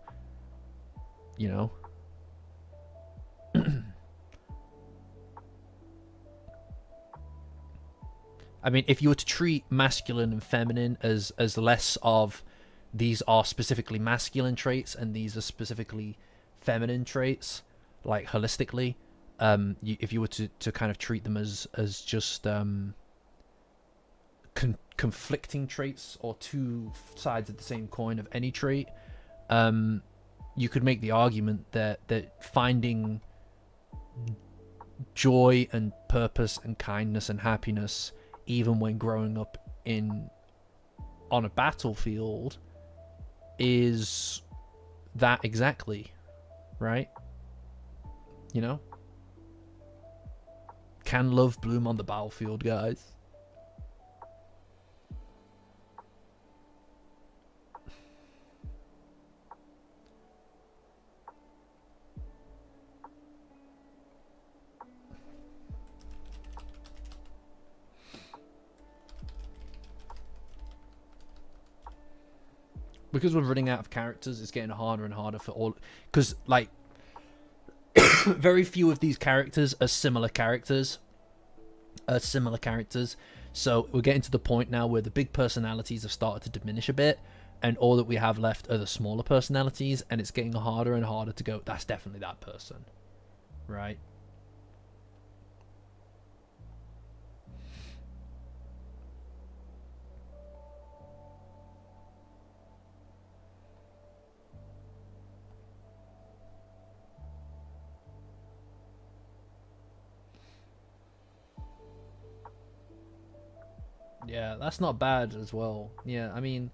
I mean, if you were to treat masculine and feminine as less of these are specifically masculine traits and these are specifically feminine traits, like holistically, if you were to kind of treat them as just conflicting traits or two sides of the same coin of any trait, you could make the argument that finding joy and purpose and kindness and happiness, even when growing up on a battlefield, is that exactly, right? Can love bloom on the battlefield, guys? Because we're running out of characters, it's getting harder and harder for all. Because, like, very few of these characters are similar characters. So we're getting to the point now where the big personalities have started to diminish a bit, and all that we have left are the smaller personalities, and it's getting harder and harder to go, that's definitely that person, right? Yeah, that's not bad as well. Yeah, I mean,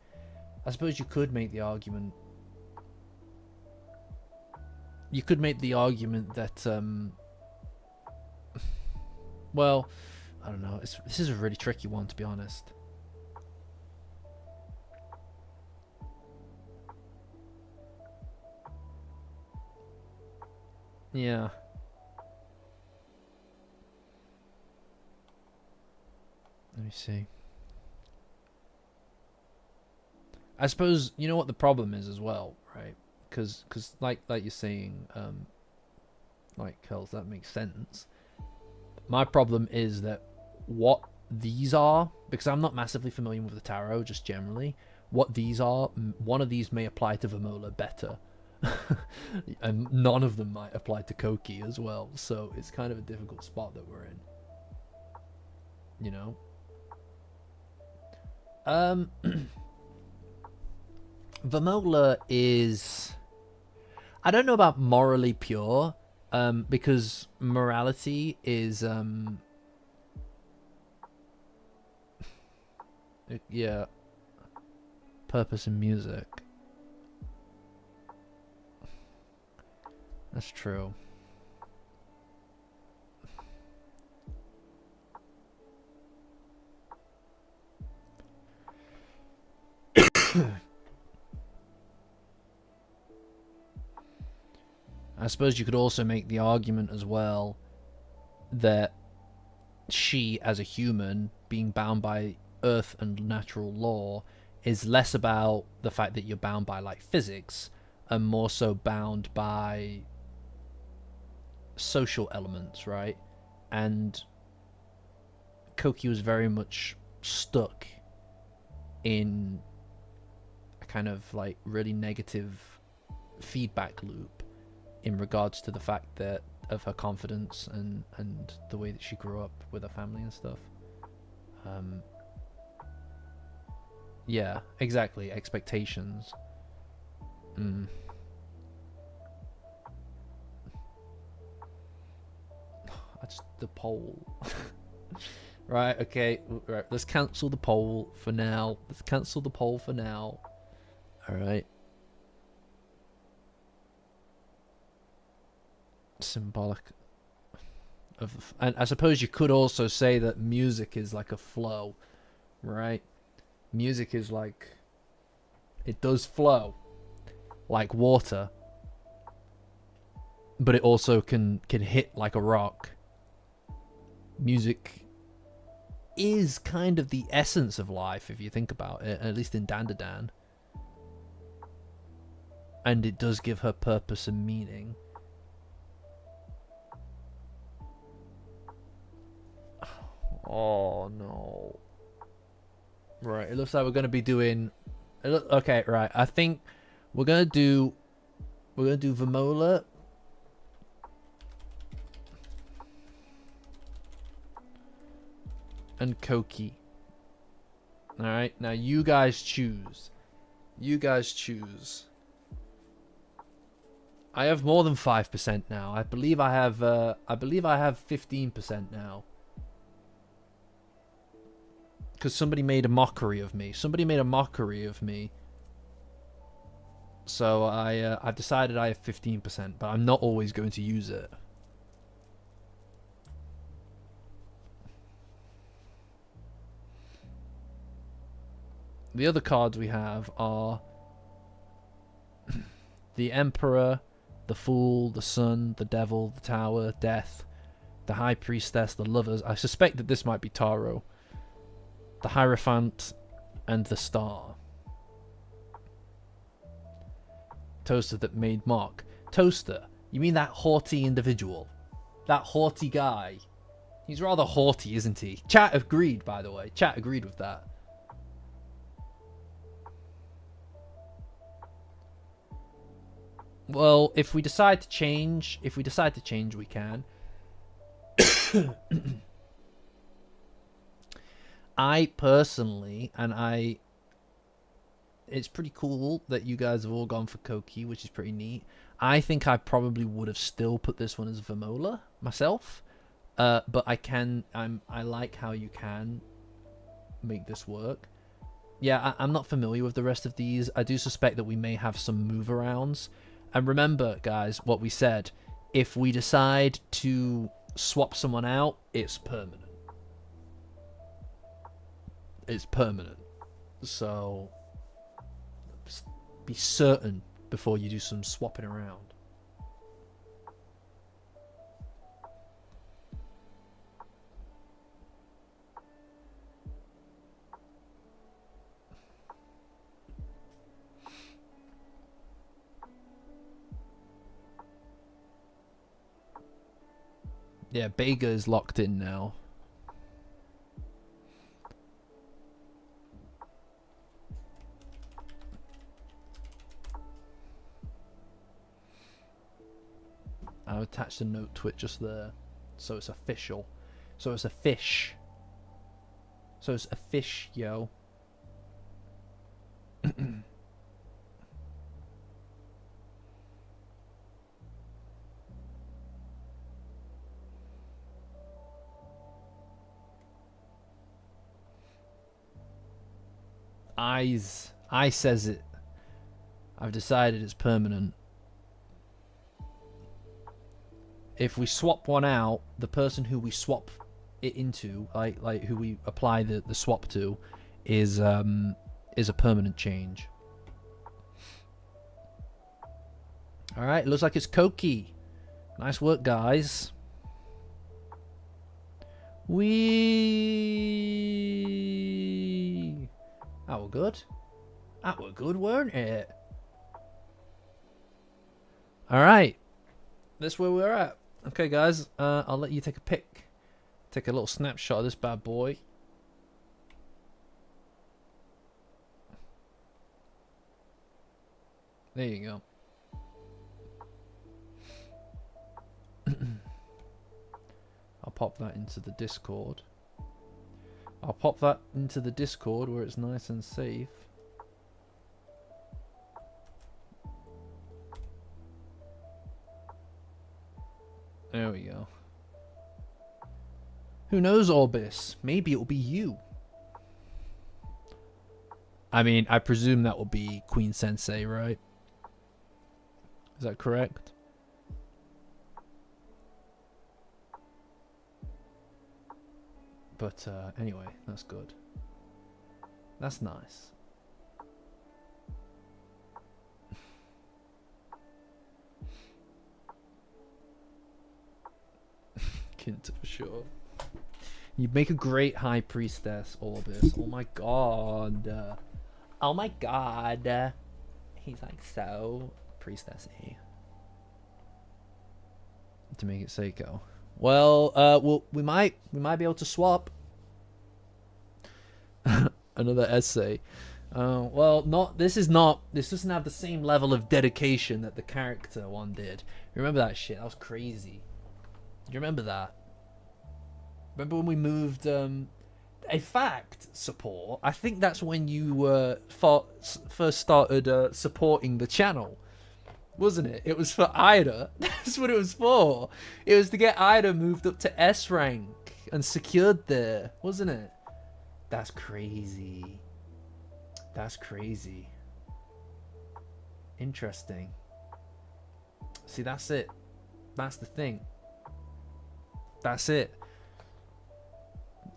I suppose you could make the argument. You could make the argument that, well, I don't know. This is a really tricky one, to be honest. Yeah. Let me see. I suppose you know what the problem is as well, right? Because like you're saying, like Kels, that makes sense. My problem is that what these are, because I'm not massively familiar with the tarot, just generally, what these are, one of these may apply to Vimola better. And none of them might apply to Koki as well, so it's kind of a difficult spot that we're in. Vimola is, I don't know about morally pure, because morality is yeah, purpose in music. That's true. I suppose you could also make the argument as well that she, as a human, being bound by earth and natural law, is less about the fact that you're bound by, like, physics, and more so bound by social elements, right? And Koki was very much stuck in a kind of, like, really negative feedback loop in regards to the fact that of her confidence and the way that she grew up with her family and stuff. Yeah, exactly. Expectations. That's the poll. Right, okay. Right, let's cancel the poll for now. Let's cancel the poll for now. Alright. Symbolic of... And I suppose you could also say that music is like a flow, right? Music is like... It does flow. Like water. But it also can hit like a rock. Music is kind of the essence of life, if you think about it, at least in Dandadan. And it does give her purpose and meaning. Oh no. Right, it looks like we're going to be doing... Okay, right, I think we're going to do Vimola. And Koki. Alright, now you guys choose. You guys choose. I have more than 5% now. I believe I have 15% now. Because somebody made a mockery of me. Somebody made a mockery of me. So I've decided I have 15%, but I'm not always going to use it. The other cards we have are the Emperor, the Fool, the Sun, the Devil, the Tower, Death, the High Priestess, the Lovers. I suspect that this might be Taro. The Hierophant, and the Star. Toaster that made mock. Toaster, you mean that haughty individual? That haughty guy? He's rather haughty, isn't he? Chat agreed, by the way. Chat agreed with that. Well, if we decide to change, we can. I personally, it's pretty cool that you guys have all gone for Koki, which is pretty neat. I think I probably would have still put this one as Vimola myself, but I like how you can make this work. Yeah, I'm not familiar with the rest of these. I do suspect that we may have some move arounds. And remember, guys, what we said. If we decide to swap someone out, it's permanent. It's permanent. So be certain before you do some swapping around. Yeah, Bega is locked in now. I've attached a note to it just there. So it's official. So it's a fish. So it's a fish, yo. I says it. I've decided it's permanent. If we swap one out, the person who we swap it into, like who we apply the swap to, is a permanent change. All right, it looks like it's Koki. Nice work, guys. Wee. That were good. That were good, weren't it? All right, that's where we're at. Okay, guys, I'll let you take a pic. Take a little snapshot of this bad boy. There you go. I'll pop that into the Discord. I'll pop that into the Discord where it's nice and safe. There we go. Who knows, Orbis? Maybe it'll be you. I mean, I presume that will be Queen Sensei, right? Is that correct? But anyway, that's good. That's nice. Kinta for sure. You'd make a great high priestess, Orbis. Oh my god. Oh my god. He's like so priestessy. To make it Seiko. Well, we might be able to swap. Another essay. Well, this doesn't have the same level of dedication that the character one did. Remember that shit? That was crazy. Do you remember that? Remember when we moved in fact, support, I think that's when you first started supporting the channel, wasn't it? It was for Ida. That's what it was for. It was to get Ida moved up to S rank and secured there, wasn't it? That's crazy. That's crazy. Interesting. See, that's it. That's the thing. That's it.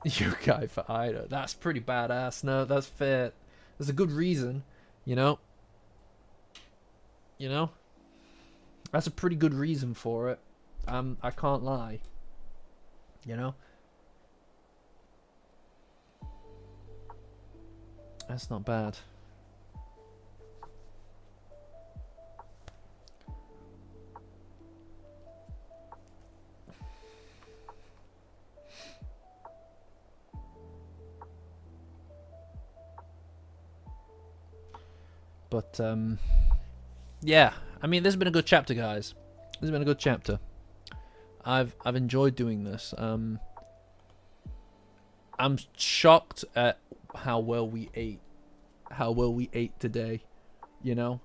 Yokai for Ida. That's pretty badass. No, that's fair. There's a good reason, you know? You know? That's a pretty good reason for it. I can't lie. You know? That's not bad. But yeah, I mean, this has been a good chapter, guys. This has been a good chapter. I've enjoyed doing this. I'm shocked at how well we ate. How well we ate today, you know?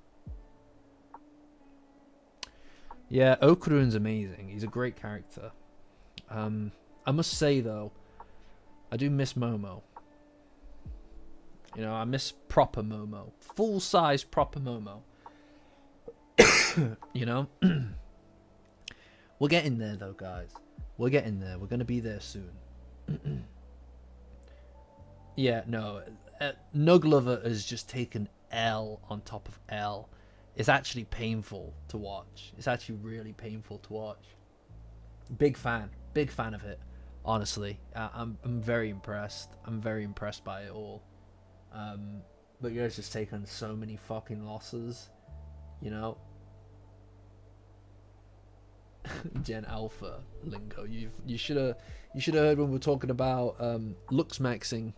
Yeah, Okurun's amazing. He's a great character. I must say though, I do miss Momo. You know, I miss proper Momo. Full-size proper Momo. You know? We're getting there though, guys. We're getting there. We're going to be there soon. Yeah, no. NUGLOVER has just taken L on top of L. It's actually painful to watch. It's actually really painful to watch. Big fan of it. Honestly, I'm very impressed. I'm very impressed by it all. But you guys just taken so many fucking losses, you know. Gen Alpha lingo. You should have heard when we were talking about lux maxing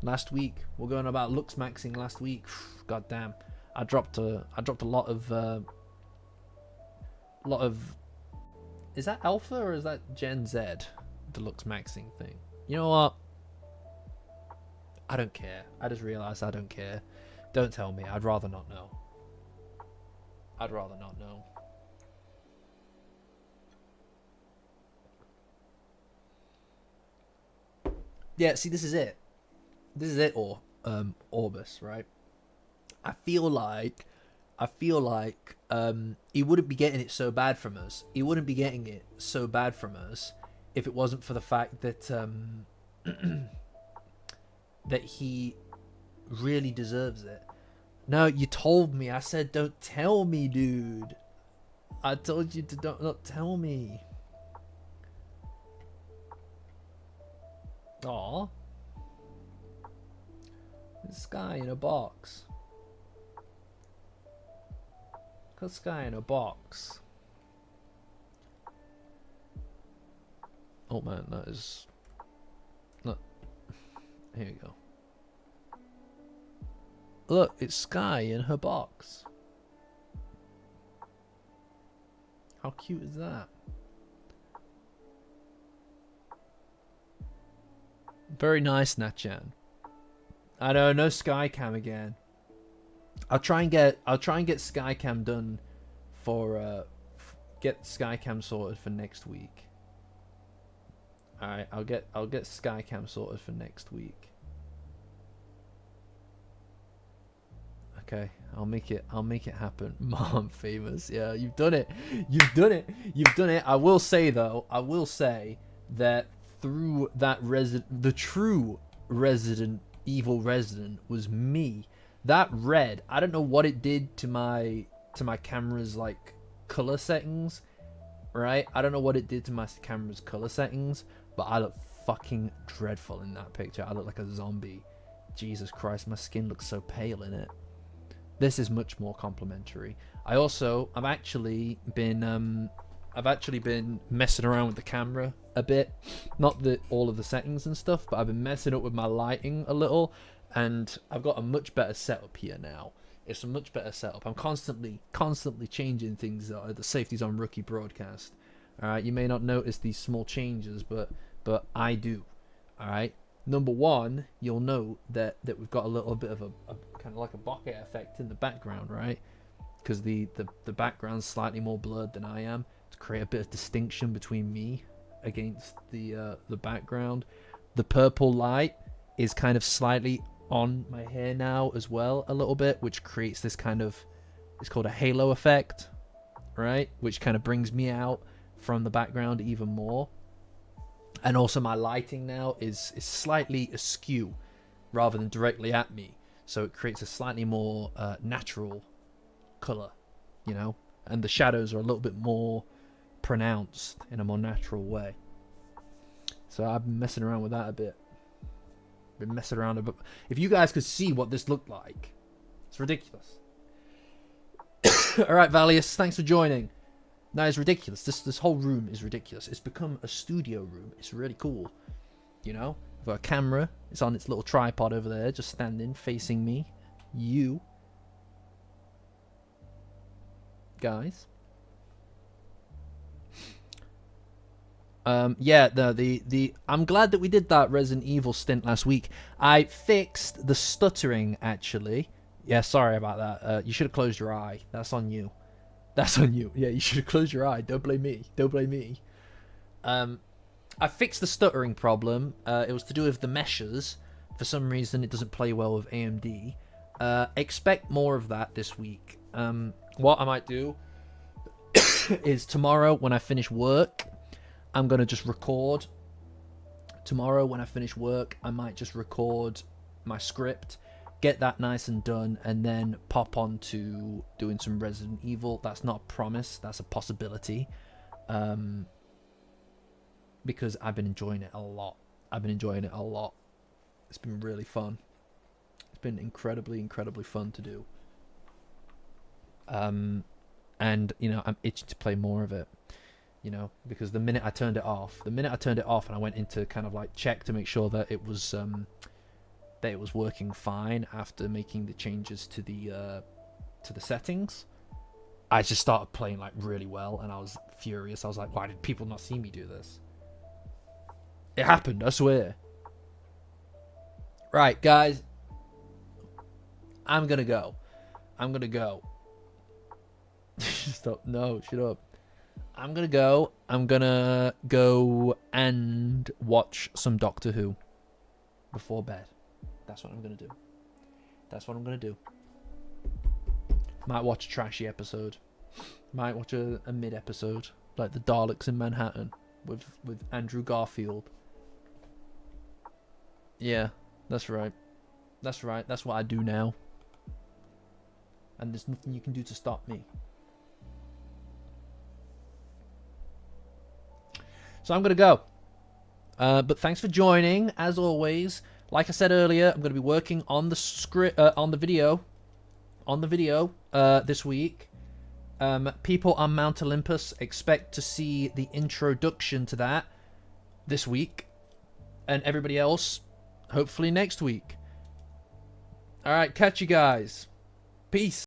last week. We're going about lux maxing last week. God damn, I dropped a lot of is that Alpha or is that Gen Z? The lux maxing thing. You know what? I don't care. I just realized I don't care. Don't tell me. I'd rather not know. I'd rather not know. Yeah, see, this is it. This is it, or Orbis, right? I feel like he wouldn't be getting it so bad from us. He wouldn't be getting it so bad from us if it wasn't for the fact that that he really deserves it. No, you told me. I said, don't tell me, dude. I told you to not tell me. Aw. This guy in a box. This guy in a box. Oh man, that is... Look. Here you go. Look, it's Sky in her box. How cute is that? Very nice, Natchan. I know, no Skycam again. I'll try and get Skycam done for get Skycam sorted for next week. Alright, I'll get Skycam sorted for next week. Okay, I'll make it happen. Mom famous. Yeah, you've done it. You've done it. You've done it. I will say though, that through that the true Resident Evil resident was me. That red, I don't know what it did to my camera's like color settings, right? I don't know what it did to my camera's color settings, but I look fucking dreadful in that picture. I look like a zombie. Jesus Christ, my skin looks so pale in it. This is much more complimentary. I've actually been messing around with the camera a bit. Not all of the settings and stuff, but I've been messing up with my lighting a little, and I've got a much better setup here now. It's a much better setup. I'm constantly changing things. The Safety's on Rookie broadcast. All right, you may not notice these small changes, but I do. All right. Number one, you'll note that we've got a little bit of a kind of like a bokeh effect in the background, right? Because the background's slightly more blurred than I am, to create a bit of distinction between me against the background. The purple light is kind of slightly on my hair now as well, a little bit, which creates this kind of, it's called a halo effect, right? Which kind of brings me out from the background even more. And also my lighting now is slightly askew rather than directly at me. So it creates a slightly more natural color, you know? And the shadows are a little bit more pronounced in a more natural way. So I've been messing around with that a bit. Been messing around a bit. If you guys could see what this looked like, it's ridiculous. Alright, Valius, thanks for joining. No, it's ridiculous. This whole room is ridiculous. It's become a studio room. It's really cool. You know? I've got a camera. It's on its little tripod over there, just standing, facing me. You. Guys. Yeah, I'm glad that we did that Resident Evil stint last week. I fixed the stuttering, actually. Yeah, sorry about that. You should have closed your eye. That's on you. That's on you. Yeah, you should have closed your eye. Don't blame me. Don't blame me. I fixed the stuttering problem. It was to do with the meshes. For some reason, it doesn't play well with AMD. Expect more of that this week. What I might do is tomorrow when I finish work, I'm going to just record. Tomorrow when I finish work, I might just record my script, get that nice and done, and then pop on to doing some Resident Evil. That's not a promise, that's a possibility. Because I've been enjoying it a lot. It's been really fun. It's been incredibly fun to do. And, you know, I'm itching to play more of it. You know, because the minute I turned it off and I went into kind of like check to make sure that it was working fine after making the changes to the settings, I just started playing like really well, and I was furious. I was like, why did people not see me do this? It happened, I swear. Right, guys, I'm gonna go. Stop. No, shut up. I'm gonna go and watch some Doctor Who before bed. That's what I'm gonna do. Might watch a trashy episode. Might watch a mid episode, like the Daleks in Manhattan with Andrew Garfield. Yeah, that's right. That's what I do now. And there's nothing you can do to stop me. So I'm going to go. But thanks for joining, as always. Like I said earlier, I'm going to be working on the script, on the video this week. People on Mount Olympus, expect to see the introduction to that this week. And everybody else, hopefully next week. Alright, catch you guys. Peace.